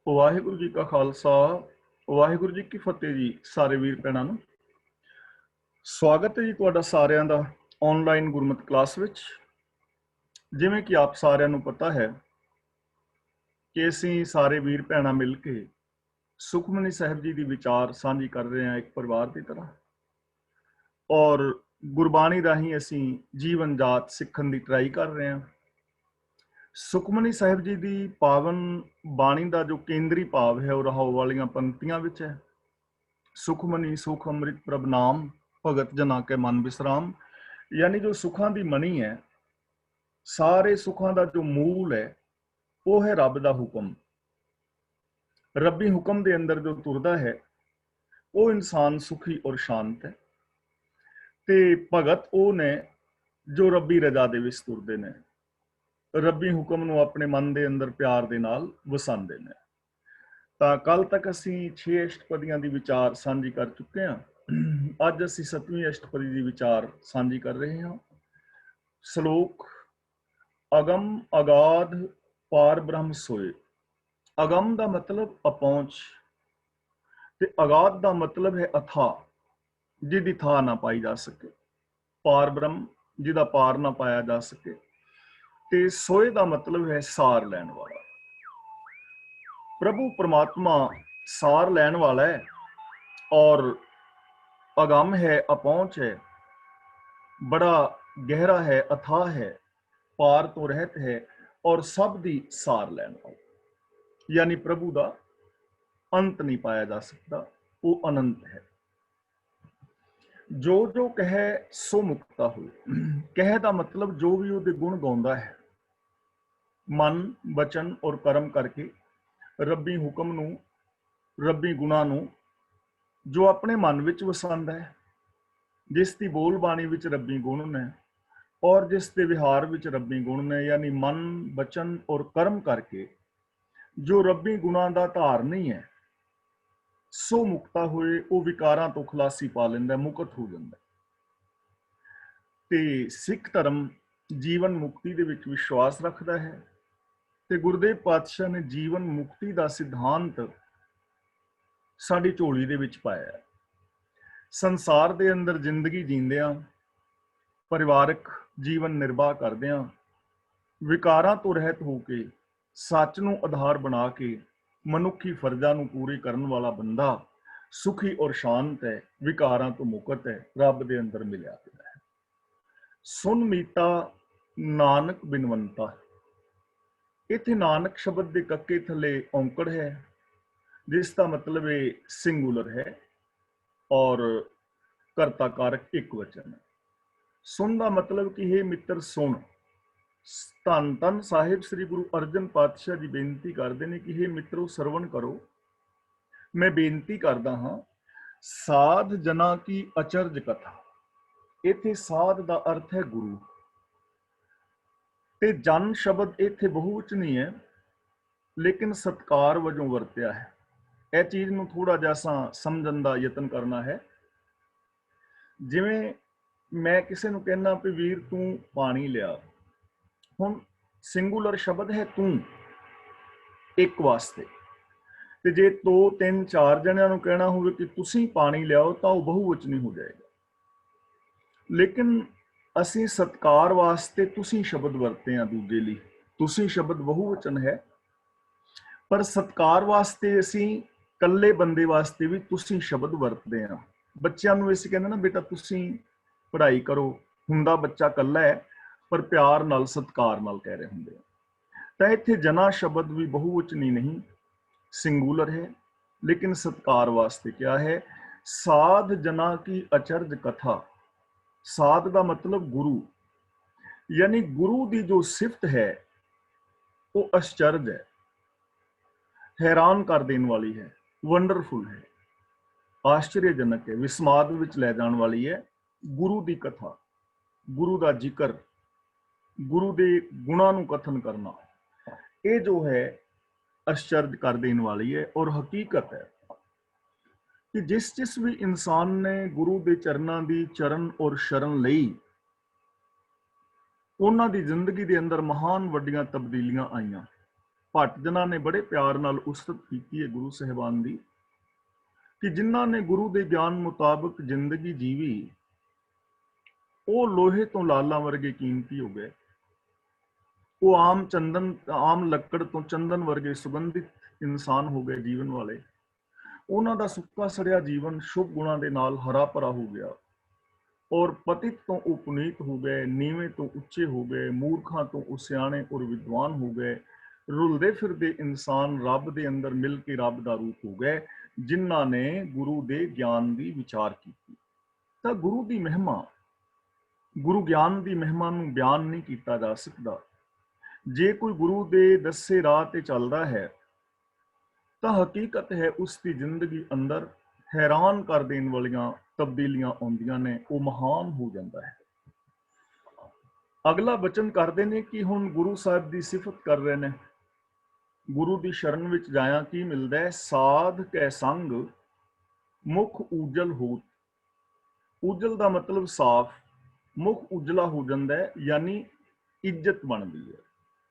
ਵਾਹਿਗੁਰੂ ਜੀ ਕਾ ਖਾਲਸਾ ਵਾਹਿਗੁਰੂ ਜੀ ਕੀ ਫਤਿਹ ਜੀ। ਸਾਰੇ ਵੀਰ ਭੈਣਾਂ ਨੂੰ ਸਵਾਗਤ ਹੈ ਜੀ ਤੁਹਾਡਾ ਸਾਰਿਆਂ ਦਾ ਆਨਲਾਈਨ ਗੁਰਮਤਿ ਕਲਾਸ ਵਿੱਚ। ਜਿਵੇਂ ਕਿ ਆਪ ਸਾਰਿਆਂ ਨੂੰ ਪਤਾ ਹੈ ਕਿ ਅਸੀਂ ਸਾਰੇ ਵੀਰ ਭੈਣਾਂ ਮਿਲ ਕੇ ਸੁਖਮਨੀ ਸਾਹਿਬ ਜੀ ਦੀ ਵਿਚਾਰ ਸਾਂਝੀ ਕਰ ਰਹੇ ਹਾਂ ਇੱਕ ਪਰਿਵਾਰ ਦੀ ਤਰ੍ਹਾਂ, ਔਰ ਗੁਰਬਾਣੀ ਰਾਹੀਂ ਅਸੀਂ ਜੀਵਨ ਜਾਤ ਸਿੱਖਣ ਦੀ ਟਰਾਈ ਕਰ ਰਹੇ ਹਾਂ। ਸੁਖਮਨੀ ਸਾਹਿਬ ਜੀ ਦੀ ਪਾਵਨ ਬਾਣੀ ਦਾ ਜੋ ਕੇਂਦਰੀ ਭਾਵ ਹੈ ਉਹ ਰਹਾਉ ਵਾਲੀਆਂ ਪੰਕਤੀਆਂ ਵਿੱਚ ਹੈ। ਸੁਖਮਨੀ ਸੁਖ ਅੰਮ੍ਰਿਤ ਪ੍ਰਭ ਨਾਮ ਭਗਤ ਜਨਾ ਕੇ ਮਨ ਵਿਸਰਾਮ। ਯਾਨੀ ਜੋ ਸੁੱਖਾਂ ਦੀ ਮਣੀ ਹੈ, ਸਾਰੇ ਸੁੱਖਾਂ ਦਾ ਜੋ ਮੂਲ ਹੈ ਉਹ ਹੈ ਰੱਬ ਦਾ ਹੁਕਮ। ਰੱਬੀ ਹੁਕਮ ਦੇ ਅੰਦਰ ਜੋ ਤੁਰਦਾ ਹੈ ਉਹ ਇਨਸਾਨ ਸੁਖੀ ਔਰ ਸ਼ਾਂਤ ਹੈ, ਤੇ ਭਗਤ ਉਹ ਨੇ ਜੋ ਰੱਬੀ ਰਜ਼ਾ ਦੇ ਵਿੱਚ ਤੁਰਦੇ ਨੇ, ਰੱਬੀ ਹੁਕਮ ਨੂੰ ਆਪਣੇ ਮਨ ਦੇ ਅੰਦਰ ਪਿਆਰ ਦੇ ਨਾਲ ਵਸਾਉਂਦੇ ਨੇ। ਤਾਂ ਕੱਲ ਤੱਕ ਅਸੀਂ 6 ਅਸ਼ਟਪਦੀਆਂ ਦੀ ਵਿਚਾਰ ਸਾਂਝੀ ਕਰ ਚੁੱਕੇ ਹਾਂ। ਅੱਜ ਅਸੀਂ 7ਵੀਂ ਅਸ਼ਟਪਦੀ ਦੀ ਵਿਚਾਰ ਸਾਂਝੀ ਕਰ ਰਹੇ ਹਾਂ। ਸ਼ਲੋਕ ਅਗਮ ਅਗਾਧ ਪਾਰ ਬ੍ਰਹਮ ਸੋਏ। ਅਗਮ ਦਾ ਮਤਲਬ ਅਪਹੁੰਚ, ਤੇ ਅਗਾਧ ਦਾ ਮਤਲਬ ਹੈ ਅਥਾਹ, ਜਿਹਦੀ ਥਾਂ ਨਾ ਪਾਈ ਜਾ ਸਕੇ। ਪਾਰ ਬ੍ਰਹਮ, ਜਿਹਦਾ ਪਾਰ ਨਾ ਪਾਇਆ ਜਾ ਸਕੇ। ਤੇ ਸੋਏ ਦਾ ਮਤਲਬ ਹੈ ਸਾਰ ਲੈਣ ਵਾਲਾ। ਪ੍ਰਭੂ ਪਰਮਾਤਮਾ ਸਾਰ ਲੈਣ ਵਾਲਾ ਹੈ, ਔਰ ਅਗੰਮ ਹੈ, ਅਪਹੁੰਚ ਹੈ, ਬੜਾ ਗਹਿਰਾ ਹੈ, ਅਥਾਹ ਹੈ, ਪਾਰ ਤੋਂ ਰਹਿਤ ਹੈ, ਔਰ ਸਭ ਦੀ ਸਾਰ ਲੈਣ ਵਾਲਾ। ਯਾਨੀ ਪ੍ਰਭੂ ਦਾ ਅੰਤ ਨਹੀਂ ਪਾਇਆ ਜਾ ਸਕਦਾ, ਉਹ ਅਨੰਤ ਹੈ। ਜੋ ਜੋ ਕਹੈ ਸੋ ਮੁਕਤਾ ਹੋਏ। ਕਹਿ ਦਾ ਮਤਲਬ ਜੋ ਵੀ ਉਹਦੇ ਗੁਣ ਗਾਉਂਦਾ ਹੈ, ਮਨ ਬਚਨ ਔਰ ਕਰਮ ਕਰਕੇ ਰੱਬੀ ਹੁਕਮ ਨੂੰ, ਰੱਬੀ ਗੁਣਾਂ ਨੂੰ ਜੋ ਆਪਣੇ ਮਨ ਵਿੱਚ ਵਸਾਉਂਦਾ ਹੈ, ਜਿਸ ਦੀ ਬੋਲ ਬਾਣੀ ਵਿੱਚ ਰੱਬੀ ਗੁਣ ਨੇ ਔਰ ਜਿਸ ਦੇ ਵਿਹਾਰ ਵਿੱਚ ਰੱਬੀ ਗੁਣ ਨੇ, ਯਾਨੀ ਮਨ ਬਚਨ ਔਰ ਕਰਮ ਕਰਕੇ ਜੋ ਰੱਬੀ ਗੁਣਾਂ ਦਾ ਧਾਰਨੀ ਹੈ, ਸੋ ਮੁਕਤਾ ਹੋਏ। ਉਹ ਵਿਕਾਰਾਂ ਤੋਂ ਖਲਾਸੀ ਪਾ ਲੈਂਦਾ, ਮੁਕਤ ਹੋ ਜਾਂਦਾ। ਤੇ ਸਿੱਖ ਧਰਮ ਜੀਵਨ ਮੁਕਤੀ ਦੇ ਵਿੱਚ ਵਿਸ਼ਵਾਸ ਰੱਖਦਾ ਹੈ, ਤੇ ਗੁਰਦੇਵ ਪਾਤਸ਼ਾਹ ਨੇ ਜੀਵਨ ਮੁਕਤੀ ਦਾ ਸਿਧਾਂਤ ਸਾਡੀ ਝੋਲੀ ਦੇ ਵਿੱਚ ਪਾਇਆ। ਸੰਸਾਰ ਦੇ ਅੰਦਰ ਜ਼ਿੰਦਗੀ ਜੀਂਦਿਆਂ, ਪਰਿਵਾਰਕ ਜੀਵਨ ਨਿਰਵਾਹ ਕਰਦਿਆਂ, ਵਿਕਾਰਾਂ ਤੋਂ ਰਹਿਤ ਹੋ ਕੇ ਸੱਚ ਨੂੰ ਆਧਾਰ ਬਣਾ ਕੇ ਮਨੁੱਖੀ ਫਰਜ਼ਾਂ ਨੂੰ ਪੂਰੇ ਕਰਨ ਵਾਲਾ ਬੰਦਾ ਸੁਖੀ ਔਰ ਸ਼ਾਂਤ ਹੈ, ਵਿਕਾਰਾਂ ਤੋਂ ਮੁਕਤ ਹੈ, ਰੱਬ ਦੇ ਅੰਦਰ ਮਿਲਿਆ ਪਿਆ ਹੈ। ਸੁਨ ਮੀਤਾ ਨਾਨਕ ਬਿਨਵੰਤਾ। ਇੱਥੇ ਨਾਨਕ ਸ਼ਬਦ ਦੇ ਕੱਕੇ ਥੱਲੇ ਔਂਕੜ ਹੈ, ਜਿਸ ਦਾ ਮਤਲਬ ਇਹ ਸਿੰਗੂਲਰ ਹੈ, ਔਰ ਕਰਤਾ ਕਾਰਕ ਇੱਕ ਵਚਨ ਹੈ। ਸੁਣ ਦਾ ਮਤਲਬ ਕਿ ਹੇ ਮਿੱਤਰ ਸੁਣ। ਧੰਨ ਧੰਨ ਸਾਹਿਬ ਸ੍ਰੀ ਗੁਰੂ ਅਰਜਨ ਪਾਤਸ਼ਾਹ ਜੀ ਬੇਨਤੀ ਕਰਦੇ ਨੇ ਕਿ ਹੇ ਮਿੱਤਰੋ ਸਰਵਣ ਕਰੋ। ਮੈਂ ਬੇਨਤੀ ਕਰਦਾ ਹਾਂ, ਸਾਧ ਜਨਾ ਕੀ ਅਚਰਜ ਕਥਾ। ਇੱਥੇ ਸਾਧ ਦਾ ਅਰਥ ਹੈ ਗੁਰੂ, ਤੇ ਜਨ ਸ਼ਬਦ ਇੱਥੇ ਬਹੁਵਚਨੀ ਹੈ, ਲੇਕਿਨ ਸਤਕਾਰ ਵਜੋਂ ਵਰਤਿਆ ਹੈ। ਇਹ ਚੀਜ਼ ਨੂੰ ਥੋੜਾ ਜਿਹਾ ਸਮਝਣ ਦਾ ਯਤਨ ਕਰਨਾ ਹੈ। ਜਿਵੇਂ ਮੈਂ ਕਿਸੇ ਨੂੰ ਕਹਿਣਾ ਵੀ ਵੀਰ ਤੂੰ ਪਾਣੀ ਲਿਆ, ਹੁਣ ਸਿੰਗੂਲਰ ਸ਼ਬਦ ਹੈ ਤੂੰ, ਇੱਕ ਵਾਸਤੇ। ਤੇ ਜੇ 2 3 4 ਜਣਿਆਂ ਨੂੰ ਕਹਿਣਾ ਹੋਵੇ ਕਿ ਤੁਸੀਂ ਪਾਣੀ ਲਿਆਓ ਤਾਂ ਉਹ ਬਹੁਵਚਨੀ ਹੋ ਜਾਏਗਾ। ਲੇਕਿਨ ਅਸੀਂ ਸਤਕਾਰ ਵਾਸਤੇ ਤੁਸੀਂ ਸ਼ਬਦ ਵਰਤੇ ਆ ਦੂਜੇ ਲਈ। ਤੁਸੀਂ ਸ਼ਬਦ ਬਹੁਵਚਨ ਹੈ, ਪਰ ਸਤਕਾਰ ਵਾਸਤੇ ਅਸੀਂ ਇਕੱਲੇ ਬੰਦੇ ਵਾਸਤੇ ਵੀ ਤੁਸੀਂ ਸ਼ਬਦ ਵਰਤਦੇ ਆ। ਬੱਚਿਆਂ ਨੂੰ ਅਸੀਂ ਕਹਿੰਦੇ ਨਾ ਬੇਟਾ ਤੁਸੀਂ ਪੜ੍ਹਾਈ ਕਰੋ, ਹੁੰਦਾ ਬੱਚਾ ਇਕੱਲਾ ਹੈ ਪਰ ਪਿਆਰ ਨਾਲ ਸਤਕਾਰ ਨਾਲ ਕਹਿ ਰਹੇ ਹੁੰਦੇ ਆ। ਤਾਂ ਇੱਥੇ ਜਨਾ ਸ਼ਬਦ ਵੀ ਬਹੁਵਚਨੀ ਨਹੀਂ, ਸਿੰਗੂਲਰ ਹੈ, ਲੇਕਿਨ ਸਤਕਾਰ ਵਾਸਤੇ ਕਿਹਾ ਹੈ। ਸਾਧ ਜਨਾ ਕੀ ਅਚਰਜ ਕਥਾ। ਸਾਧ ਦਾ ਮਤਲਬ ਗੁਰੂ, ਯਾਨੀ ਗੁਰੂ ਦੀ ਜੋ ਸਿਫਤ ਹੈ ਉਹ ਅਚਰਜ ਹੈ, ਹੈਰਾਨ ਕਰ ਦੇਣ ਵਾਲੀ ਹੈ, ਵੰਡਰਫੁਲ ਹੈ, ਆਸ਼ਚਰਯਜਨਕ ਹੈ, ਵਿਸਮਾਦ ਵਿੱਚ ਲੈ ਜਾਣ ਵਾਲੀ ਹੈ। ਗੁਰੂ ਦੀ ਕਥਾ, ਗੁਰੂ ਦਾ ਜ਼ਿਕਰ, ਗੁਰੂ ਦੇ ਗੁਣਾਂ ਨੂੰ ਕਥਨ ਕਰਨਾ, ਇਹ ਜੋ ਹੈ ਅਚਰਜ ਕਰ ਦੇਣ ਵਾਲੀ ਹੈ। ਔਰ ਹਕੀਕਤ ਹੈ ਕਿ ਜਿਸ ਵੀ ਇਨਸਾਨ ਨੇ ਗੁਰੂ ਦੇ ਚਰਨਾਂ ਦੀ ਚਰਨ ਔਰ ਸ਼ਰਨ ਲਈ, ਉਹਨਾਂ ਦੀ ਜ਼ਿੰਦਗੀ ਦੇ ਅੰਦਰ ਮਹਾਨ ਵੱਡੀਆਂ ਤਬਦੀਲੀਆਂ ਆਈਆਂ। ਭੱਟ ਜਨਾਂ ਨੇ ਬੜੇ ਪਿਆਰ ਨਾਲ ਉਸਤਤ ਕੀਤੀ ਹੈ ਗੁਰੂ ਸਾਹਿਬਾਨ ਦੀ ਕਿ ਜਿਨ੍ਹਾਂ ਨੇ ਗੁਰੂ ਦੇ ਗਿਆਨ ਮੁਤਾਬਕ ਜ਼ਿੰਦਗੀ ਜੀਵੀ ਉਹ ਲੋਹੇ ਤੋਂ ਲਾਲਾਂ ਵਰਗੇ ਕੀਮਤੀ ਹੋ ਗਏ। ਉਹ ਆਮ ਲੱਕੜ ਤੋਂ ਚੰਦਨ ਵਰਗੇ ਸੁਗੰਧਿਤ ਇਨਸਾਨ ਹੋ ਗਏ ਜੀਵਨ ਵਾਲੇ। ਉਹਨਾਂ ਦਾ ਸੁੱਕਾ ਸੜਿਆ ਜੀਵਨ ਸ਼ੁਭ ਗੁਣਾਂ ਦੇ ਨਾਲ ਹਰਾ ਭਰਾ ਹੋ ਗਿਆ ਔਰ ਪਤਿਤ ਤੋਂ ਉਹ ਪੁਨੀਤ ਹੋ ਗਏ, ਨੀਵੇਂ ਤੋਂ ਉੱਚੇ ਹੋ ਗਏ, ਮੂਰਖਾਂ ਤੋਂ ਉਹ ਸਿਆਣੇ ਔਰ ਵਿਦਵਾਨ ਹੋ ਗਏ। ਰੁਲਦੇ ਫਿਰਦੇ ਇਨਸਾਨ ਰੱਬ ਦੇ ਅੰਦਰ ਮਿਲ ਕੇ ਰੱਬ ਦਾ ਰੂਪ ਹੋ ਗਏ ਜਿਨ੍ਹਾਂ ਨੇ ਗੁਰੂ ਦੇ ਗਿਆਨ ਦੀ ਵਿਚਾਰ ਕੀਤੀ। ਤਾਂ ਗੁਰੂ ਦੀ ਮਹਿਮਾ, ਗੁਰੂ ਗਿਆਨ ਦੀ ਮਹਿਮਾ ਨੂੰ ਬਿਆਨ ਨਹੀਂ ਕੀਤਾ ਜਾ ਸਕਦਾ। ਜੇ ਕੋਈ ਗੁਰੂ ਦੇ ਦੱਸੇ ਰਾਹ ਤੇ ਚੱਲਦਾ ਹੈ ਤਾਂ ਹਕੀਕਤ ਹੈ ਉਸ ਦੀ ਜ਼ਿੰਦਗੀ ਅੰਦਰ ਹੈਰਾਨ ਕਰ ਦੇਣ ਵਾਲੀਆਂ ਤਬਦੀਲੀਆਂ ਆਉਂਦੀਆਂ ਨੇ, ਉਹ ਮਹਾਨ ਹੋ ਜਾਂਦਾ ਹੈ। ਅਗਲਾ ਬਚਨ ਕਰਦੇ ਨੇ ਕਿ ਹੁਣ ਗੁਰੂ ਸਾਹਿਬ ਦੀ ਸਿਫਤ ਕਰ ਰਹੇ ਨੇ, ਗੁਰੂ ਦੀ ਸ਼ਰਨ ਵਿੱਚ ਜਾਇਆ ਕੀ ਮਿਲਦਾ ਹੈ? ਸਾਧ ਕੈ ਸੰਗ ਮੁਖ ਉਜਲ ਹੋਤ। ਉਜਲ ਦਾ ਮਤਲਬ ਸਾਫ਼, ਮੁਖ ਉਜਲਾ ਹੋ ਜਾਂਦਾ ਹੈ, ਯਾਨੀ ਇੱਜ਼ਤ ਬਣਦੀ ਹੈ।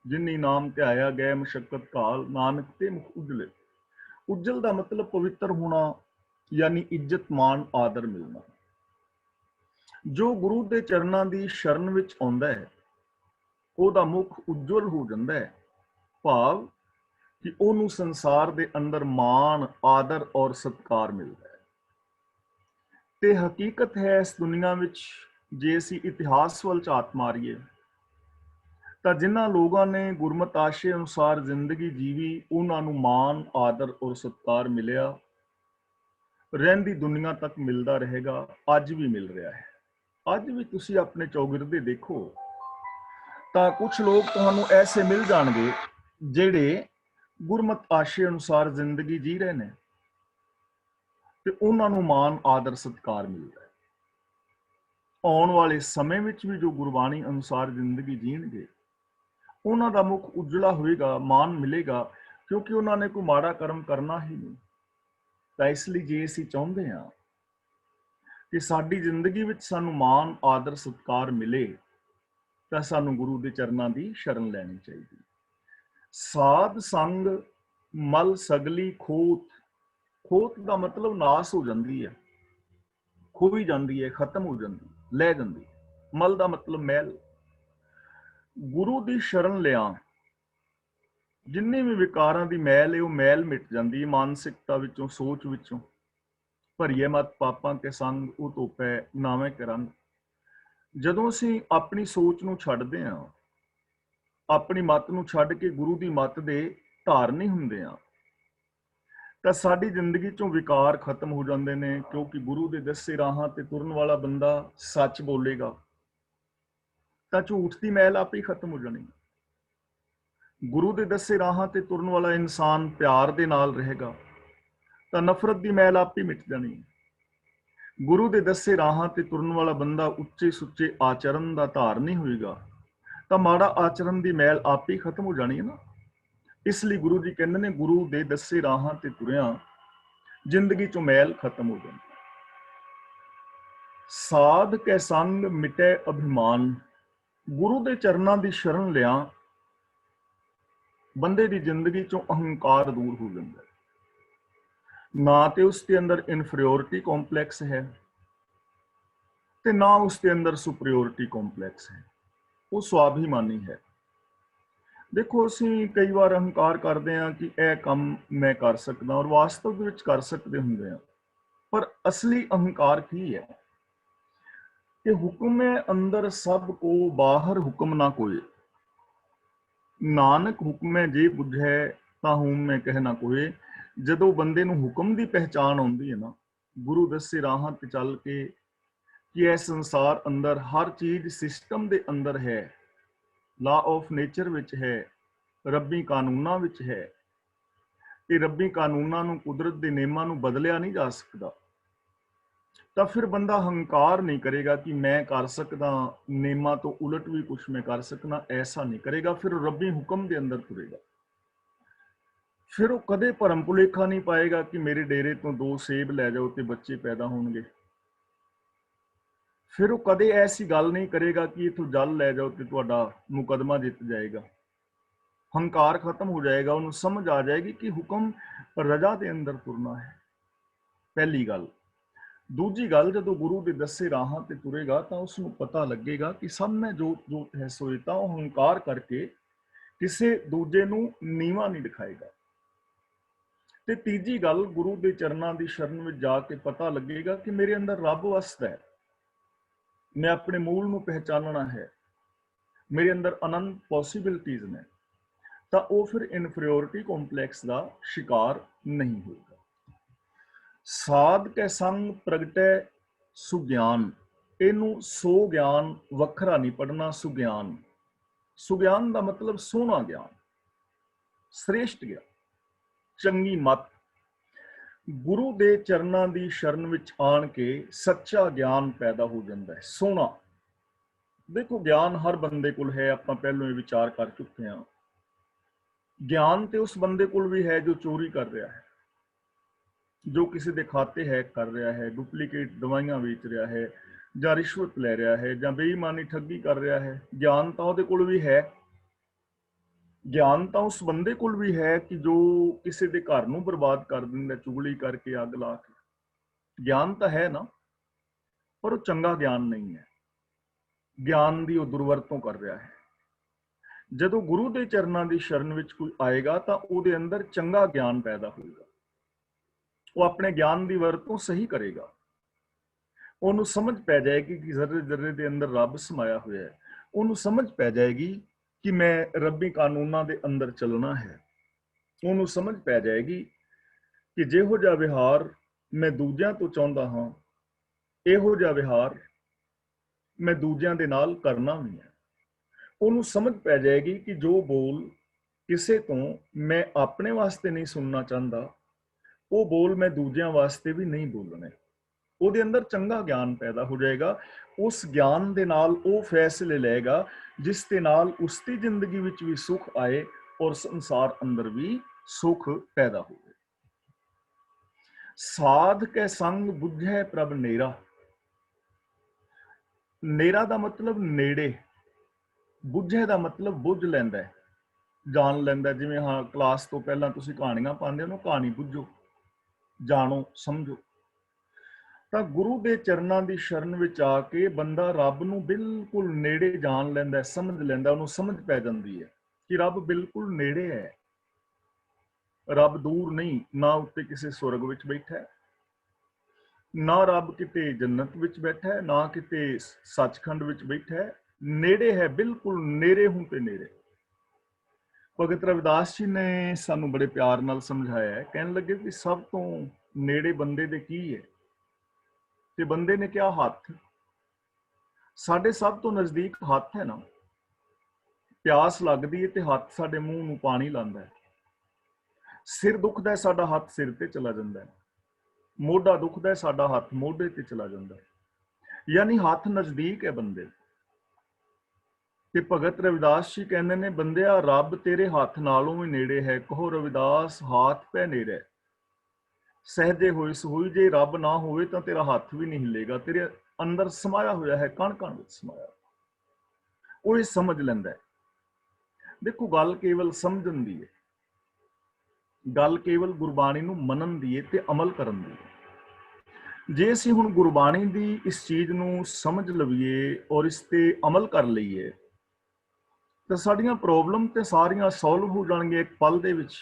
ਜਿਨੀ ਨਾਮ ਧਿਆਇਆ ਗਏ ਮਸ਼ੱਕਤ ਕਾਲ, ਨਾਨਕ ਤੇ ਮੁਖ ਉਜਲੇ। ਉਜਲ ਦਾ ਮਤਲਬ ਪਵਿੱਤਰ ਹੋਣਾ, ਯਾਨੀ ਇੱਜ਼ਤ ਮਾਣ ਆਦਰ ਮਿਲਣਾ। ਜੋ ਗੁਰੂ ਦੇ ਚਰਨਾਂ ਦੀ ਸ਼ਰਨ ਵਿੱਚ ਆਉਂਦਾ ਹੈ ਉਹਦਾ ਮੁਖ ਉਜਵਲ ਹੋ ਜਾਂਦਾ ਹੈ, ਭਾਵ ਕਿ ਉਹਨੂੰ ਸੰਸਾਰ ਦੇ ਅੰਦਰ ਮਾਣ ਆਦਰ ਔਰ ਸਤਿਕਾਰ ਮਿਲਦਾ ਹੈ। ਤੇ ਹਕੀਕਤ ਹੈ ਇਸ ਦੁਨੀਆ ਵਿੱਚ ਜੇ ਅਸੀਂ ਇਤਿਹਾਸ ਵੱਲ ਝਾਤ ਮਾਰੀਏ ਤਾਂ ਜਿਨ੍ਹਾਂ ਲੋਕਾਂ ਨੇ ਗੁਰਮਤਿ ਆਸ਼ੇ ਅਨੁਸਾਰ ਜ਼ਿੰਦਗੀ ਜੀਵੀ ਉਹਨਾਂ ਨੂੰ ਮਾਣ ਆਦਰ ਔਰ ਸਤਿਕਾਰ ਮਿਲਿਆ, ਰਹਿੰਦੀ ਦੁਨੀਆ ਤੱਕ ਮਿਲਦਾ ਰਹੇਗਾ, ਅੱਜ ਵੀ ਮਿਲ ਰਿਹਾ ਹੈ। ਅੱਜ ਵੀ ਤੁਸੀਂ ਆਪਣੇ ਚੌਗਿਰਦੇ ਦੇਖੋ ਤਾਂ ਕੁਝ ਲੋਕ ਤੁਹਾਨੂੰ ਐਸੇ ਮਿਲ ਜਾਣਗੇ ਜਿਹੜੇ ਗੁਰਮਤਿ ਆਸ਼ੇ ਅਨੁਸਾਰ ਜ਼ਿੰਦਗੀ ਜੀ ਰਹੇ ਨੇ ਤੇ ਉਹਨਾਂ ਨੂੰ ਮਾਣ ਆਦਰ ਸਤਿਕਾਰ ਮਿਲਦਾ ਹੈ। ਆਉਣ ਵਾਲੇ ਸਮੇਂ ਵਿੱਚ ਵੀ ਜੋ ਗੁਰਬਾਣੀ ਅਨੁਸਾਰ ਜ਼ਿੰਦਗੀ ਜੀਣਗੇ ਉਹਨਾਂ ਦਾ ਮੁਖ ਉਜਲਾ ਹੋਏਗਾ, ਮਾਣ ਮਿਲੇਗਾ, ਕਿਉਂਕਿ ਉਹਨਾਂ ਨੇ ਕੋਈ ਮਾੜਾ ਕਰਮ ਕਰਨਾ ਹੀ ਨਹੀਂ। ਤਾਂ ਇਸ ਲਈ ਜੇ ਅਸੀਂ ਚਾਹੁੰਦੇ ਹਾਂ ਕਿ ਸਾਡੀ ਜ਼ਿੰਦਗੀ ਵਿੱਚ ਸਾਨੂੰ ਮਾਣ ਆਦਰ ਸਤਿਕਾਰ ਮਿਲੇ ਤਾਂ ਸਾਨੂੰ ਗੁਰੂ ਦੇ ਚਰਨਾਂ ਦੀ ਸ਼ਰਨ ਲੈਣੀ ਚਾਹੀਦੀ। ਸਾਧ ਸੰਗ ਮਲ ਸਗਲੀ ਖੋਤ। ਖੋਤ ਦਾ ਮਤਲਬ ਨਾਸ ਹੋ ਜਾਂਦੀ ਹੈ, ਖੋਈ ਜਾਂਦੀ ਹੈ, ਖਤਮ ਹੋ ਜਾਂਦੀ, ਲੈ ਜਾਂਦੀ। ਮਲ ਦਾ ਮਤਲਬ ਮੈਲ। ਗੁਰੂ ਦੀ ਸ਼ਰਨ ਲਿਆ ਜਿੰਨੀ ਵੀ ਵਿਕਾਰਾਂ ਦੀ ਮੈਲ ਹੈ ਉਹ ਮੈਲ ਮਿਟ ਜਾਂਦੀ ਹੈ। ਮਾਨਸਿਕਤਾ ਵਿੱਚੋਂ, ਸੋਚ ਵਿੱਚੋਂ ਭਰੀਏ ਮਤ ਪਾਪਾਂ ਕੇ ਸੰਗ ਉਹ ਧੋਪੈ ਨਾਵੇਂ ਕਰੰਗ। ਜਦੋਂ ਅਸੀਂ ਆਪਣੀ ਸੋਚ ਨੂੰ ਛੱਡਦੇ ਹਾਂ, ਆਪਣੀ ਮੱਤ ਨੂੰ ਛੱਡ ਕੇ ਗੁਰੂ ਦੀ ਮੱਤ ਦੇ ਧਾਰਨੀ ਹੁੰਦੇ ਹਾਂ ਤਾਂ ਸਾਡੀ ਜ਼ਿੰਦਗੀ ਚੋਂ ਵਿਕਾਰ ਖਤਮ ਹੋ ਜਾਂਦੇ ਨੇ, ਕਿਉਂਕਿ ਗੁਰੂ ਦੇ ਦੱਸੇ ਰਾਹਾਂ ਤੇ ਤੁਰਨ ਵਾਲਾ ਬੰਦਾ ਸੱਚ ਬੋਲੇਗਾ ਤਾਂ ਝੂਠ ਦੀ ਮੈਲ ਆਪੇ ਹੀ ਖਤਮ ਹੋ ਜਾਣੀ। ਗੁਰੂ ਦੇ ਦੱਸੇ ਰਾਹਾਂ ਤੇ ਤੁਰਨ ਵਾਲਾ ਇਨਸਾਨ ਪਿਆਰ ਦੇ ਨਾਲ ਰਹੇਗਾ ਤਾਂ ਨਫ਼ਰਤ ਦੀ ਮੈਲ ਆਪੇ ਮਿਟ ਜਾਣੀ। ਗੁਰੂ ਦੇ ਦੱਸੇ ਰਾਹਾਂ ਤੇ ਤੁਰਨ ਵਾਲਾ ਬੰਦਾ ਉੱਚੇ ਸੁੱਚੇ ਆਚਰਨ ਦਾ ਧਾਰਨੀ ਹੋਏਗਾ ਤਾਂ ਮਾੜਾ ਆਚਰਨ ਦੀ ਮੈਲ ਆਪੇ ਹੀ ਖਤਮ ਹੋ ਜਾਣੀ ਹੈ ਨਾ। ਇਸ ਲਈ ਗੁਰੂ ਜੀ ਕਹਿੰਦੇ ਨੇ ਗੁਰੂ ਦੇ ਦੱਸੇ ਰਾਹਾਂ ਤੇ ਤੁਰਿਆ ਜ਼ਿੰਦਗੀ ਚੋਂ ਮੈਲ ਖਤਮ ਹੋ ਜਾਂਦੀ। ਸਾਧ ਕੈ ਸੰਗ ਮਿਟੈ ਅਭਿਮਾਨ। ਗੁਰੂ ਦੇ ਚਰਨਾਂ ਦੀ ਸ਼ਰਨ ਲਿਆ ਬੰਦੇ ਦੀ ਜ਼ਿੰਦਗੀ ਚੋਂ ਅਹੰਕਾਰ ਦੂਰ ਹੋ ਜਾਂਦਾ। ਨਾ ਤੇ ਉਸ ਦੇ ਅੰਦਰ ਇਨਫੀਰੀਓਰਿਟੀ ਕੰਪਲੈਕਸ ਹੈ ਤੇ ਨਾ ਉਸ ਦੇ ਅੰਦਰ ਸੁਪਰੀਓਰਿਟੀ ਕੰਪਲੈਕਸ ਹੈ, ਉਹ ਸਵਾਭਿਮਾਨੀ ਹੈ। ਦੇਖੋ ਅਸੀਂ ਕਈ ਵਾਰ ਅਹੰਕਾਰ ਕਰਦੇ ਹਾਂ ਕਿ ਇਹ ਕੰਮ ਮੈਂ ਕਰ ਸਕਦਾ ਔਰ ਵਾਸਤਵ ਦੇ ਵਿੱਚ ਕਰ ਸਕਦੇ ਹੁੰਦੇ ਹਾਂ, ਪਰ ਅਸਲੀ ਅਹੰਕਾਰ ਕੀ ਹੈ ਕਿ ਹੁਕਮ ਹੈ ਅੰਦਰ ਸਭ ਕੋ ਬਾਹਰ ਹੁਕਮ ਨਾ ਕੋਏ। ਨਾਨਕ ਹੁਕਮੈ ਜੇ ਬੁਝੈ ਤਾਂ ਹੂੰ ਮੈਂ ਕਹਿ ਨਾ ਕੋਏ। ਜਦੋਂ ਬੰਦੇ ਨੂੰ ਹੁਕਮ ਦੀ ਪਹਿਚਾਣ ਆਉਂਦੀ ਹੈ ਨਾ, ਗੁਰੂ ਦੱਸੇ ਰਾਹਾਂ ਤੇ ਚੱਲ ਕੇ ਕਿ ਇਹ ਸੰਸਾਰ ਅੰਦਰ ਹਰ ਚੀਜ਼ ਸਿਸਟਮ ਦੇ ਅੰਦਰ ਹੈ, ਲਾ ਆਫ ਨੇਚਰ ਵਿੱਚ ਹੈ, ਰੱਬੀ ਕਾਨੂੰਨਾਂ ਵਿੱਚ ਹੈ ਤੇ ਰੱਬੀ ਕਾਨੂੰਨਾਂ ਨੂੰ, ਕੁਦਰਤ ਦੇ ਨਿਯਮਾਂ ਨੂੰ ਬਦਲਿਆ ਨਹੀਂ ਜਾ ਸਕਦਾ, ਤਾਂ ਫਿਰ ਬੰਦਾ ਹੰਕਾਰ ਨਹੀਂ ਕਰੇਗਾ ਕਿ ਮੈਂ ਕਰ ਸਕਦਾ, ਨਿਯਮਾਂ ਤੋਂ ਉਲਟ ਵੀ ਕੁਛ ਮੈਂ ਕਰ ਸਕਦਾ, ਐਸਾ ਨਹੀਂ ਕਰੇਗਾ। ਫਿਰ ਰੱਬੀ ਹੁਕਮ ਦੇ ਅੰਦਰ ਤੁਰੇਗਾ। ਫਿਰ ਉਹ ਕਦੇ ਭਰਮ ਭੁਲੇਖਾ ਨਹੀਂ ਪਾਏਗਾ ਕਿ ਮੇਰੇ ਡੇਰੇ ਤੋਂ 2 ਸੇਬ ਲੈ ਜਾਓ ਤੇ ਬੱਚੇ ਪੈਦਾ ਹੋਣਗੇ। ਫਿਰ ਉਹ ਕਦੇ ਐਸੀ ਗੱਲ ਨਹੀਂ ਕਰੇਗਾ ਕਿ ਇਥੋਂ ਜਲ ਲੈ ਜਾਓ ਤੇ ਤੁਹਾਡਾ ਮੁਕੱਦਮਾ ਜਿੱਤ ਜਾਏਗਾ। ਹੰਕਾਰ ਖਤਮ ਹੋ ਜਾਏਗਾ, ਉਹਨੂੰ ਸਮਝ ਆ ਜਾਏਗੀ ਕਿ ਹੁਕਮ ਰਜਾ ਦੇ ਅੰਦਰ ਤੁਰਨਾ ਹੈ। ਪਹਿਲੀ ਗੱਲ। ਦੂਜੀ ਗੱਲ, ਜਦੋਂ ਗੁਰੂ ਦੇ ਦੱਸੇ ਰਾਹਾਂ ਤੇ ਤੁਰੇਗਾ ਤਾਂ ਉਸ ਨੂੰ ਪਤਾ ਲੱਗੇਗਾ ਕਿ ਸਭ ਮੈਂ ਜੋਤ ਜੋਤ ਹੈ ਸੋਈ, ਤਾਂ ਉਹ ਹੰਕਾਰ ਕਰਕੇ ਕਿਸੇ ਦੂਜੇ ਨੂੰ ਨੀਵਾਂ ਨਹੀਂ ਦਿਖਾਏਗਾ। ਤੇ ਤੀਜੀ ਗੱਲ, ਗੁਰੂ ਦੇ ਚਰਨਾਂ ਦੀ ਸ਼ਰਨ ਵਿੱਚ ਜਾ ਕੇ ਪਤਾ ਲੱਗੇਗਾ ਕਿ ਮੇਰੇ ਅੰਦਰ ਰੱਬ ਵਸਦਾ ਹੈ, ਮੈਂ ਆਪਣੇ ਮੂਲ ਨੂੰ ਪਹਿਚਾਨਣਾ ਹੈ, ਮੇਰੇ ਅੰਦਰ ਅਨੰਤ ਪੋਸੀਬਿਲਿਟੀਜ਼ ਨੇ, ਤਾਂ ਉਹ ਫਿਰ ਇਨਫੀਰੀਓਰਿਟੀ ਕੰਪਲੈਕਸ ਦਾ ਸ਼ਿਕਾਰ ਨਹੀਂ ਹੋਏਗਾ। ਸਾਧ ਕੇ ਸੰਗ ਪ੍ਰਗਟੈ ਸੁਗਿਆਨ, ਇਹਨੂੰ ਸੋ ਗਿਆਨ ਵੱਖਰਾ ਨਹੀਂ ਪੜਨਾ, ਸੁਗਿਆਨ। ਸੁਗਿਆਨ ਦਾ ਮਤਲਬ ਸੋਹਣਾ ਗਿਆਨ, ਸ੍ਰੇਸ਼ਟ ਗਿਆਨ, ਚੰਗੀ ਮਤ। ਗੁਰੂ ਦੇ ਚਰਨਾਂ ਦੀ ਸ਼ਰਨ ਵਿੱਚ ਆਣ ਕੇ ਸੱਚਾ ਗਿਆਨ ਪੈਦਾ ਹੋ ਜਾਂਦਾ ਹੈ, ਸੋਹਣਾ। ਦੇਖੋ, ਗਿਆਨ ਹਰ ਬੰਦੇ ਕੋਲ ਹੈ, ਆਪਾਂ ਪਹਿਲਾਂ ਇਹ ਵਿਚਾਰ ਕਰ ਚੁੱਕੇ ਹਾਂ। ਗਿਆਨ ਤੇ ਉਸ ਬੰਦੇ ਕੋਲ ਵੀ ਹੈ ਜੋ ਚੋਰੀ ਕਰ ਰਿਹਾ ਹੈ, ਜੋ ਕਿਸੇ ਦੇ ਖਾਤੇ ਹੈਕ ਕਰ ਰਿਹਾ ਹੈ, ਡੁਪਲੀਕੇਟ ਦਵਾਈਆਂ ਵੇਚ ਰਿਹਾ ਹੈ, ਜਾਂ ਰਿਸ਼ਵਤ ਲੈ ਰਿਹਾ ਹੈ, ਜਾਂ ਬੇਈਮਾਨੀ ਠੱਗੀ ਕਰ ਰਿਹਾ ਹੈ। ਗਿਆਨ ਤਾਂ ਉਹਦੇ ਕੋਲ ਵੀ ਹੈ। ਗਿਆਨ ਤਾਂ ਉਸ ਬੰਦੇ ਕੋਲ ਵੀ ਹੈ ਕਿ ਜੋ ਕਿਸੇ ਦੇ ਘਰ ਨੂੰ ਬਰਬਾਦ ਕਰ ਦਿੰਦਾ, ਚੁਗਲੀ ਕਰਕੇ, ਅੱਗ ਲਾ ਕੇ। ਗਿਆਨ ਤਾਂ ਹੈ ਨਾ, ਪਰ ਉਹ ਚੰਗਾ ਗਿਆਨ ਨਹੀਂ ਹੈ। ਗਿਆਨ ਦੀ ਉਹ ਦੁਰਵਰਤੋਂ ਕਰ ਰਿਹਾ ਹੈ। ਜਦੋਂ ਗੁਰੂ ਦੇ ਚਰਨਾਂ ਦੀ ਸ਼ਰਨ ਵਿੱਚ ਕੋਈ ਆਏਗਾ ਤਾਂ ਉਹਦੇ ਅੰਦਰ ਚੰਗਾ ਗਿਆਨ ਪੈਦਾ ਹੋਏਗਾ। ਉਹ ਆਪਣੇ ਗਿਆਨ ਦੀ ਵਰਤੋਂ ਸਹੀ ਕਰੇਗਾ। ਉਹਨੂੰ ਸਮਝ ਪੈ ਜਾਏਗੀ ਕਿ ਜ਼ਰਰੇ ਜ਼ਰਰੇ ਦੇ ਅੰਦਰ ਰੱਬ ਸਮਾਇਆ ਹੋਇਆ ਹੈ। ਉਹਨੂੰ ਸਮਝ ਪੈ ਜਾਏਗੀ ਕਿ ਮੈਂ ਰੱਬੀ ਕਾਨੂੰਨਾਂ ਦੇ ਅੰਦਰ ਚੱਲਣਾ ਹੈ। ਉਹਨੂੰ ਸਮਝ ਪੈ ਜਾਏਗੀ ਕਿ ਜਿਹੋ ਜਿਹਾ ਵਿਹਾਰ ਮੈਂ ਦੂਜਿਆਂ ਤੋਂ ਚਾਹੁੰਦਾ ਹਾਂ, ਇਹੋ ਜਿਹਾ ਵਿਹਾਰ ਮੈਂ ਦੂਜਿਆਂ ਦੇ ਨਾਲ ਕਰਨਾ ਵੀ ਹੈ। ਉਹਨੂੰ ਸਮਝ ਪੈ ਜਾਏਗੀ ਕਿ ਜੋ ਬੋਲ ਕਿਸੇ ਤੋਂ ਮੈਂ ਆਪਣੇ ਵਾਸਤੇ ਨਹੀਂ ਸੁਣਨਾ ਚਾਹੁੰਦਾ, ਉਹ ਬੋਲ ਮੈਂ ਦੂਜਿਆਂ ਵਾਸਤੇ ਵੀ ਨਹੀਂ ਬੋਲਣੇ। ਉਹਦੇ ਅੰਦਰ ਚੰਗਾ ਗਿਆਨ ਪੈਦਾ ਹੋ ਜਾਏਗਾ। ਉਸ ਗਿਆਨ ਦੇ ਨਾਲ ਉਹ ਫੈਸਲੇ ਲਏਗਾ ਜਿਸ ਦੇ ਨਾਲ ਉਸ ਦੀ ਜ਼ਿੰਦਗੀ ਵਿੱਚ ਵੀ ਸੁੱਖ ਆਏ ਔਰ ਸੰਸਾਰ ਅੰਦਰ ਵੀ ਸੁੱਖ ਪੈਦਾ ਹੋਵੇ। ਸਾਧ ਕੇ ਸੰਗ ਬੁਝੈ ਪ੍ਰਭ ਨੇਰਾ। ਨੇਰਾ ਦਾ ਮਤਲਬ ਨੇੜੇ, ਬੁਝੈ ਦਾ ਮਤਲਬ ਬੁੱਝ ਲੈਂਦਾ ਹੈ, ਜਾਣ ਲੈਂਦਾ। ਜਿਵੇਂ ਹਾਂ, ਕਲਾਸ ਤੋਂ ਪਹਿਲਾਂ ਤੁਸੀਂ ਕਹਾਣੀਆਂ ਪਾਉਂਦੇ ਹੋ, ਕਹਾਣੀ ਬੁੱਝੋ, ਜਾਣੋ, ਸਮਝੋ। ਤਾਂ ਗੁਰੂ ਦੇ ਚਰਨਾਂ ਦੀ ਸ਼ਰਨ ਵਿੱਚ ਆ ਕੇ ਬੰਦਾ ਰੱਬ ਨੂੰ ਬਿਲਕੁਲ ਨੇੜੇ ਜਾਣ ਲੈਂਦਾ, ਸਮਝ ਲੈਂਦਾ। ਉਹਨੂੰ ਸਮਝ ਪੈ ਜਾਂਦੀ ਹੈ ਕਿ ਰੱਬ ਬਿਲਕੁਲ ਨੇੜੇ ਹੈ, ਰੱਬ ਦੂਰ ਨਹੀਂ। ਨਾ ਉੱਤੇ ਕਿਸੇ ਸੁਰਗ ਵਿੱਚ ਬੈਠਾ ਹੈ, ਨਾ ਰੱਬ ਕਿਤੇ ਜੰਨਤ ਵਿੱਚ ਬੈਠਾ ਹੈ, ਨਾ ਕਿਤੇ ਸੱਚਖੰਡ ਵਿੱਚ ਬੈਠਾ ਹੈ। ਨੇੜੇ ਹੈ, ਬਿਲਕੁਲ ਨੇੜੇ ਹੂੰ ਤੇ ਨੇੜੇ। ਭਗਤ ਰਵਿਦਾਸ ਜੀ ਨੇ ਸਾਨੂੰ ਬੜੇ ਪਿਆਰ ਨਾਲ ਸਮਝਾਇਆ ਹੈ। ਕਹਿਣ ਲੱਗੇ ਕਿ ਸਭ ਤੋਂ ਨੇੜੇ ਬੰਦੇ ਦੇ ਕੀ ਹੈ? ਤੇ ਬੰਦੇ ਨੇ ਕਿਹਾ, ਹੱਥ। ਸਾਡੇ ਸਭ ਤੋਂ ਨਜ਼ਦੀਕ ਹੱਥ ਹੈ ਨਾ। ਪਿਆਸ ਲੱਗਦੀ ਹੈ ਤੇ ਹੱਥ ਸਾਡੇ ਮੂੰਹ ਨੂੰ ਪਾਣੀ ਲਾਉਂਦਾ ਹੈ। ਸਿਰ ਦੁਖਦਾ ਹੈ, ਸਾਡਾ ਹੱਥ ਸਿਰ ਤੇ ਚਲਾ ਜਾਂਦਾ ਹੈ। ਮੋਢਾ ਦੁਖਦਾ ਹੈ, ਸਾਡਾ ਹੱਥ ਮੋਢੇ ਤੇ ਚਲਾ ਜਾਂਦਾ ਹੈ। ਯਾਨੀ ਹੱਥ ਨਜ਼ਦੀਕ ਹੈ ਬੰਦੇ। ਤੇ ਭਗਤ ਰਵਿਦਾਸ ਜੀ ਕਹਿੰਦੇ ਨੇ, ਬੰਦਿਆ ਰੱਬ ਤੇਰੇ ਹੱਥ ਨਾਲੋਂ ਵੀ ਨੇੜੇ ਹੈ। ਕਹੋ ਰਵਿਦਾਸ ਹਾਥ ਪੈ ਨੇੜੇ, ਸਹਿਜੇ ਹੋਏ ਸੋਈ। ਜੇ ਰੱਬ ਨਾ ਹੋਵੇ ਤਾਂ ਤੇਰਾ ਹੱਥ ਵੀ ਨਹੀਂ ਹਿੱਲੇਗਾ। ਤੇਰੇ ਅੰਦਰ ਸਮਾਇਆ ਹੋਇਆ ਹੈ, ਕਣ ਕਣ ਵਿੱਚ ਸਮਾਇਆ। ਉਹ ਇਹ ਸਮਝ ਲੈਂਦਾ ਹੈ। ਦੇਖੋ, ਗੱਲ ਕੇਵਲ ਸਮਝਣ ਦੀ ਹੈ, ਗੱਲ ਕੇਵਲ ਗੁਰਬਾਣੀ ਨੂੰ ਮੰਨਣ ਦੀ ਹੈ ਤੇ ਅਮਲ ਕਰਨ ਦੀ ਹੈ। ਜੇ ਅਸੀਂ ਹੁਣ ਗੁਰਬਾਣੀ ਦੀ ਇਸ ਚੀਜ਼ ਨੂੰ ਸਮਝ ਲਈਏ ਔਰ ਇਸ ਤੇ ਅਮਲ ਕਰ ਲਈਏ ਤਾਂ ਸਾਡੀਆਂ ਪ੍ਰੋਬਲਮ ਤੇ ਸਾਰੀਆਂ ਸੋਲਵ ਹੋ ਜਾਣਗੀਆਂ ਇੱਕ ਪਲ ਦੇ ਵਿੱਚ।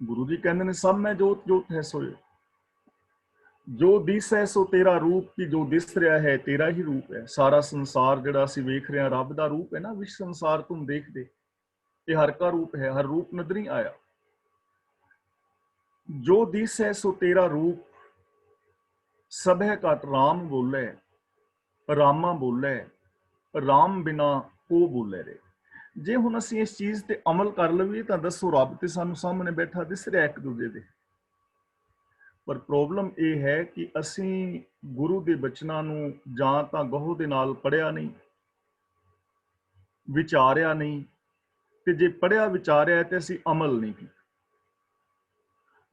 ਗੁਰੂ ਜੀ ਕਹਿੰਦੇ ਨੇ, ਸਭ ਮੈਂ ਜੋਤ ਜੋਤ ਹੈ ਸੋਏ। ਜੋ ਦਿਸੈ ਸੋ ਤੇਰਾ ਰੂਪ, ਕਿ ਜੋ ਦਿਸ ਰਿਹਾ ਹੈ ਤੇਰਾ ਹੀ ਰੂਪ ਹੈ। ਸਾਰਾ ਸੰਸਾਰ ਜਿਹੜਾ ਅਸੀਂ ਵੇਖ ਰਹੇ ਹਾਂ ਰੱਬ ਦਾ ਰੂਪ ਹੈ ਨਾ। ਵਿਸ਼ ਸੰਸਾਰ ਤੁਮ ਦੇਖਦੇ, ਇਹ ਹਰ ਕਾ ਰੂਪ ਹੈ, ਹਰ ਰੂਪ ਨਦਰੀ ਆਇਆ। ਜੋ ਦਿਸੈ ਸੋ ਤੇਰਾ ਰੂਪ, ਸਭੈ ਘਟ ਰਾਮ ਬੋਲੇ, ਰਾਮਾ ਬੋਲੇ, ਰਾਮ ਬਿਨਾ ਕੋ ਬੋਲੇ ਰੇ। ਜੇ ਹੁਣ ਅਸੀਂ ਇਸ ਚੀਜ਼ ਤੇ ਅਮਲ ਕਰ ਲਈਏ ਤਾਂ ਦੱਸੋ, ਰੱਬ ਤੇ ਸਾਨੂੰ ਸਾਹਮਣੇ ਬੈਠਾ ਦਿਸ ਰਿਹਾ ਇੱਕ ਦੂਜੇ ਦੇ। ਪਰ ਪ੍ਰੋਬਲਮ ਇਹ ਹੈ ਕਿ ਅਸੀਂ ਗੁਰੂ ਦੇ ਬਚਨਾਂ ਨੂੰ ਜਾਂ ਤਾਂ ਗਹੁ ਦੇ ਨਾਲ ਪੜ੍ਹਿਆ ਨਹੀਂ, ਵਿਚਾਰਿਆ ਨਹੀਂ, ਤੇ ਜੇ ਪੜ੍ਹਿਆ ਵਿਚਾਰਿਆ ਤੇ ਅਸੀਂ ਅਮਲ ਨਹੀਂ ਕੀਤਾ।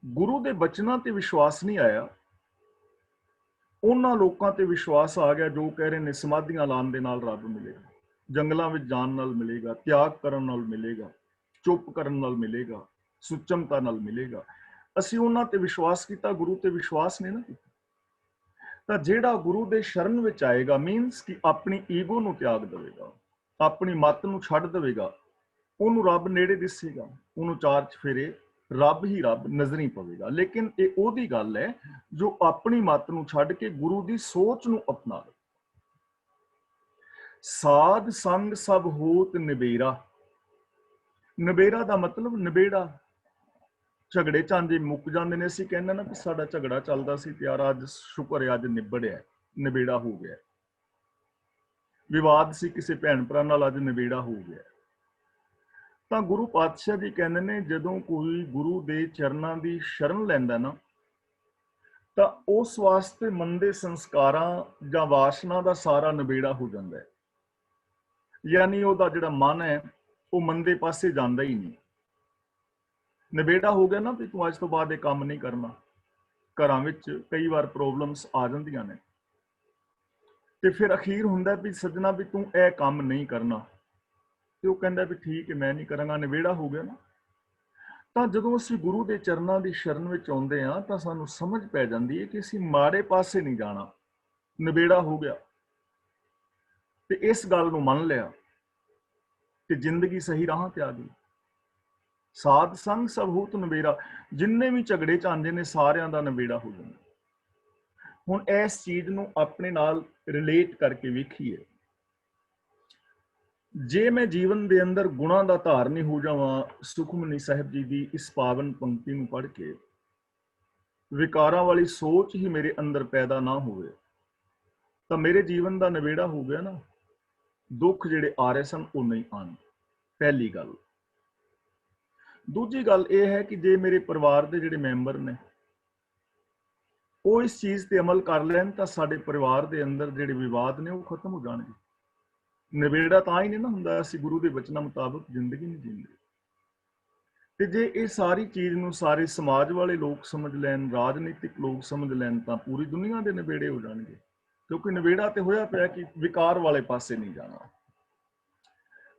ਗੁਰੂ ਦੇ ਬਚਨਾਂ ਤੇ ਵਿਸ਼ਵਾਸ ਨਹੀਂ ਆਇਆ। ਉਹਨਾਂ ਲੋਕਾਂ ਤੇ ਵਿਸ਼ਵਾਸ ਆ ਗਿਆ ਜੋ ਕਹਿ ਰਹੇ ਨੇ ਸਮਾਧੀਆਂ ਲਾਉਣ ਦੇ ਨਾਲ ਰੱਬ ਮਿਲੇਗਾ, ਜੰਗਲਾਂ ਵਿੱਚ ਜਾਣ ਨਾਲ ਮਿਲੇਗਾ, ਤਿਆਗ ਕਰਨ ਨਾਲ ਮਿਲੇਗਾ, ਚੁੱਪ ਕਰਨ ਨਾਲ ਮਿਲੇਗਾ, ਸੁਚਮਤਾ ਨਾਲ ਮਿਲੇਗਾ। ਅਸੀਂ ਉਹਨਾਂ ਤੇ ਵਿਸ਼ਵਾਸ ਕੀਤਾ, ਗੁਰੂ ਤੇ ਵਿਸ਼ਵਾਸ ਨਹੀਂ ਨਾ ਕੀਤਾ। ਤਾਂ ਜਿਹੜਾ ਗੁਰੂ ਦੇ ਸ਼ਰਨ ਵਿੱਚ ਆਏਗਾ, ਮੀਨਸ ਕਿ ਆਪਣੀ ਈਗੋ ਨੂੰ ਤਿਆਗ ਦੇਵੇਗਾ, ਆਪਣੀ ਮੱਤ ਨੂੰ ਛੱਡ ਦੇਵੇਗਾ, ਉਹਨੂੰ ਰੱਬ ਨੇੜੇ ਦਿਸੇਗਾ, ਉਹਨੂੰ ਚਾਰ ਚਫੇਰੇ ਰੱਬ ਹੀ ਰੱਬ ਨਜ਼ਰੀ ਪਵੇਗਾ। ਲੇਕਿਨ ਇਹ ਉਹਦੀ ਗੱਲ ਹੈ ਜੋ ਆਪਣੀ ਮੱਤ ਨੂੰ ਛੱਡ ਕੇ ਗੁਰੂ ਦੀ ਸੋਚ ਨੂੰ ਅਪਣਾ ਲਵੇ। ਸਾਧ ਸੰਗ ਸਭ ਹੋਤ ਨਿਬੇਰਾ। ਨਿਬੇਰਾ ਦਾ ਮਤਲਬ ਨਿਬੇੜਾ। ਝਗੜੇ ਝਾਂਜੇ ਮੁੱਕ ਜਾਂਦੇ ਨੇ। ਅਸੀਂ ਕਹਿੰਦੇ ਨਾ ਕਿ ਸਾਡਾ ਝਗੜਾ ਚੱਲਦਾ ਸੀ ਤੇ ਯਾਰ ਅੱਜ ਸ਼ੁਕਰ ਹੈ ਅੱਜ ਨਿਬੜਿਆ, ਨਿਬੇੜਾ ਹੋ ਗਿਆ। ਵਿਵਾਦ ਸੀ ਕਿਸੇ ਭੈਣ ਭਰਾ ਨਾਲ, ਅੱਜ ਨਿਬੇੜਾ ਹੋ ਗਿਆ। ਤਾਂ ਗੁਰੂ ਪਾਤਸ਼ਾਹ ਜੀ ਕਹਿੰਦੇ ਨੇ ਜਦੋਂ ਕੋਈ ਗੁਰੂ ਦੇ ਚਰਨਾਂ ਦੀ ਸ਼ਰਨ ਲੈਂਦਾ ਨਾ, ਤਾਂ ਉਸ ਵਾਸਤੇ ਮਨ ਦੇ ਸੰਸਕਾਰਾਂ ਜਾਂ ਵਾਸਨਾ ਦਾ ਸਾਰਾ ਨਿਬੇੜਾ ਹੋ ਜਾਂਦਾ ਹੈ। ਯਾਨੀ ਉਹਦਾ ਜਿਹੜਾ ਮਨ ਹੈ ਉਹ ਮਨ ਦੇ ਪਾਸੇ ਜਾਂਦਾ ਹੀ ਨਹੀਂ। ਨਿਬੇੜਾ ਹੋ ਗਿਆ ਨਾ ਵੀ ਤੂੰ ਅੱਜ ਤੋਂ ਬਾਅਦ ਇਹ ਕੰਮ ਨਹੀਂ ਕਰਨਾ। ਘਰਾਂ ਵਿੱਚ ਕਈ ਵਾਰ ਪ੍ਰੋਬਲਮਸ ਆ ਜਾਂਦੀਆਂ ਨੇ ਤੇ ਫਿਰ ਅਖੀਰ ਹੁੰਦਾ ਵੀ ਸੱਜਣਾ ਵੀ ਤੂੰ ਇਹ ਕੰਮ ਨਹੀਂ ਕਰਨਾ, ਤੇ ਉਹ ਕਹਿੰਦਾ ਵੀ ਠੀਕ ਹੈ ਮੈਂ ਨਹੀਂ ਕਰਾਂਗਾ। ਨਿਬੇੜਾ ਹੋ ਗਿਆ ਨਾ। ਤਾਂ ਜਦੋਂ ਅਸੀਂ ਗੁਰੂ ਦੇ ਚਰਨਾਂ ਦੀ ਸ਼ਰਨ ਵਿੱਚ ਆਉਂਦੇ ਹਾਂ ਤਾਂ ਸਾਨੂੰ ਸਮਝ ਪੈ ਜਾਂਦੀ ਹੈ ਕਿ ਅਸੀਂ ਮਾੜੇ ਪਾਸੇ ਨਹੀਂ ਜਾਣਾ। ਨਿਬੇੜਾ ਹੋ ਗਿਆ ਤੇ ਇਸ ਗੱਲ ਨੂੰ ਮੰਨ ਲਿਆ ਤੇ ਜ਼ਿੰਦਗੀ ਸਹੀ ਰਾਹ ਤੇ ਆ ਗਈ। ਸਾਧ ਸੰਗ ਸਭ ਹੋਤ ਨਿਬੇਰਾ। ਜਿੰਨੇ ਵੀ ਝਗੜੇ ਝਾਂਜੇ ਨੇ ਸਾਰਿਆਂ ਦਾ ਨਿਬੇੜਾ ਹੋ ਜਾਂਦਾ। ਹੁਣ ਇਸ ਚੀਜ਼ ਨੂੰ ਆਪਣੇ ਨਾਲ ਰਿਲੇਟ ਕਰਕੇ ਵੇਖੀਏ। ਜੇ ਮੈਂ ਜੀਵਨ ਦੇ ਅੰਦਰ ਗੁਣਾਂ ਦਾ ਧਾਰਨੀ ਹੋ ਜਾਵਾਂ, ਸੁਖਮਨੀ ਸਾਹਿਬ ਜੀ ਦੀ ਇਸ ਪਾਵਨ ਪੰਕਤੀ ਨੂੰ ਪੜ੍ਹ ਕੇ ਵਿਕਾਰਾਂ ਵਾਲੀ ਸੋਚ ਹੀ ਮੇਰੇ ਅੰਦਰ ਪੈਦਾ ਨਾ ਹੋਵੇ, ਤਾਂ ਮੇਰੇ ਜੀਵਨ ਦਾ ਨਿਬੇੜਾ ਹੋ ਗਿਆ ਨਾ। ਦੁੱਖ ਜਿਹੜੇ ਆ ਰਹੇ ਸਨ ਉਹ ਨਹੀਂ ਆਣ। ਪਹਿਲੀ ਗੱਲ। ਦੂਜੀ ਗੱਲ ਇਹ ਹੈ ਕਿ ਜੇ ਮੇਰੇ ਪਰਿਵਾਰ ਦੇ ਜਿਹੜੇ ਮੈਂਬਰ ਨੇ ਉਹ ਇਸ ਚੀਜ਼ ਤੇ ਅਮਲ ਕਰ ਲੈਣ ਤਾਂ ਸਾਡੇ ਪਰਿਵਾਰ ਦੇ ਅੰਦਰ ਜਿਹੜੇ ਵਿਵਾਦ ਨੇ ਉਹ ਖਤਮ ਹੋ ਜਾਣਗੇ। ਨਿਬੇੜਾ ਤਾਂ ਹੀ ਨਹੀਂ ਨਾ ਹੁੰਦਾ, ਅਸੀਂ ਗੁਰੂ ਦੇ ਬਚਨਾਂ ਮੁਤਾਬਕ ਜ਼ਿੰਦਗੀ ਨਹੀਂ ਜੀਂਦੇ। ਤੇ ਜੇ ਇਹ ਸਾਰੀ ਚੀਜ਼ ਨੂੰ ਸਾਰੇ ਸਮਾਜ ਵਾਲੇ ਲੋਕ ਸਮਝ ਲੈਣ, ਰਾਜਨੀਤਿਕ ਲੋਕ ਸਮਝ ਲੈਣ, ਤਾਂ ਪੂਰੀ ਦੁਨੀਆ ਦੇ ਨਿਬੇੜੇ ਹੋ ਜਾਣਗੇ। ਕਿਉਂਕਿ ਨਿਬੇੜਾ ਤੇ ਹੋਇਆ ਪਿਆ ਕਿ ਵਿਕਾਰ ਵਾਲੇ ਪਾਸੇ ਨਹੀਂ ਜਾਣਾ।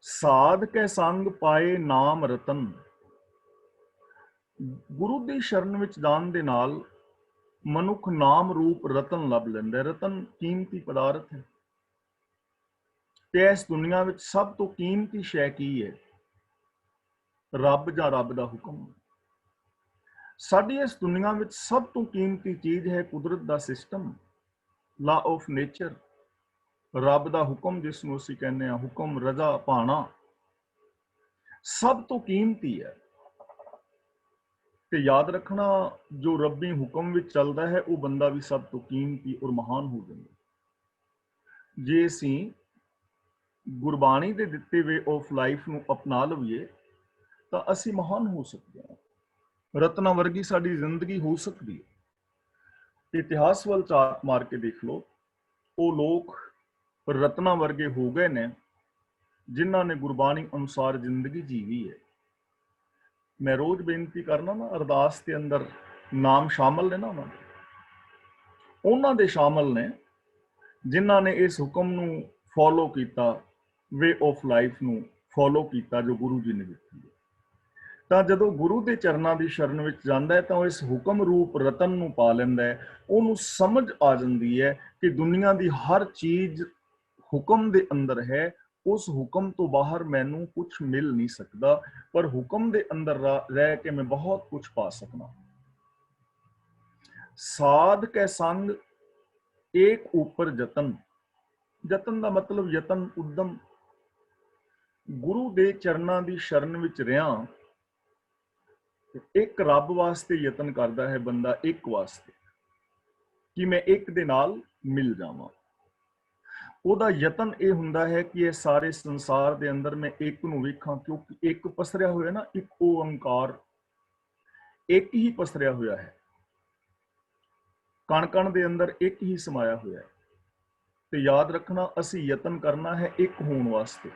ਸਾਧ ਕੈ ਸੰਗ ਪਾਏ ਨਾਮ ਰਤਨ। ਗੁਰੂ ਦੀ ਸ਼ਰਨ ਵਿੱਚ ਜਾਣ ਦੇ ਨਾਲ ਮਨੁੱਖ ਨਾਮ ਰੂਪ ਰਤਨ ਲੱਭ ਲੈਂਦਾ। ਰਤਨ ਕੀਮਤੀ ਪਦਾਰਥ ਹੈ। ਤੇ ਇਸ ਦੁਨੀਆ ਵਿੱਚ ਸਭ ਤੋਂ ਕੀਮਤੀ ਸ਼ੈ ਕੀ ਹੈ? ਰੱਬ ਜਾਂ ਰੱਬ ਦਾ ਹੁਕਮ। ਸਾਡੀ ਇਸ ਦੁਨੀਆ ਵਿੱਚ ਸਭ ਤੋਂ ਕੀਮਤੀ ਚੀਜ਼ ਹੈ ਕੁਦਰਤ ਦਾ ਸਿਸਟਮ, ਲਾ ਆਫ ਨੇਚਰ, ਰੱਬ ਦਾ ਹੁਕਮ ਜਿਸ ਨੂੰ ਅਸੀਂ ਕਹਿੰਦੇ ਹਾਂ ਹੁਕਮ, ਰਜ਼ਾ, ਭਾਣਾ, ਸਭ ਤੋਂ ਕੀਮਤੀ ਹੈ। ਤੇ ਯਾਦ ਰੱਖਣਾ ਜੋ ਰੱਬੀ ਹੁਕਮ ਵਿੱਚ ਚੱਲਦਾ ਹੈ ਉਹ ਬੰਦਾ ਵੀ ਸਭ ਤੋਂ ਕੀਮਤੀ ਔਰ ਮਹਾਨ ਹੋ ਜਾਂਦਾ। ਜੇ ਅਸੀਂ ਗੁਰਬਾਣੀ ਦੇ ਦਿੱਤੇ ਵੇ ਆਫ ਲਾਈਫ ਨੂੰ ਅਪਣਾ ਲਈਏ ਤਾਂ ਅਸੀਂ ਮਹਾਨ ਹੋ ਸਕਦੇ ਹਾਂ। ਰਤਨਾ ਵਰਗੀ ਸਾਡੀ ਜ਼ਿੰਦਗੀ ਹੋ ਸਕਦੀ ਹੈ। ਇਤਿਹਾਸ ਵੱਲ ਝਾਤ ਮਾਰ ਕੇ ਦੇਖ ਲਓ, ਉਹ ਲੋਕ ਰਤਨਾ ਵਰਗੇ ਹੋ ਗਏ ਨੇ ਜਿਨ੍ਹਾਂ ਨੇ ਗੁਰਬਾਣੀ ਅਨੁਸਾਰ ਜ਼ਿੰਦਗੀ ਜੀਵੀ ਹੈ। ਮੈਂ ਰੋਜ਼ ਬੇਨਤੀ ਕਰਨਾ ਨਾ, ਅਰਦਾਸ ਦੇ ਅੰਦਰ ਨਾਮ ਸ਼ਾਮਲ ਨੇ ਨਾ ਉਹਨਾਂ ਦੇ ਸ਼ਾਮਲ ਨੇ ਜਿਨ੍ਹਾਂ ਨੇ ਇਸ ਹੁਕਮ ਨੂੰ ਫੋਲੋ ਕੀਤਾ, ਵੇ ਆਫ ਲਾਈਫ ਨੂੰ ਫੋਲੋ ਕੀਤਾ ਜੋ ਗੁਰੂ ਜੀ ਨੇ ਦਿੱਤੀ ਹੈ। ਤਾਂ ਜਦੋਂ ਗੁਰੂ ਦੇ ਚਰਨਾਂ ਦੀ ਸ਼ਰਨ ਵਿੱਚ ਜਾਂਦਾ ਹੈ ਤਾਂ ਉਹ ਇਸ ਹੁਕਮ ਰੂਪ ਰਤਨ ਨੂੰ ਪਾ ਲੈਂਦਾ ਹੈ। ਉਹਨੂੰ ਸਮਝ ਆ ਜਾਂਦੀ ਹੈ ਕਿ ਦੁਨੀਆ ਦੀ ਹਰ ਚੀਜ਼ ਹੁਕਮ ਦੇ ਅੰਦਰ ਹੈ। ਉਸ ਹੁਕਮ ਤੋਂ ਬਾਹਰ ਮੈਨੂੰ ਕੁਝ ਮਿਲ ਨਹੀਂ ਸਕਦਾ, ਪਰ ਹੁਕਮ ਦੇ ਅੰਦਰ ਰਹਿ ਕੇ ਮੈਂ ਬਹੁਤ ਕੁਝ ਪਾ ਸਕਦਾ। ਸਾਧ ਕੈ ਸੰਗ ਏਕ ਉਪਰ ਜਤਨ। ਜਤਨ ਦਾ ਮਤਲਬ ਯਤਨ, ਉਦਮ। ਗੁਰੂ ਦੇ ਚਰਨਾਂ ਦੀ ਸ਼ਰਨ ਵਿੱਚ ਰਿਹਾ, ਇੱਕ ਰੱਬ ਵਾਸਤੇ ਯਤਨ ਕਰਦਾ ਹੈ ਬੰਦਾ, ਇੱਕ ਵਾਸਤੇ ਕਿ ਮੈਂ ਇੱਕ ਦੇ ਨਾਲ ਮਿਲ ਜਾਵਾਂ। ਉਹਦਾ ਯਤਨ ਇਹ ਹੁੰਦਾ ਹੈ ਕਿ ਇਹ ਸਾਰੇ ਸੰਸਾਰ ਦੇ ਅੰਦਰ ਮੈਂ ਇੱਕ ਨੂੰ ਵੇਖਾਂ, ਕਿਉਂਕਿ ਇੱਕ ਪਸਰਿਆ ਹੋਇਆ ਨਾ, ਇੱਕ ਓੰਕਾਰ, ਇੱਕ ਹੀ ਪਸਰਿਆ ਹੋਇਆ ਹੈ। ਕਣ ਕਣ ਦੇ ਅੰਦਰ ਇੱਕ ਹੀ ਸਮਾਇਆ ਹੋਇਆ ਹੈ। ਤੇ ਯਾਦ ਰੱਖਣਾ ਅਸੀਂ ਯਤਨ ਕਰਨਾ ਹੈ ਇੱਕ ਹੋਣ ਵਾਸਤੇ।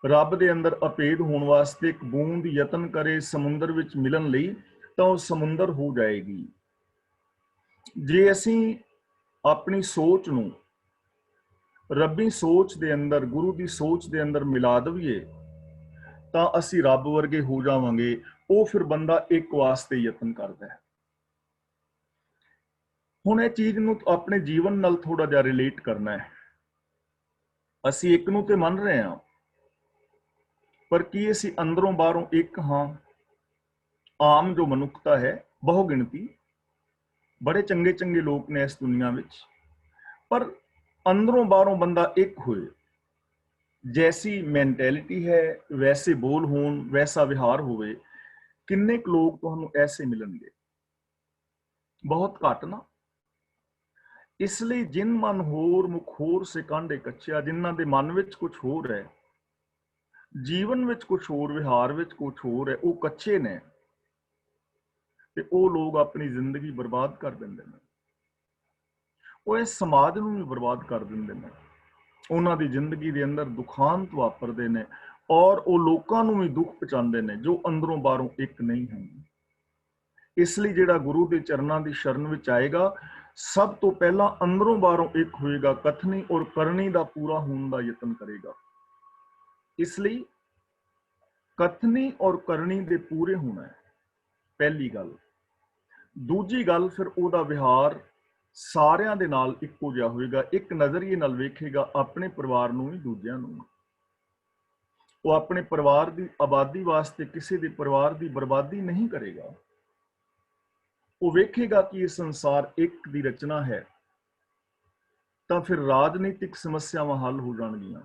ਰੱਬ ਦੇ ਅੰਦਰ ਅਭੇਦ ਹੋਣ ਵਾਸਤੇ ਇੱਕ ਬੂੰਦ ਯਤਨ ਕਰੇ ਸਮੁੰਦਰ ਵਿੱਚ ਮਿਲਣ ਲਈ ਤਾਂ ਉਹ ਸਮੁੰਦਰ ਹੋ ਜਾਏਗੀ। ਜੇ ਅਸੀਂ ਆਪਣੀ ਸੋਚ ਨੂੰ ਰੱਬੀ ਸੋਚ ਦੇ ਅੰਦਰ, ਗੁਰੂ ਦੀ ਸੋਚ ਦੇ ਅੰਦਰ ਮਿਲਾ ਦੇਈਏ ਤਾਂ ਅਸੀਂ ਰੱਬ ਵਰਗੇ ਹੋ ਜਾਵਾਂਗੇ, ਉਹ ਫਿਰ ਬੰਦਾ ਇੱਕ ਵਾਸਤੇ ਯਤਨ ਕਰਦਾ ਹੈ। ਹੁਣ ਇਹ ਚੀਜ਼ ਨੂੰ ਆਪਣੇ ਜੀਵਨ ਨਾਲ ਥੋੜਾ ਜਿਹਾ ਰਿਲੇਟ ਕਰਨਾ ਹੈ। ਅਸੀਂ ਇੱਕ ਨੂੰ ਤੇ ਮੰਨ ਰਹੇ ਹਾਂ, ਪਰ ਕੀ ਅਸੀਂ ਅੰਦਰੋਂ ਬਾਹਰੋਂ ਇੱਕ ਹਾਂ? ਆਮ ਜੋ ਮਨੁੱਖਤਾ ਹੈ, ਬਹੁ ਗਿਣਤੀ, ਬੜੇ ਚੰਗੇ ਚੰਗੇ ਲੋਕ ਨੇ ਇਸ ਦੁਨੀਆ ਵਿੱਚ, ਪਰ ਅੰਦਰੋਂ ਬਾਹਰੋਂ ਬੰਦਾ ਇੱਕ ਹੋਏ, ਜੈਸੀ ਮੈਂਟੈਲਿਟੀ ਹੈ ਵੈਸੇ ਬੋਲ ਹੋਣ, ਵੈਸਾ ਵਿਹਾਰ ਹੋਵੇ, ਕਿੰਨੇ ਕੁ ਲੋਕ ਤੁਹਾਨੂੰ ਐਸੇ ਮਿਲਣਗੇ? ਬਹੁਤ ਘੱਟ ਨਾ। ਇਸ ਲਈ ਜਿਨ ਮਨ ਹੋਰ ਮੁਖ ਹੋਰ ਸੇ ਕਾਂਢੇ ਕੱਚਿਆ, ਜਿਨ੍ਹਾਂ ਦੇ ਮਨ ਵਿੱਚ ਕੁਝ ਹੋਰ ਹੈ, ਜੀਵਨ ਵਿੱਚ ਕੁਝ ਹੋਰ, ਵਿਹਾਰ ਵਿੱਚ ਕੁਝ ਹੋਰ ਹੈ, ਉਹ ਕੱਚੇ ਨੇ, ਤੇ ਉਹ ਲੋਕ ਆਪਣੀ ਜ਼ਿੰਦਗੀ ਬਰਬਾਦ ਕਰ ਦਿੰਦੇ ਨੇ। ਉਹ ਇਸ ਸਮਾਜ ਨੂੰ ਵੀ ਬਰਬਾਦ ਕਰ ਦਿੰਦੇ ਨੇ। ਉਹਨਾਂ ਦੀ ਜ਼ਿੰਦਗੀ ਦੇ ਅੰਦਰ ਦੁਖਾਂਤ ਵਾਪਰਦੇ ਨੇ, ਔਰ ਉਹ ਲੋਕਾਂ ਨੂੰ ਵੀ ਦੁੱਖ ਪਹੁੰਚਾਉਂਦੇ ਨੇ ਜੋ ਅੰਦਰੋਂ ਬਾਹਰੋਂ ਇੱਕ ਨਹੀਂ ਹੁੰਦੇ। ਇਸ ਲਈ ਜਿਹੜਾ ਗੁਰੂ ਦੇ ਚਰਨਾਂ ਦੀ ਸ਼ਰਨ ਵਿੱਚ ਆਏਗਾ, ਸਭ ਤੋਂ ਪਹਿਲਾਂ ਅੰਦਰੋਂ ਬਾਹਰੋਂ ਇੱਕ ਹੋਏਗਾ, ਕਥਨੀ ਔਰ ਕਰਨੀ ਦਾ ਪੂਰਾ ਹੋਣ ਦਾ ਯਤਨ ਕਰੇਗਾ। ਇਸ ਲਈ ਕਥਨੀ ਔਰ ਕਰਨੀ ਦੇ ਪੂਰੇ ਹੋਣਾ ਹੈ ਪਹਿਲੀ ਗੱਲ। ਦੂਜੀ ਗੱਲ, ਫਿਰ ਉਹਦਾ ਵਿਹਾਰ ਸਾਰਿਆਂ ਦੇ ਨਾਲ ਇੱਕੋ ਜਿਹਾ ਹੋਏਗਾ, ਇੱਕ ਨਜ਼ਰੀਏ ਨਾਲ ਵੇਖੇਗਾ, ਆਪਣੇ ਪਰਿਵਾਰ ਨੂੰ ਵੀ ਦੂਜਿਆਂ ਨੂੰ। ਉਹ ਆਪਣੇ ਪਰਿਵਾਰ ਦੀ ਆਬਾਦੀ ਵਾਸਤੇ ਕਿਸੇ ਦੇ ਪਰਿਵਾਰ ਦੀ ਬਰਬਾਦੀ ਨਹੀਂ ਕਰੇਗਾ। ਉਹ ਵੇਖੇਗਾ ਕਿ ਇਹ ਸੰਸਾਰ ਇੱਕ ਦੀ ਰਚਨਾ ਹੈ, ਤਾਂ ਫਿਰ ਰਾਜਨੀਤਿਕ ਸਮੱਸਿਆਵਾਂ ਹੱਲ ਹੋ ਜਾਣਗੀਆਂ।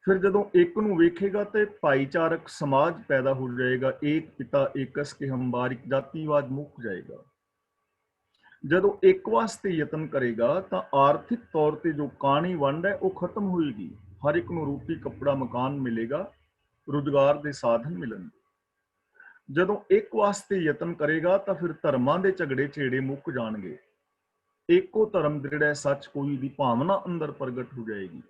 ਫਿਰ ਜਦੋਂ ਇੱਕ ਨੂੰ ਵੇਖੇਗਾ ਤੇ ਭਾਈਚਾਰਕ ਸਮਾਜ ਪੈਦਾ ਹੋ ਜਾਏਗਾ। ਏਕ ਪਿਤਾ ਏਕਸ ਕੇ ਹਮ ਬਾਰਿਕ, ਜਾਤੀਵਾਦ ਮੁੱਕ ਜਾਏਗਾ। ਜਦੋਂ ਇੱਕ ਵਾਸਤੇ ਯਤਨ ਕਰੇਗਾ ਤਾਂ ਆਰਥਿਕ ਤੌਰ ਤੇ ਜੋ ਕਾਣੀ ਵੰਡ ਹੈ ਉਹ ਖਤਮ ਹੋਏਗੀ। ਹਰ ਇੱਕ ਨੂੰ ਰੋਟੀ ਕੱਪੜਾ ਮਕਾਨ ਮਿਲੇਗਾ, ਰੁਜ਼ਗਾਰ ਦੇ ਸਾਧਨ ਮਿਲਣਗੇ। ਜਦੋਂ ਇੱਕ ਵਾਸਤੇ ਯਤਨ ਕਰੇਗਾ ਤਾਂ ਫਿਰ ਧਰਮਾਂ ਦੇ ਝਗੜੇ ਝੇੜੇ ਮੁੱਕ ਜਾਣਗੇ। ਇੱਕੋ ਧਰਮ ਦ੍ਰਿੜ੍ਹੈ ਸੱਚ ਕੋਈ ਦੀ ਭਾਵਨਾ ਅੰਦਰ ਪ੍ਰਗਟ ਹੋ ਜਾਏਗੀ।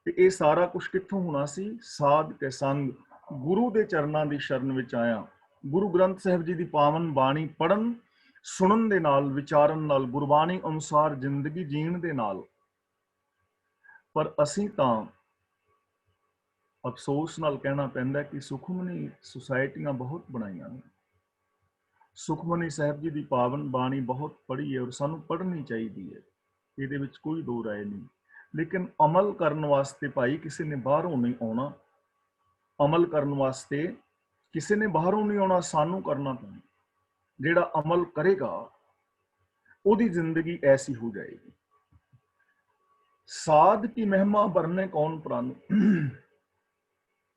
ਤੇ ਇਹ ਸਾਰਾ ਕੁਝ ਕਿੱਥੋਂ ਹੋਣਾ ਸੀ? ਸਾਧ ਕੇ ਸੰਗ, ਗੁਰੂ ਦੇ ਚਰਨਾਂ ਦੀ ਸ਼ਰਨ ਵਿੱਚ ਆਇਆ। ਗੁਰੂ ਗ੍ਰੰਥ ਸਾਹਿਬ ਜੀ ਦੀ ਪਾਵਨ ਬਾਣੀ ਪੜ੍ਹਨ ਸੁਣਨ ਦੇ ਨਾਲ, ਵਿਚਾਰਨ ਨਾਲ, ਗੁਰਬਾਣੀ ਅਨੁਸਾਰ ਜ਼ਿੰਦਗੀ ਜੀਣ ਦੇ ਨਾਲ। ਪਰ ਅਸੀਂ ਤਾਂ ਅਫਸੋਸ ਨਾਲ ਕਹਿਣਾ ਪੈਂਦਾ ਕਿ ਸੁਖਮਨੀ ਸੁਸਾਇਟੀਆਂ ਬਹੁਤ ਬਣਾਈਆਂ ਨੇ। ਸੁਖਮਨੀ ਸਾਹਿਬ ਜੀ ਦੀ ਪਾਵਨ ਬਾਣੀ ਬਹੁਤ ਪੜ੍ਹੀ ਹੈ ਔਰ ਸਾਨੂੰ ਪੜ੍ਹਨੀ ਚਾਹੀਦੀ ਹੈ, ਇਹਦੇ ਵਿੱਚ ਕੋਈ ਦੋ ਰਾਏ ਨਹੀਂ। ਲੇਕਿਨ ਅਮਲ ਕਰਨ ਵਾਸਤੇ ਭਾਈ ਕਿਸੇ ਨੇ ਬਾਹਰੋਂ ਨਹੀਂ ਆਉਣਾ। ਅਮਲ ਕਰਨ ਵਾਸਤੇ ਕਿਸੇ ਨੇ ਬਾਹਰੋਂ ਨਹੀਂ ਆਉਣਾ, ਸਾਨੂੰ ਕਰਨਾ ਪੈਣਾ। ਜਿਹੜਾ ਅਮਲ ਕਰੇਗਾ ਉਹਦੀ ਜ਼ਿੰਦਗੀ ਐਸੀ ਹੋ ਜਾਏਗੀ। ਸਾਧ ਕੀ ਮਹਿਮਾ ਵਰਨੇ ਕੌਣ ਪ੍ਰਾਨ,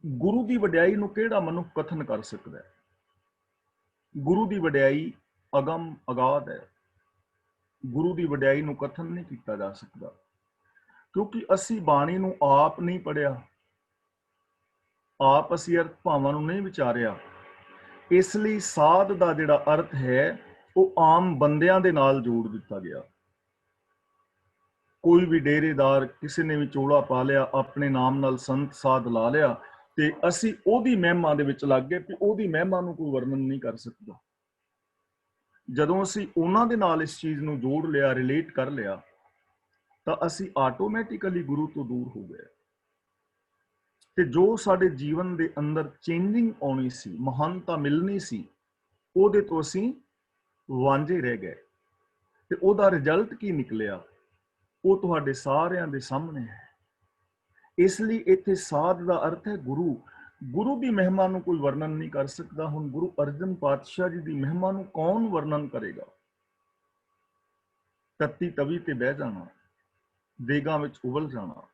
ਗੁਰੂ ਦੀ ਵਡਿਆਈ ਨੂੰ ਕਿਹੜਾ ਮਨੁੱਖ ਕਥਨ ਕਰ ਸਕਦਾ ਹੈ? ਗੁਰੂ ਦੀ ਵਡਿਆਈ ਅਗਮ ਅਗਾਧ ਹੈ। ਗੁਰੂ ਦੀ ਵਡਿਆਈ ਨੂੰ ਕਥਨ ਨਹੀਂ ਕੀਤਾ ਜਾ ਸਕਦਾ, ਕਿਉਂਕਿ ਅਸੀਂ ਬਾਣੀ ਨੂੰ ਆਪ ਨਹੀਂ ਪੜ੍ਹਿਆ, ਆਪ ਅਸੀਂ ਅਰਥ ਭਾਵਾਂ ਨੂੰ ਨਹੀਂ ਵਿਚਾਰਿਆ। ਇਸ ਲਈ ਸਾਧ ਦਾ ਜਿਹੜਾ ਅਰਥ ਹੈ ਉਹ ਆਮ ਬੰਦਿਆਂ ਦੇ ਨਾਲ ਜੋੜ ਦਿੱਤਾ ਗਿਆ। ਕੋਈ ਵੀ ਡੇਰੇਦਾਰ, ਕਿਸੇ ਨੇ ਵੀ ਚੋਲਾ ਪਾ ਲਿਆ, ਆਪਣੇ ਨਾਮ ਨਾਲ ਸੰਤ ਸਾਧ ਲਾ ਲਿਆ, ਤੇ ਅਸੀਂ ਉਹਦੀ ਮਹਿਮਾ ਦੇ ਵਿੱਚ ਲੱਗ ਗਏ ਕਿ ਉਹਦੀ ਮਹਿਮਾ ਨੂੰ ਕੋਈ ਵਰਣਨ ਨਹੀਂ ਕਰ ਸਕਦਾ। ਜਦੋਂ ਅਸੀਂ ਉਹਨਾਂ ਦੇ ਨਾਲ ਇਸ ਚੀਜ਼ ਨੂੰ ਜੋੜ ਲਿਆ, ਰਿਲੇਟ ਕਰ ਲਿਆ, ਤਾਂ ਅਸੀਂ ਆਟੋਮੈਟਿਕਲੀ ਗੁਰੂ ਤੋਂ ਦੂਰ ਹੋ ਗਏ। ਤੇ ਜੋ ਸਾਡੇ ਜੀਵਨ ਦੇ ਅੰਦਰ ਚੇਂਜਿੰਗ ਆਉਣੀ ਸੀ, ਮਹਾਨਤਾ ਮਿਲਣੀ ਸੀ, ਉਹਦੇ ਤੋਂ ਅਸੀਂ ਵਾਂਝੇ ਰਹਿ ਗਏ। ਤੇ ਉਹਦਾ ਰਿਜ਼ਲਟ ਕੀ ਨਿਕਲਿਆ ਉਹ ਤੁਹਾਡੇ ਸਾਰਿਆਂ ਦੇ ਸਾਹਮਣੇ ਹੈ। ਇਸ ਲਈ ਇੱਥੇ ਸਾਧ ਦਾ ਅਰਥ ਹੈ ਗੁਰੂ। ਗੁਰੂ ਦੀ ਮਹਿਮਾ ਨੂੰ ਕੋਈ ਵਰਣਨ ਨਹੀਂ ਕਰ ਸਕਦਾ। ਹੁਣ ਗੁਰੂ ਅਰਜਨ ਪਾਤਸ਼ਾਹ ਜੀ ਦੀ ਮਹਿਮਾ ਨੂੰ ਕੌਣ ਵਰਣਨ ਕਰੇਗਾ? ਤੱਤੀ ਤਵੀ ਤੇ ਬਹਿ ਜਾਣਾ, ਦੇਗਾਂ ਵਿੱਚ ਉਬਲ ਜਾਣਾ।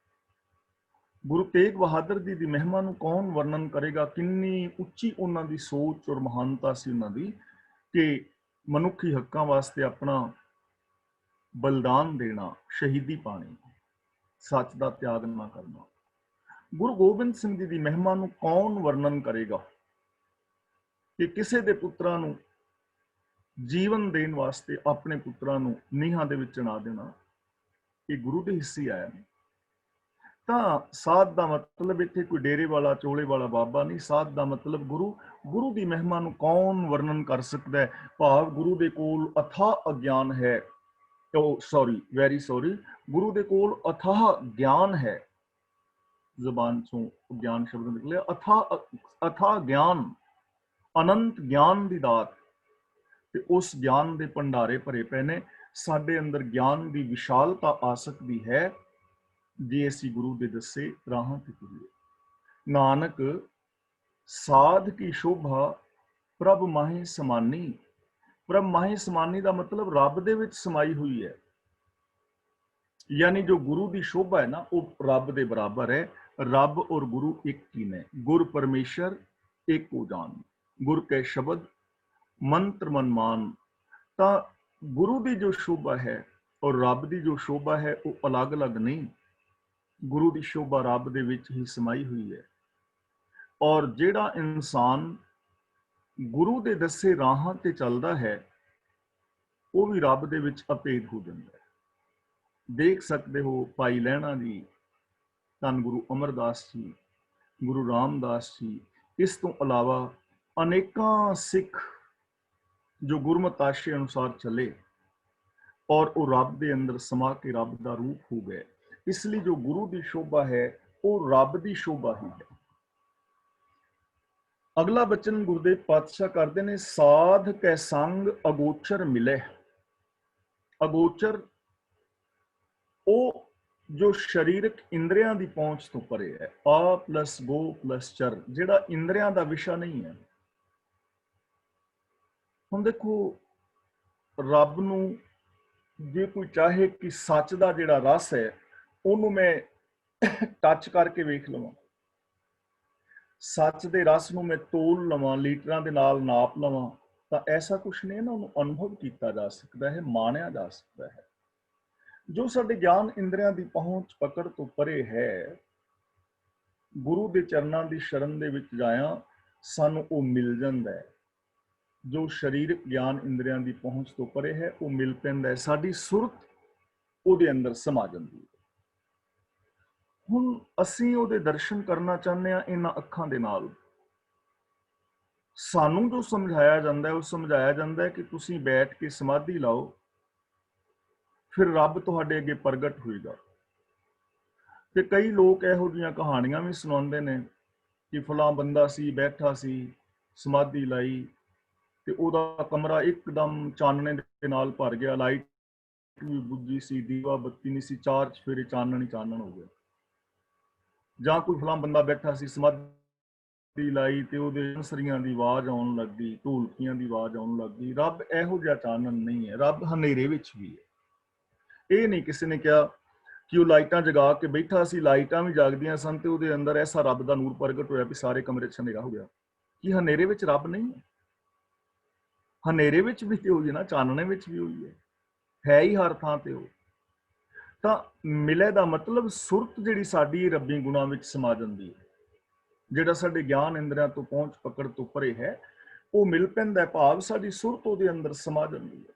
ਗੁਰੂ ਤੇਗ ਬਹਾਦਰ ਜੀ ਦੀ ਮਹਿਮਾ ਨੂੰ ਕੌਣ ਵਰਣਨ ਕਰੇਗਾ? ਕਿੰਨੀ ਉੱਚੀ ਉਹਨਾਂ ਦੀ ਸੋਚ ਔਰ ਮਹਾਨਤਾ ਸੀ ਉਹਨਾਂ ਦੀ, ਕਿ ਮਨੁੱਖੀ ਹੱਕਾਂ ਵਾਸਤੇ ਆਪਣਾ ਬਲਿਦਾਨ ਦੇਣਾ, ਸ਼ਹੀਦੀ ਪਾਣੀ, ਸੱਚ ਦਾ ਤਿਆਗ ਨਾ ਕਰਨਾ। ਗੁਰੂ ਗੋਬਿੰਦ ਸਿੰਘ ਜੀ ਦੀ ਮਹਿਮਾ ਨੂੰ ਕੌਣ ਵਰਣਨ ਕਰੇਗਾ ਕਿ ਕਿਸੇ ਦੇ ਪੁੱਤਰਾਂ ਨੂੰ ਜੀਵਨ ਦੇਣ ਵਾਸਤੇ ਆਪਣੇ ਪੁੱਤਰਾਂ ਨੂੰ ਨੀਹਾਂ ਦੇ ਵਿੱਚ ਚਿਣਾ ਦੇਣਾ, ਇਹ ਗੁਰੂ ਦੇ ਹਿੱਸੇ ਆਇਆ। ਤਾਂ ਸਾਧ ਦਾ ਮਤਲਬ ਇੱਥੇ ਕੋਈ ਡੇਰੇ ਵਾਲਾ, ਚੋਲੇ ਵਾਲਾ ਬਾਬਾ ਨਹੀਂ। ਸਾਧ ਦਾ ਮਤਲਬ ਗੁਰੂ। ਗੁਰੂ ਦੀ ਮਹਿਮਾ ਨੂੰ ਕੌਣ ਵਰਣਨ ਕਰ ਸਕਦਾ ਹੈ? ਭਾਵ ਗੁਰੂ ਦੇ ਕੋਲ ਅਥਾਹ ਅਗਿਆਨ ਹੈ, ਗੁਰੂ ਦੇ ਕੋਲ ਅਥਾਹ ਗਿਆਨ ਹੈ, ਜ਼ਬਾਨ ਚੋਂ ਗਿਆਨ ਸ਼ਬਦ ਨਿਕਲਿਆ। ਅਥਾ ਗਿਆਨ, ਅਨੰਤ ਗਿਆਨ ਦੀ ਦਾਤ, ਤੇ ਉਸ ਗਿਆਨ ਦੇ ਭੰਡਾਰੇ ਭਰੇ ਪਏ ਨੇ। ਸਾਡੇ ਅੰਦਰ ਗਿਆਨ ਦੀ ਵਿਸ਼ਾਲਤਾ ਆ ਸਕਦੀ ਹੈ ਜੇ ਅਸੀਂ ਗੁਰੂ ਦੇ ਦੱਸੇ ਰਾਹਾਂ ਤੇ ਤੁਰੀਏ। ਨਾਨਕ ਸਾਧ ਕੀ ਸ਼ੋਭਾ ਪ੍ਰਭ ਮਾਹੇ ਸਮਾਨੀ। ਪ੍ਰਭ ਮਾਹੇ ਸਮਾਨੀ ਦਾ ਮਤਲਬ ਰੱਬ ਦੇ ਵਿੱਚ ਸਮਾਈ ਹੋਈ ਹੈ। ਯਾਨੀ ਜੋ ਗੁਰੂ ਦੀ ਸ਼ੋਭਾ ਹੈ ਨਾ, ਉਹ ਰੱਬ ਦੇ ਬਰਾਬਰ ਹੈ। ਰੱਬ ਔਰ ਗੁਰੂ ਇੱਕ ਹੀ ਨੇ। ਗੁਰ ਪਰਮੇਸ਼ਰ ਏਕੋ ਜਾਨ, ਗੁਰ ਕੈ ਸ਼ਬਦ ਮੰਤਰ ਮਨ ਮਾਨ। ਤਾਂ ਗੁਰੂ ਦੀ ਜੋ ਸ਼ੋਭਾ ਹੈ ਔਰ ਰੱਬ ਦੀ ਜੋ ਸ਼ੋਭਾ ਹੈ ਉਹ ਅਲੱਗ-ਅਲੱਗ ਨਹੀਂ। ਗੁਰੂ ਦੀ ਸ਼ੋਭਾ ਰੱਬ ਦੇ ਵਿੱਚ ਹੀ ਸਮਾਈ ਹੋਈ ਹੈ। ਔਰ ਜਿਹੜਾ ਇਨਸਾਨ ਗੁਰੂ ਦੇ ਦੱਸੇ ਰਾਹਾਂ ਤੇ ਚੱਲਦਾ ਹੈ ਉਹ ਵੀ ਰੱਬ ਦੇ ਵਿੱਚ ਅਭੇਦ ਹੋ ਜਾਂਦਾ ਹੈ। ਦੇਖ ਸਕਦੇ ਹੋ ਭਾਈ ਲਹਿਣਾ ਜੀ, ਧੰਨ ਗੁਰੂ ਅਮਰਦਾਸ ਜੀ, ਗੁਰੂ ਰਾਮਦਾਸ ਜੀ, ਇਸ ਤੋਂ ਇਲਾਵਾ ਅਨੇਕਾਂ ਸਿੱਖ ਜੋ ਗੁਰਮਤਿ ਆਸ਼ੇ ਅਨੁਸਾਰ ਚੱਲੇ ਔਰ ਉਹ ਰੱਬ ਦੇ ਅੰਦਰ ਸਮਾ ਕੇ ਰੱਬ ਦਾ ਰੂਪ ਹੋ ਗਏ। ਇਸ ਲਈ ਜੋ ਗੁਰੂ ਦੀ ਸ਼ੋਭਾ ਹੈ ਉਹ ਰੱਬ ਦੀ ਸ਼ੋਭਾ ਹੀ ਹੈ। ਅਗਲਾ ਬਚਨ ਗੁਰਦੇਵ ਪਾਤਸ਼ਾਹ ਕਰਦੇ ਨੇ, ਸਾਧ ਕੈ ਸੰਗ ਅਗੋਚਰ ਮਿਲੇ। ਅਗੋਚਰ ਉਹ ਜੋ ਸਰੀਰਕ ਇੰਦਰੀਆਂ ਦੀ ਪਹੁੰਚ ਤੋਂ ਪਰੇ ਹੈ। ਆ ਪਲਸ ਗੋ ਪਲਸ ਚਰ, ਜਿਹੜਾ ਇੰਦਰੀਆਂ ਦਾ ਵਿਸ਼ਾ ਨਹੀਂ ਹੈ। ਹੁਣ ਦੇਖੋ, ਰੱਬ ਨੂੰ ਜੇ ਕੋਈ ਚਾਹੇ ਕਿ ਸੱਚ ਦਾ ਜਿਹੜਾ ਰਸ ਹੈ ਉਹਨੂੰ ਮੈਂ ਟੱਚ ਕਰਕੇ ਵੇਖ ਲਵਾਂ, ਸੱਚ ਦੇ ਰਸ ਨੂੰ ਮੈਂ ਤੋਲ ਲਵਾਂ, ਲੀਟਰਾਂ ਦੇ ਨਾਲ ਨਾਪ ਲਵਾਂ, ਤਾਂ ਐਸਾ ਕੁਛ ਨਹੀਂ ਨਾ। ਉਹਨੂੰ ਅਨੁਭਵ ਕੀਤਾ ਜਾ ਸਕਦਾ ਹੈ, ਮਾਣਿਆ ਜਾ ਸਕਦਾ ਹੈ। ਜੋ ਸਾਡੇ ਗਿਆਨ ਇੰਦਰੀਆਂ ਦੀ ਪਹੁੰਚ ਪਕੜ ਤੋਂ ਪਰੇ ਹੈ, ਗੁਰੂ ਦੇ ਚਰਨਾਂ ਦੀ ਸ਼ਰਨ ਦੇ ਵਿੱਚ ਜਾਇਆ ਸਾਨੂੰ ਉਹ ਮਿਲ ਜਾਂਦਾ ਹੈ। ਜੋ ਸਰੀਰਕ ਗਿਆਨ ਇੰਦਰੀਆਂ ਦੀ ਪਹੁੰਚ ਤੋਂ ਪਰੇ ਹੈ ਉਹ ਮਿਲ ਪੈਂਦਾ ਹੈ। ਸਾਡੀ ਸੁਰਤ ਉਹਦੇ ਅੰਦਰ ਸਮਾ ਜਾਂਦੀ ਹੈ। ਹੁਣ ਅਸੀਂ ਉਹਦੇ ਦਰਸ਼ਨ ਕਰਨਾ ਚਾਹੁੰਦੇ ਹਾਂ ਇਹਨਾਂ ਅੱਖਾਂ ਦੇ ਨਾਲ। ਸਾਨੂੰ ਜੋ ਸਮਝਾਇਆ ਜਾਂਦਾ ਹੈ ਉਹ ਸਮਝਾਇਆ ਜਾਂਦਾ ਹੈ ਕਿ ਤੁਸੀਂ ਬੈਠ ਕੇ ਸਮਾਧੀ ਲਾਓ, ਫਿਰ ਰੱਬ ਤੁਹਾਡੇ ਅੱਗੇ ਪ੍ਰਗਟ ਹੋਏਗਾ। ਤੇ ਕਈ ਲੋਕ ਇਹੋ ਜਿਹੀਆਂ ਕਹਾਣੀਆਂ ਵੀ ਸੁਣਾਉਂਦੇ ਨੇ ਕਿ ਫਲਾਂ ਬੰਦਾ ਸੀ, ਬੈਠਾ ਸੀ, ਸਮਾਧੀ ਲਾਈ ਤੇ ਉਹਦਾ ਕਮਰਾ ਇੱਕਦਮ ਚਾਨਣੇ ਦੇ ਨਾਲ ਭਰ ਗਿਆ, ਲਾਈਟ ਵੀ ਬੁੱਝੀ ਸੀ, ਦੀਵਾ ਬੱਤੀ ਨਹੀਂ ਸੀ, 4 ਚੁਫੇਰੇ ਚਾਨਣ ਹੀ ਚਾਨਣ ਹੋ ਗਿਆ। ਜਾਂ ਕੋਈ ਫਲਾਂ ਬੰਦਾ ਬੈਠਾ ਸੀ, ਸਮਾਧੀ ਲਾਈ ਤੇ ਉਹਦੇ ਹੰਸਰੀਆਂ ਦੀ ਆਵਾਜ਼ ਆਉਣ ਲੱਗ ਗਈ, ਢੋਲਕੀਆਂ ਦੀ ਆਵਾਜ਼ ਆਉਣ ਲੱਗ ਗਈ। ਰੱਬ ਇਹੋ ਜਿਹਾ ਚਾਨਣ ਨਹੀਂ ਹੈ, ਰੱਬ ਹਨੇਰੇ ਵਿੱਚ ਵੀ ਹੈ। ਇਹ ਨਹੀਂ ਕਿਸੇ ਨੇ ਕਿਹਾ ਕਿ ਉਹ ਲਾਈਟਾਂ ਜਗਾ ਕੇ ਬੈਠਾ ਸੀ, ਲਾਈਟਾਂ ਵੀ ਜਾਗਦੀਆਂ ਸਨ ਤੇ ਉਹਦੇ ਅੰਦਰ ਐਸਾ ਰੱਬ ਦਾ ਨੂਰ ਪ੍ਰਗਟ ਹੋਇਆ ਵੀ ਸਾਰੇ ਕਮਰੇ 'ਚ ਹਨੇਰਾ ਹੋ ਗਿਆ। ਕਿ ਹਨੇਰੇ ਵਿੱਚ ਰੱਬ ਨਹੀਂ ਹੈ? ਹਨੇਰੇ ਵਿੱਚ ਵੀ ਤੇ ਹੋਈ ਹੈ ਨਾ, ਚਾਨਣੇ ਵਿੱਚ ਵੀ ਹੋਈ ਹੈ ਹੀ ਹਰ ਥਾਂ ਤੇ ਉਹ। ਤਾਂ ਮਿਲੇ ਦਾ ਮਤਲਬ ਸੁਰਤ ਜਿਹੜੀ ਸਾਡੀ ਰੱਬੀ ਗੁਣਾਂ ਵਿੱਚ ਸਮਾ ਜਾਂਦੀ ਹੈ। ਜਿਹੜਾ ਸਾਡੇ ਗਿਆਨ ਇੰਦਰੀਆਂ ਤੋਂ ਪਹੁੰਚ ਪਕੜ ਤੋਂ ਪਰੇ ਹੈ ਉਹ ਮਿਲ ਪੈਂਦਾ, ਭਾਵ ਸਾਡੀ ਸੁਰਤ ਉਹਦੇ ਅੰਦਰ ਸਮਾ ਜਾਂਦੀ ਹੈ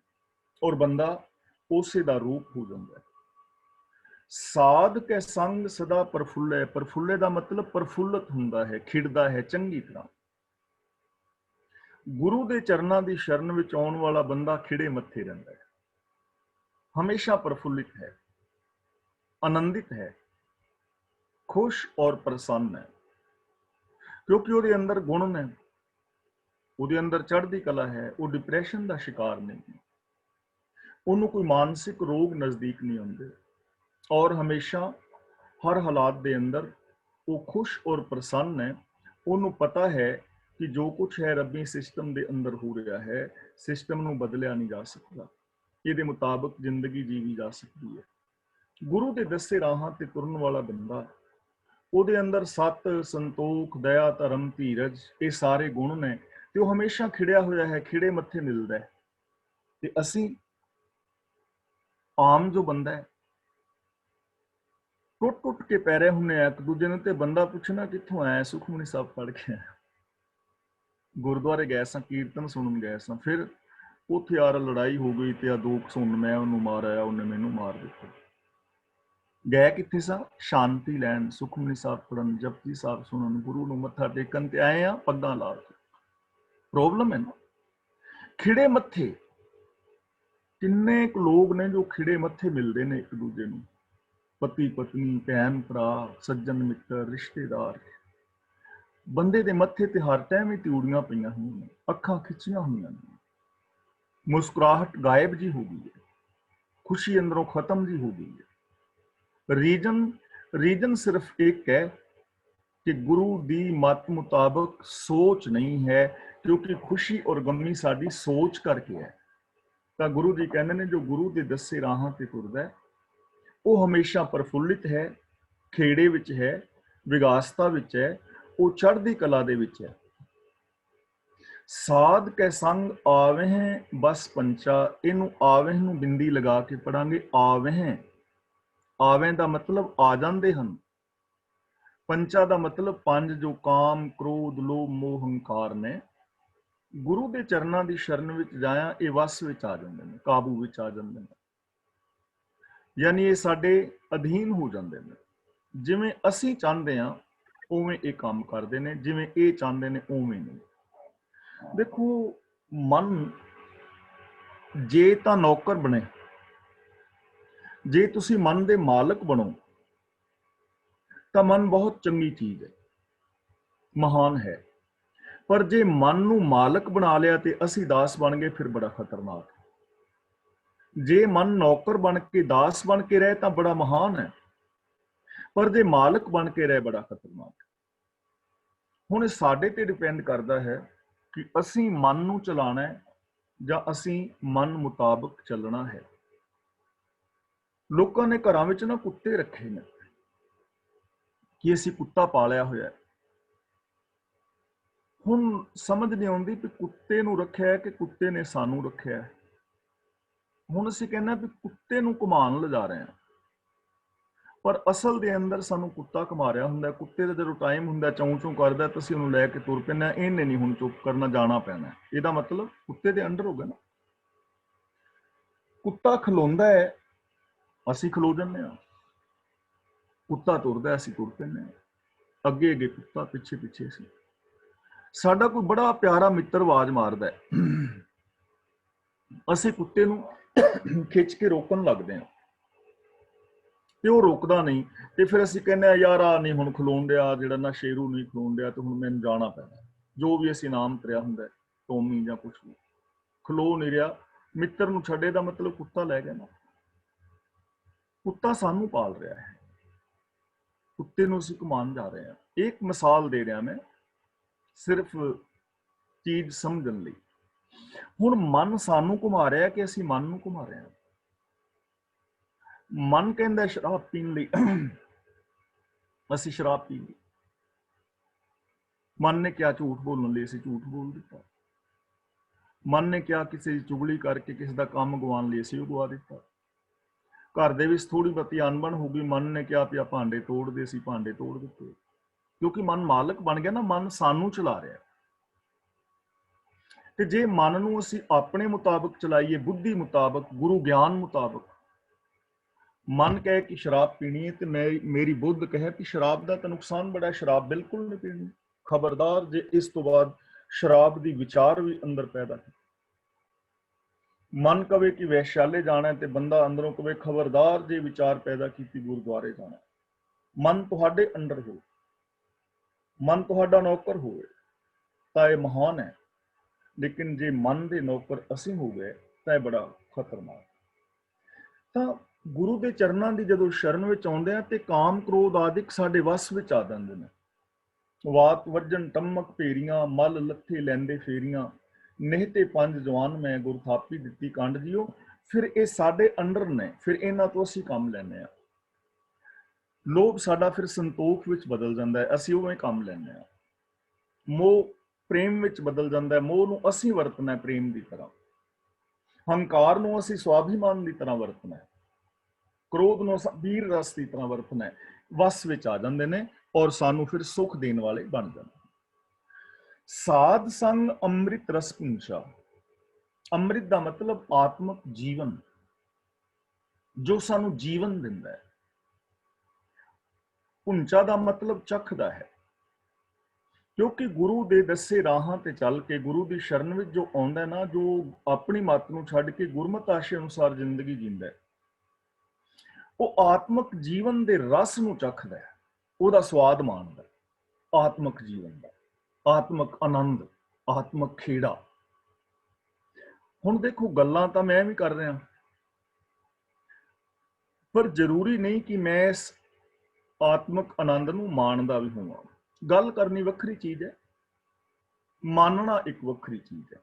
ਔਰ ਬੰਦਾ ਉਸੇ ਦਾ ਰੂਪ ਹੋ ਜਾਂਦਾ ਹੈ। ਸਾਧ ਕੇ ਸੰਗ ਸਦਾ ਪ੍ਰਫੁੱਲੇ। ਪ੍ਰਫੁੱਲੇ ਦਾ ਮਤਲਬ ਪ੍ਰਫੁੱਲਤ ਹੁੰਦਾ ਹੈ, ਖਿੜਦਾ ਹੈ ਚੰਗੀ ਤਰ੍ਹਾਂ। ਗੁਰੂ ਦੇ ਚਰਨਾਂ ਦੀ ਸ਼ਰਨ ਵਿੱਚ ਆਉਣ ਵਾਲਾ ਬੰਦਾ ਖਿੜੇ ਮੱਥੇ ਰਹਿੰਦਾ ਹੈ, ਹਮੇਸ਼ਾ ਪ੍ਰਫੁੱਲਿਤ ਹੈ, ਆਨੰਦਿਤ ਹੈ, ਖੁਸ਼ ਔਰ ਪ੍ਰਸੰਨ ਹੈ, ਕਿਉਂਕਿ ਉਹਦੇ ਅੰਦਰ ਗੁਣ ਨੇ, ਉਹਦੇ ਅੰਦਰ ਚੜ੍ਹਦੀ ਕਲਾ ਹੈ। ਉਹ ਡਿਪਰੈਸ਼ਨ ਦਾ ਸ਼ਿਕਾਰ ਨਹੀਂ, ਉਹਨੂੰ ਕੋਈ ਮਾਨਸਿਕ ਰੋਗ ਨਜ਼ਦੀਕ ਨਹੀਂ ਆਉਂਦੇ ਔਰ ਹਮੇਸ਼ਾ ਹਰ ਹਾਲਾਤ ਦੇ ਅੰਦਰ ਉਹ ਖੁਸ਼ ਔਰ ਪ੍ਰਸੰਨ ਹੈ। ਉਹਨੂੰ ਪਤਾ ਹੈ ਕਿ ਜੋ ਕੁਛ ਹੈ ਰੱਬੀ ਸਿਸਟਮ ਦੇ ਅੰਦਰ ਹੋ ਰਿਹਾ ਹੈ, ਸਿਸਟਮ ਨੂੰ ਬਦਲਿਆ ਨਹੀਂ ਜਾ ਸਕਦਾ, ਇਹਦੇ ਮੁਤਾਬਕ ਜ਼ਿੰਦਗੀ ਜੀਵੀ ਜਾ ਸਕਦੀ ਹੈ। ਗੁਰੂ ਦੇ ਦੱਸੇ ਰਾਹਾਂ ਤੇ ਤੁਰਨ ਵਾਲਾ ਬੰਦਾ, ਉਹਦੇ ਅੰਦਰ ਸਤ, ਸੰਤੋਖ, ਦਇਆ, ਧਰਮ, ਧੀਰਜ, ਇਹ ਸਾਰੇ ਗੁਣ ਨੇ ਤੇ ਉਹ ਹਮੇਸ਼ਾ ਖਿੜਿਆ ਹੋਇਆ ਹੈ, ਖਿੜੇ ਮੱਥੇ ਮਿਲਦਾ ਹੈ। ਤੇ ਅਸੀਂ ਆਮ ਜੋ ਬੰਦਾ ਹੈ ਟੁੱਟ ਟੁੱਟ ਕੇ ਪੈ ਰਹੇ ਹੁੰਦੇ ਆ ਇੱਕ ਦੂਜੇ ਨੂੰ, ਤੇ ਬੰਦਾ ਪੁੱਛਣਾ ਕਿੱਥੋਂ ਆਇਆ, ਸੁਖਮਨੀ ਸਾਹਿਬ ਪੜ੍ਹ ਕੇ ਆਇਆ, ਗੁਰਦੁਆਰੇ ਗਏ ਸਾਂ, ਕੀਰਤਨ ਸੁਣਨ ਗਏ ਸਾਂ, ਫਿਰ ਉੱਥੇ ਯਾਰ ਲੜਾਈ ਹੋ ਗਈ ਤੇ ਆ ਦੋ ਸੁਣ, ਮੈਂ ਉਹਨੂੰ ਮਾਰ ਆਇਆ, ਉਹਨੇ ਮੈਨੂੰ ਮਾਰ ਦਿੱਤਾ। ਗਏ ਕਿੱਥੇ ਸਾਂ? ਸ਼ਾਂਤੀ ਲੈਣ, ਸੁਖਮਨੀ ਸਾਹਿਬ ਪੜ੍ਹਨ, ਜਪਜੀ ਸਾਹਿਬ ਸੁਣਨ, ਗੁਰੂ ਨੂੰ ਮੱਥਾ ਟੇਕਣ, ਤੇ ਆਏ ਆ ਪੱਗਾਂ ਲਾ ਕੇ। ਪ੍ਰੋਬਲਮ ਹੈ ਨਾ, ਖਿੜੇ ਮੱਥੇ। ਕਿੰਨੇ ਕੁ ਲੋਕ ਨੇ ਜੋ ਖਿੜੇ ਮੱਥੇ ਮਿਲਦੇ ਨੇ ਇੱਕ ਦੂਜੇ ਨੂੰ, पति पत्नी भैन भरा सज्जन मित्र रिश्तेदार बंदे दे मत्थे ते हर टाइम ही त्यूड़ियां पईयां होईयां, अखां खिचियां होईयां ने, मुस्कुराहट गायब जी हो गई है, खुशी अंदरों खत्म जी हो गई है। रीजन सिर्फ एक है कि गुरु दी मत मुताबिक सोच नहीं है, क्योंकि खुशी और गमी साडी सोच करके है। ਤਾਂ ਗੁਰੂ ਜੀ ਕਹਿੰਦੇ ਨੇ ਜੋ ਗੁਰੂ ਦੇ ਦੱਸੇ ਰਾਹਾਂ ਤੇ ਤੁਰਦਾ ਹੈ ਉਹ ਹਮੇਸ਼ਾ ਪ੍ਰਫੁੱਲਿਤ ਹੈ, ਖੇੜੇ ਵਿੱਚ ਹੈ, ਵਿਗਾਸਤਾ ਵਿੱਚ ਹੈ, ਉਹ ਚੜ੍ਹਦੀ ਕਲਾ ਦੇ ਵਿੱਚ ਹੈ। ਸਾਧ ਕੈ ਸੰਗ ਆਵਹਿ ਬਸ ਪੰਚਾ, ਇਹਨੂੰ ਆਵਹਿ ਨੂੰ ਬਿੰਦੀ ਲਗਾ ਕੇ ਪੜਾਂਗੇ। ਆਵਹਿ, ਆਵਹਿ ਦਾ ਮਤਲਬ ਆ ਜਾਂਦੇ ਹਨ, ਪੰਚਾ ਦਾ ਮਤਲਬ ਪੰਜ ਜੋ ਕਾਮ ਕ੍ਰੋਧ ਲੋਭ ਮੋਹ ਹੰਕਾਰ ਨੇ। ਗੁਰੂ ਦੇ ਚਰਨਾਂ ਦੀ ਸ਼ਰਨ ਵਿੱਚ ਜਾਇਆ ਇਹ ਵਸ ਵਿੱਚ ਆ ਜਾਂਦੇ ਨੇ, ਕਾਬੂ ਵਿੱਚ ਆ ਜਾਂਦੇ ਨੇ, ਯਾਨੀ ਇਹ ਸਾਡੇ ਅਧੀਨ ਹੋ ਜਾਂਦੇ ਨੇ। ਜਿਵੇਂ ਅਸੀਂ ਚਾਹੁੰਦੇ ਹਾਂ ਉਵੇਂ ਇਹ ਕੰਮ ਕਰਦੇ ਨੇ, ਜਿਵੇਂ ਇਹ ਚਾਹੁੰਦੇ ਨੇ ਉਵੇਂ ਨਹੀਂ। ਦੇਖੋ, ਮਨ ਜੇ ਤਾਂ ਨੌਕਰ ਬਣੇ, ਜੇ ਤੁਸੀਂ ਮਨ ਦੇ ਮਾਲਕ ਬਣੋ ਤਾਂ ਮਨ ਬਹੁਤ ਚੰਗੀ ਚੀਜ਼ ਹੈ, ਮਹਾਨ ਹੈ। ਪਰ ਜੇ ਮਨ ਨੂੰ ਮਾਲਕ ਬਣਾ ਲਿਆ ਤੇ ਅਸੀਂ ਦਾਸ ਬਣ ਗਏ, ਫਿਰ ਬੜਾ ਖਤਰਨਾਕ ਹੈ। ਜੇ ਮਨ ਨੌਕਰ ਬਣ ਕੇ ਦਾਸ ਬਣ ਕੇ ਰਹੇ ਤਾਂ ਬੜਾ ਮਹਾਨ ਹੈ, ਪਰ ਜੇ ਮਾਲਕ ਬਣ ਕੇ ਰਹੇ ਬੜਾ ਖਤਰਨਾਕ ਹੈ। ਹੁਣ ਇਹ ਸਾਡੇ ਤੇ ਡਿਪੈਂਡ ਕਰਦਾ ਹੈ ਕਿ ਅਸੀਂ ਮਨ ਨੂੰ ਚਲਾਣਾ ਹੈ ਜਾਂ ਅਸੀਂ ਮਨ ਮੁਤਾਬਕ ਚੱਲਣਾ ਹੈ। ਲੋਕਾਂ ਨੇ ਘਰਾਂ ਵਿੱਚ ਨਾ ਕੁੱਤੇ ਰੱਖੇ ਨੇ ਕਿ ਅਸੀਂ ਕੁੱਤਾ ਪਾਲਿਆ ਹੋਇਆ। ਹੁਣ ਸਮਝ ਨਹੀਂ ਆਉਂਦੀ ਕਿ ਕੁੱਤੇ ਨੂੰ ਰੱਖਿਆ ਹੈ ਕਿ ਕੁੱਤੇ ਨੇ ਸਾਨੂੰ ਰੱਖਿਆ ਹੈ। ਹੁਣ ਅਸੀਂ ਕਹਿੰਦੇ ਵੀ ਕੁੱਤੇ ਨੂੰ ਘੁਮਾਉਣ ਲਿਜਾ ਰਹੇ ਹਾਂ, ਪਰ ਅਸਲ ਦੇ ਅੰਦਰ ਸਾਨੂੰ ਕੁੱਤਾ ਘੁਮਾ ਰਿਹਾ ਹੁੰਦਾ। ਕੁੱਤੇ ਦਾ ਜਦੋਂ ਟਾਈਮ ਹੁੰਦਾ ਚੌਂ ਚੌਂ ਕਰਦਾ ਤਾਂ ਅਸੀਂ ਉਹਨੂੰ ਲੈ ਕੇ ਤੁਰ ਪੈਂਦੇ, ਇਹਨੇ ਨਹੀਂ ਹੁਣ ਚੁੱਪ ਕਰਨਾ, ਜਾਣਾ ਪੈਣਾ। ਇਹਦਾ ਮਤਲਬ ਕੁੱਤੇ ਦੇ ਅੰਡਰ ਹੋ ਗਿਆ ਨਾ। ਕੁੱਤਾ ਖਲੋਂਦਾ ਹੈ, ਅਸੀਂ ਖਲੋ ਜਾਂਦੇ ਹਾਂ। ਕੁੱਤਾ ਤੁਰਦਾ, ਅਸੀਂ ਤੁਰ ਪੈਂਦੇ ਹਾਂ। ਅੱਗੇ ਅੱਗੇ ਕੁੱਤਾ, ਪਿੱਛੇ ਪਿੱਛੇ ਅਸੀਂ। ਸਾਡਾ ਕੋਈ ਬੜਾ ਪਿਆਰਾ ਮਿੱਤਰ ਆਵਾਜ਼ ਮਾਰਦਾ ਹੈ, ਅਸੀਂ ਕੁੱਤੇ ਨੂੰ ਖਿੱਚ ਕੇ ਰੋਕਣ ਲੱਗਦੇ ਹਾਂ ਤੇ ਉਹ ਰੁਕਦਾ ਨਹੀਂ। ਤੇ ਫਿਰ ਅਸੀਂ ਕਹਿੰਦੇ ਆ ਯਾਰ ਆ ਨਹੀਂ ਹੁਣ ਖਲੋਣ ਡਿਆ, ਜਿਹੜਾ ਨਾ ਸ਼ੇਰੂ ਨਹੀਂ ਖਲੋਣ ਡਿਆ, ਤੇ ਹੁਣ ਮੈਨੂੰ ਜਾਣਾ ਪੈਣਾ। ਜੋ ਵੀ ਅਸੀਂ ਨਾਮ ਤਰਿਆ ਹੁੰਦਾ, ਟੋਮੀ ਜਾਂ ਕੁਛ ਵੀ, ਖਲੋ ਨਹੀਂ ਰਿਹਾ। ਮਿੱਤਰ ਨੂੰ ਛੱਡੇ ਦਾ ਮਤਲਬ ਕੁੱਤਾ ਲੈ ਗਿਆ ਨਾ। ਕੁੱਤਾ ਸਾਨੂੰ ਪਾਲ ਰਿਹਾ ਹੈ, ਕੁੱਤੇ ਨੂੰ ਅਸੀਂ ਘੁਮਾਉਣ ਜਾ ਰਹੇ ਹਾਂ। ਇੱਕ ਮਿਸਾਲ ਦੇ ਰਿਹਾ ਮੈਂ, ਸਿਰਫ ਚੀਜ਼ ਸਮਝਣ ਲਈ। ਹੁਣ ਮਨ ਸਾਨੂੰ ਘੁਮਾ ਰਿਹਾ ਕਿ ਅਸੀਂ ਮਨ ਨੂੰ ਘੁਮਾ ਰਹੇ ਹਾਂ। ਮਨ ਕਹਿੰਦਾ ਸ਼ਰਾਬ ਪੀਣ ਲਈ, ਅਸੀਂ ਸ਼ਰਾਬ ਪੀ ਲਈ। ਮਨ ਨੇ ਕਿਹਾ ਝੂਠ ਬੋਲਣ ਲਈ, ਅਸੀਂ ਝੂਠ ਬੋਲ ਦਿੱਤਾ। ਮਨ ਨੇ ਕਿਹਾ ਕਿਸੇ ਦੀ ਚੁਗਲੀ ਕਰਕੇ ਕਿਸੇ ਦਾ ਕੰਮ ਗਵਾਉਣ ਲਈ, ਅਸੀਂ ਉਹ ਗਵਾ ਦਿੱਤਾ। ਘਰ ਦੇ ਵਿੱਚ ਥੋੜੀ ਬਹੁਤੀ ਅਣਬਣ ਹੋ ਗਈ, ਮਨ ਨੇ ਕਿਹਾ ਵੀ ਆ ਭਾਂਡੇ ਤੋੜਦੇ, ਅਸੀਂ ਭਾਂਡੇ ਤੋੜ ਦਿੱਤੇ। ਕਿਉਂਕਿ ਮਨ ਮਾਲਕ ਬਣ ਗਿਆ ਨਾ, ਮਨ ਸਾਨੂੰ ਚਲਾ ਰਿਹਾ। ਤੇ ਜੇ ਮਨ ਨੂੰ ਅਸੀਂ ਆਪਣੇ ਮੁਤਾਬਕ ਚਲਾਈਏ, ਬੁੱਧੀ ਮੁਤਾਬਕ, ਗੁਰੂ ਗਿਆਨ ਮੁਤਾਬਕ, ਮਨ ਕਹੇ ਕਿ ਸ਼ਰਾਬ ਪੀਣੀ ਹੈ ਤੇ ਮੇਰੀ ਬੁੱਧ ਕਹੇ ਕਿ ਸ਼ਰਾਬ ਦਾ ਤਾਂ ਨੁਕਸਾਨ ਬੜਾ, ਸ਼ਰਾਬ ਬਿਲਕੁਲ ਨਹੀਂ ਪੀਣੀ, ਖਬਰਦਾਰ ਜੇ ਇਸ ਤੋਂ ਬਾਅਦ ਸ਼ਰਾਬ ਦੀ ਵਿਚਾਰ ਵੀ ਅੰਦਰ ਪੈਦਾ ਕੀਤੀ। ਮਨ ਕਵੇ ਕਿ ਵੈਸ਼ਾਲੇ ਜਾਣਾ ਤੇ ਬੰਦਾ ਅੰਦਰੋਂ ਕਵੇ ਖਬਰਦਾਰ ਜੇ ਵਿਚਾਰ ਪੈਦਾ ਕੀਤੀ ਗੁਰਦੁਆਰੇ ਜਾਣਾ। ਮਨ ਤੁਹਾਡੇ ਅੰਦਰ ਹੋ, ਮਨ ਤੁਹਾਡਾ ਨੌਕਰ ਹੋਵੇ ਤਾਂ ਇਹ ਮਹਾਨ ਹੈ। ਲੇਕਿਨ ਜੇ ਮਨ ਦੇ ਨੌਕਰ ਅਸੀਂ ਹੋ ਗਏ ਤਾਂ ਇਹ ਬੜਾ ਖਤਰਨਾਕ। ਤਾਂ ਗੁਰੂ ਦੇ ਚਰਨਾਂ ਦੀ ਜਦੋਂ ਸ਼ਰਨ ਵਿੱਚ ਆਉਂਦੇ ਆ ਤੇ ਕਾਮ ਕ੍ਰੋਧ ਆਦਿਕ ਸਾਡੇ ਵਸ ਵਿੱਚ ਆ ਜਾਂਦੇ ਨੇ। ਵਾਤ ਵੱਜਣ ਟੰਮਕ ਭੇਰੀਆਂ, ਮਲ ਲੱਥੇ ਲੈਂਦੇ ਫੇਰੀਆਂ, ਨਿਹ ਤੇ ਪੰਜ ਜਵਾਨ ਮੈਂ ਗੁਰ ਥਾਪੀ ਦਿੱਤੀ ਕੰਡ ਜੀਓ। ਫਿਰ ਇਹ ਸਾਡੇ ਅੰਡਰ ਨੇ, ਫਿਰ ਇਹਨਾਂ ਤੋਂ ਅਸੀਂ ਕੰਮ ਲੈਂਦੇ ਹਾਂ। ਲੋਭ ਸਾਡਾ ਫਿਰ ਸੰਤੋਖ ਵਿੱਚ ਬਦਲ ਜਾਂਦਾ ਹੈ, ਅਸੀਂ ਉਵੇਂ ਕੰਮ ਲੈਂਦੇ ਹਾਂ। ਮੋਹ ਪ੍ਰੇਮ ਵਿੱਚ ਬਦਲ ਜਾਂਦਾ ਹੈ, ਮੋਹ ਨੂੰ ਅਸੀਂ ਵਰਤਣਾ ਪ੍ਰੇਮ ਦੀ ਤਰ੍ਹਾਂ। ਹੰਕਾਰ ਨੂੰ ਅਸੀਂ ਸਵਾਭਿਮਾਨ ਦੀ ਤਰ੍ਹਾਂ ਵਰਤਣਾ, ਕ੍ਰੋਧ ਨੂੰ ਅਸੀਂ ਵੀਰ ਰਸ ਦੀ ਤਰ੍ਹਾਂ ਵਰਤਣਾ। ਵਸ ਵਿੱਚ ਆ ਜਾਂਦੇ ਨੇ ਔਰ ਸਾਨੂੰ ਫਿਰ ਸੁੱਖ ਦੇਣ ਵਾਲੇ ਬਣ ਜਾਂਦੇ। ਸਾਧ ਸੰਗ ਅੰਮ੍ਰਿਤ ਰਸ ਪੁੰਚਾ। ਅੰਮ੍ਰਿਤ ਦਾ ਮਤਲਬ ਆਤਮਕ ਜੀਵਨ, ਜੋ ਸਾਨੂੰ ਜੀਵਨ ਦਿੰਦਾ ਹੈ। ਪੁੰਚਾ ਦਾ ਮਤਲਬ ਚੱਖਦਾ ਹੈ। ਕਿਉਂਕਿ ਗੁਰੂ ਦੇ ਦੱਸੇ ਰਾਹਾਂ ਤੇ ਚੱਲ ਕੇ, ਗੁਰੂ ਦੀ ਸ਼ਰਨ ਵਿੱਚ ਜੋ ਆਉਂਦਾ ਨਾ, ਜੋ ਆਪਣੀ ਮੱਤ ਨੂੰ ਛੱਡ ਕੇ ਗੁਰਮਤਿ ਆਸ਼ੇ ਅਨੁਸਾਰ ਜ਼ਿੰਦਗੀ ਜੀਂਦਾ, ਉਹ ਆਤਮਿਕ ਜੀਵਨ ਦੇ ਰਸ ਨੂੰ ਚਖਦਾ ਹੈ, ਉਹਦਾ ਸਵਾਦ ਮਾਣਦਾ ਹੈ, ਆਤਮਿਕ ਜੀਵਨ ਦਾ, ਆਤਮਿਕ ਆਨੰਦ, ਆਤਮਿਕ ਖੇੜਾ। ਹੁਣ ਦੇਖੋ, ਗੱਲਾਂ ਤਾਂ ਮੈਂ ਵੀ ਕਰ ਰਿਹਾ, ਪਰ ਜ਼ਰੂਰੀ ਨਹੀਂ ਕਿ ਮੈਂ ਇਸ ਆਤਮਿਕ ਆਨੰਦ ਨੂੰ ਮਾਣਦਾ ਵੀ ਹੋਵਾਂ। ਗੱਲ ਕਰਨੀ ਵੱਖਰੀ ਚੀਜ਼ ਹੈ, ਮਾਨਣਾ ਇੱਕ ਵੱਖਰੀ ਚੀਜ਼ ਹੈ।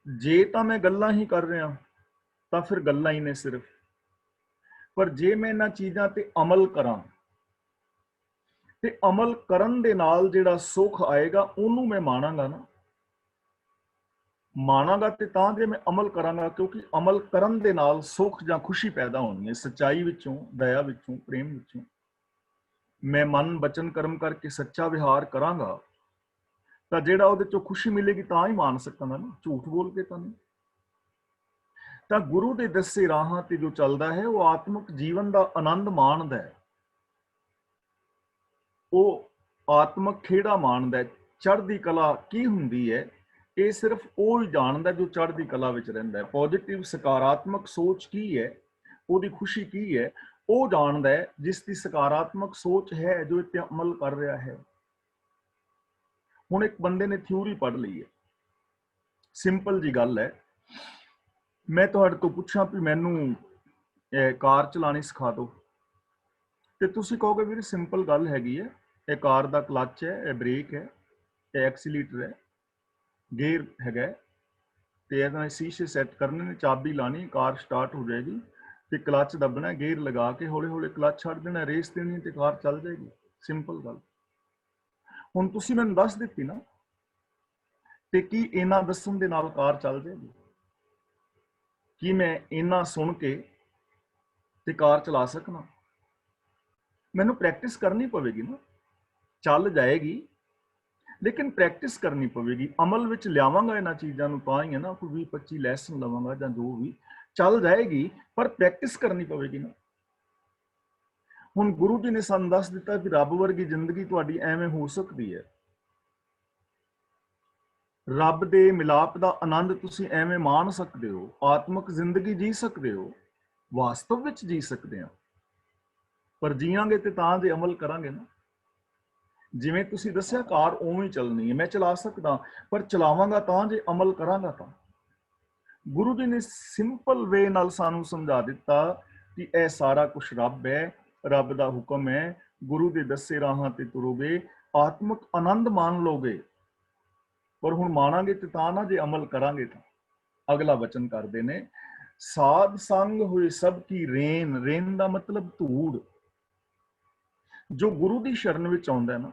ਜੇ ਤਾਂ ਮੈਂ ਗੱਲਾਂ ਹੀ ਕਰ ਰਿਹਾ ਤਾਂ ਫਿਰ ਗੱਲਾਂ ਹੀ ਨੇ ਸਿਰਫ, ਪਰ ਜੇ ਮੈਂ ਇਹਨਾਂ ਚੀਜ਼ਾਂ ਤੇ ਅਮਲ ਕਰਾਂ ਤੇ ਅਮਲ ਕਰਨ ਦੇ ਨਾਲ ਜਿਹੜਾ ਸੁੱਖ ਆਏਗਾ ਉਹਨੂੰ ਮੈਂ ਮਾਣਾਂਗਾ ਨਾ। ਮਾਣਾਂਗਾ ਤੇ ਤਾਂ ਜੇ ਮੈਂ ਅਮਲ ਕਰਾਂਗਾ, ਕਿਉਂਕਿ ਅਮਲ ਕਰਨ ਦੇ ਨਾਲ ਸੁੱਖ ਜਾਂ ਖੁਸ਼ੀ ਪੈਦਾ ਹੋਣੀ ਹੈ, ਸੱਚਾਈ ਵਿੱਚੋਂ, ਦਇਆ ਵਿੱਚੋਂ, ਪ੍ਰੇਮ ਵਿੱਚੋਂ। ਮੈਂ ਮਨ, ਬਚਨ, ਕਰਮ ਕਰਕੇ ਸੱਚਾ ਵਿਹਾਰ ਕਰਾਂਗਾ ਤਾਂ ਜਿਹੜਾ ਉਹਦੇ ਚੋਂ ਖੁਸ਼ੀ ਮਿਲੇਗੀ ਤਾਂ ਹੀ ਮਾਣ ਸਕਾਂਗਾ ਨਾ, ਝੂਠ ਬੋਲ ਕੇ ਤਾਂ ਨਹੀਂ। ਤਾਂ ਗੁਰੂ ਦੇ ਦੱਸੇ ਰਾਹਾਂ ਤੇ ਜੋ ਚੱਲਦਾ ਹੈ ਉਹ ਆਤਮਿਕ ਜੀਵਨ ਦਾ ਆਨੰਦ ਮਾਣਦਾ ਹੈ, ਉਹ ਆਤਮਿਕ ਖੇੜਾ ਮਾਣਦਾ ਹੈ। ਚੜ੍ਹਦੀ ਕਲਾ ਕੀ ਹੁੰਦੀ ਹੈ ਇਹ ਸਿਰਫ ਉਹ ਹੀ ਜਾਣਦਾ ਜੋ ਚੜ੍ਹਦੀ ਕਲਾ ਵਿੱਚ ਰਹਿੰਦਾ ਹੈ। ਪੋਜ਼ਿਟਿਵ ਸਕਾਰਾਤਮਕ ਸੋਚ ਕੀ ਹੈ, ਉਹਦੀ ਖੁਸ਼ੀ ਕੀ ਹੈ, ਉਹ ਜਾਣਦਾ ਹੈ ਜਿਸ ਦੀ ਸਕਾਰਾਤਮਕ ਸੋਚ ਹੈ, ਜੋ ਇੱਥੇ ਅਮਲ ਕਰ ਰਿਹਾ ਹੈ। ਹੁਣ ਇੱਕ ਬੰਦੇ ਨੇ ਥਿਊਰੀ ਪੜ੍ਹ ਲਈ ਹੈ, ਸਿੰਪਲ ਜੀ ਗੱਲ ਹੈ, ਮੈਂ ਤੁਹਾਡੇ ਤੋਂ ਪੁੱਛਾਂ ਵੀ ਮੈਨੂੰ ਕਾਰ ਚਲਾਣੀ ਸਿਖਾ ਦਿਓ, ਤੇ ਤੁਸੀਂ ਕਹੋਗੇ ਵੀਰ ਸਿੰਪਲ ਗੱਲ ਹੈਗੀ ਹੈ, ਇਹ ਕਾਰ ਦਾ ਕਲੱਚ ਹੈ, ਇਹ ਬ੍ਰੇਕ ਹੈ, ਇਹ ਐਕਸੀਲੇਟਰ ਹੈ, ਗੇਅਰ ਹੈਗਾ, ਤੇ ਇਹਨਾਂ ਸ਼ੀਸ਼ੇ ਸੈੱਟ ਕਰਨੇ ਨੇ, ਚਾਬੀ ਲਾਣੀ, ਕਾਰ ਸਟਾਰਟ ਹੋ ਜਾਏਗੀ, ਤੇ ਕਲੱਚ ਦੱਬਣਾ, ਗੇਅਰ ਲਗਾ ਕੇ ਹੌਲੀ ਹੌਲੀ ਕਲੱਚ ਛੱਡ ਦੇਣਾ, ਰੇਸ ਦੇਣੀ ਤੇ ਕਾਰ ਚੱਲ ਜਾਏਗੀ। ਸਿੰਪਲ ਗੱਲ। ਹੁਣ ਤੁਸੀਂ ਮੈਨੂੰ ਦੱਸ ਦਿੱਤੀ ਨਾ, ਤੇ ਕੀ ਇਹਨਾਂ ਦੱਸਣ ਦੇ ਨਾਲ ਕਾਰ ਚੱਲ ਜਾਏਗੀ? ਕੀ ਮੈਂ ਇਹਨਾਂ ਸੁਣ ਕੇ ਤੇ ਕਾਰ ਚਲਾ ਸਕਣਾ? ਮੈਨੂੰ ਪ੍ਰੈਕਟਿਸ ਕਰਨੀ ਪਵੇਗੀ ਨਾ। ਚੱਲ ਜਾਏਗੀ ਲੇਕਿਨ ਪ੍ਰੈਕਟਿਸ ਕਰਨੀ ਪਵੇਗੀ, ਅਮਲ ਵਿੱਚ ਲਿਆਵਾਂਗਾ ਇਹਨਾਂ ਚੀਜ਼ਾਂ ਨੂੰ ਤਾਂ ਹੀ ਹੈ ਨਾ। ਕੋਈ 20-25 ਲੈਸਨ ਲਵਾਂਗਾ ਜਾਂ ਜੋ ਵੀ, ਚੱਲ ਜਾਏਗੀ ਪਰ ਪ੍ਰੈਕਟਿਸ ਕਰਨੀ ਪਵੇਗੀ ਨਾ। ਹੁਣ ਗੁਰੂ ਜੀ ਨੇ ਸਾਨੂੰ ਦੱਸ ਦਿੱਤਾ ਕਿ ਰੱਬ ਵਰਗੀ ਜ਼ਿੰਦਗੀ ਤੁਹਾਡੀ ਐਵੇਂ ਹੋ ਸਕਦੀ ਹੈ, ਰੱਬ ਦੇ ਮਿਲਾਪ ਦਾ ਆਨੰਦ ਤੁਸੀਂ ਐਵੇਂ ਮਾਣ ਸਕਦੇ ਹੋ, ਆਤਮਿਕ ਜ਼ਿੰਦਗੀ ਜੀ ਸਕਦੇ ਹੋ, ਵਾਸਤਵ ਵਿੱਚ ਜੀ ਸਕਦੇ ਹਾਂ। ਪਰ ਜੀਵਾਂਗੇ ਤੇ ਤਾਂ ਜੇ ਅਮਲ ਕਰਾਂਗੇ ਨਾ। ਜਿਵੇਂ ਤੁਸੀਂ ਦੱਸਿਆ ਕਾਰ ਉਵੇਂ ਹੀ ਚੱਲਣੀ ਹੈ, ਮੈਂ ਚਲਾ ਸਕਦਾ, ਪਰ ਚਲਾਵਾਂਗਾ ਤਾਂ ਜੇ ਅਮਲ ਕਰਾਂਗਾ ਤਾਂ। ਗੁਰੂ ਜੀ ਨੇ ਸਿੰਪਲ ਵੇ ਨਾਲ ਸਾਨੂੰ ਸਮਝਾ ਦਿੱਤਾ ਕਿ ਇਹ ਸਾਰਾ ਕੁਝ ਰੱਬ ਹੈ, ਰੱਬ ਦਾ ਹੁਕਮ ਹੈ, ਗੁਰੂ ਦੇ ਦੱਸੇ ਰਾਹਾਂ ਤੇ ਤੁਰੋਗੇ, ਆਤਮਿਕ ਆਨੰਦ ਮਾਣ ਲਓਗੇ। ਪਰ ਹੁਣ ਮਾਣਾਂਗੇ ਤੇ ਤਾਂ ਨਾ ਜੇ ਅਮਲ ਕਰਾਂਗੇ ਤਾਂ। ਅਗਲਾ ਵਚਨ ਕਰਦੇ ਨੇ, ਸਾਧ ਸੰਗ ਹੋਏ ਸਭ ਕੀ ਰੇਨ। ਰੇਨ ਦਾ ਮਤਲਬ ਧੂੜ। ਜੋ ਗੁਰੂ ਦੀ ਸ਼ਰਨ ਵਿੱਚ ਆਉਂਦਾ ਨਾ,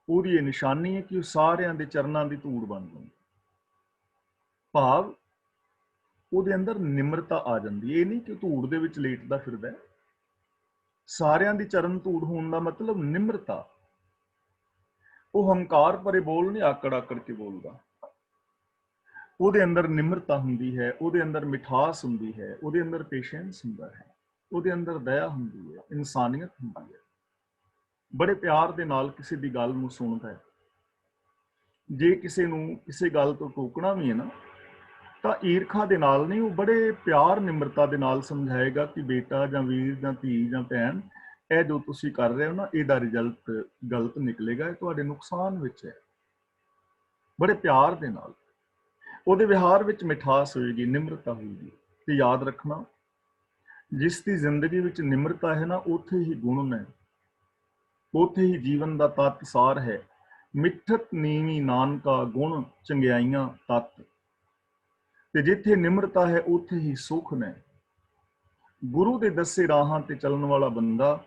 ਉਹਦੀ ਇਹ ਨਿਸ਼ਾਨੀ ਹੈ ਕਿ ਉਹ ਸਾਰਿਆਂ ਦੇ ਚਰਨਾਂ ਦੀ ਧੂੜ ਬਣ ਜਾਂਦਾ। ਭਾਵ ਉਹਦੇ ਅੰਦਰ ਨਿਮਰਤਾ ਆ ਜਾਂਦੀ ਹੈ। ਇਹ ਨਹੀਂ ਕਿ ਧੂੜ ਦੇ ਵਿੱਚ ਲੇਟਦਾ ਫਿਰਦਾ। ਸਾਰਿਆਂ ਦੀ ਚਰਨ ਧੂੜ ਹੋਣ ਦਾ ਮਤਲਬ ਨਿਮਰਤਾ। ਉਹ ਹੰਕਾਰ ਭਰੇ ਬੋਲ ਨਹੀਂ ਆਕੜ ਆਕੜ ਕੇ ਬੋਲਦਾ, ਉਹਦੇ ਅੰਦਰ ਨਿਮਰਤਾ ਹੁੰਦੀ ਹੈ, ਉਹਦੇ ਅੰਦਰ ਮਿਠਾਸ ਹੁੰਦੀ ਹੈ, ਉਹਦੇ ਅੰਦਰ ਪੇਸ਼ੈਂਸ ਹੁੰਦਾ ਹੈ, ਉਹਦੇ ਅੰਦਰ ਦਇਆ ਹੁੰਦੀ ਹੈ, ਇਨਸਾਨੀਅਤ ਹੁੰਦੀ ਹੈ। ਬੜੇ ਪਿਆਰ ਦੇ ਨਾਲ ਕਿਸੇ ਦੀ ਗੱਲ ਨੂੰ ਸੁਣਦਾ ਹੈ। ਜੇ ਕਿਸੇ ਨੂੰ ਕਿਸੇ ਗੱਲ ਤੋਂ ਟੋਕਣਾ ਵੀ ਹੈ ਨਾ, ਤਾਂ ਈਰਖਾ ਦੇ ਨਾਲ ਨਹੀਂ, ਉਹ ਬੜੇ ਪਿਆਰ ਨਿਮਰਤਾ ਦੇ ਨਾਲ ਸਮਝਾਏਗਾ ਕਿ ਬੇਟਾ ਜਾਂ ਵੀਰ ਜਾਂ ਧੀ ਜਾਂ ਭੈਣ, ਇਹ ਜੋ ਤੁਸੀਂ ਕਰ ਰਹੇ ਹੋ ਨਾ, ਇਹਦਾ ਰਿਜ਼ਲਟ ਗਲਤ ਨਿਕਲੇਗਾ, ਇਹ ਤੁਹਾਡੇ ਨੁਕਸਾਨ ਵਿੱਚ ਹੈ। ਬੜੇ ਪਿਆਰ ਦੇ ਨਾਲ ਉਹਦੇ ਵਿਹਾਰ ਵਿੱਚ ਮਿਠਾਸ ਹੋਏਗੀ, ਨਿਮਰਤਾ ਹੋਏਗੀ। ਤੇ ਯਾਦ ਰੱਖਣਾ, ਜਿਸ ਦੀ ਜ਼ਿੰਦਗੀ ਵਿੱਚ ਨਿਮਰਤਾ ਹੈ ਨਾ, ਉੱਥੇ ਹੀ ਗੁਣ ਹੈ, ਉੱਥੇ ਹੀ ਜੀਵਨ ਦਾ ਤੱਤ ਸਾਰ ਹੈ। ਮਿੱਠਤ ਨੀਵੀਂ ਨਾਨਕਾ, ਗੁਣ ਚੰਗਿਆਈਆਂ ਤੱਤ। ਤੇ ਜਿੱਥੇ ਨਿਮਰਤਾ ਹੈ ਉੱਥੇ ਹੀ ਸੁੱਖ ਨੇ। ਗੁਰੂ ਦੇ ਦੱਸੇ ਰਾਹਾਂ ਤੇ ਚੱਲਣ ਵਾਲਾ ਬੰਦਾ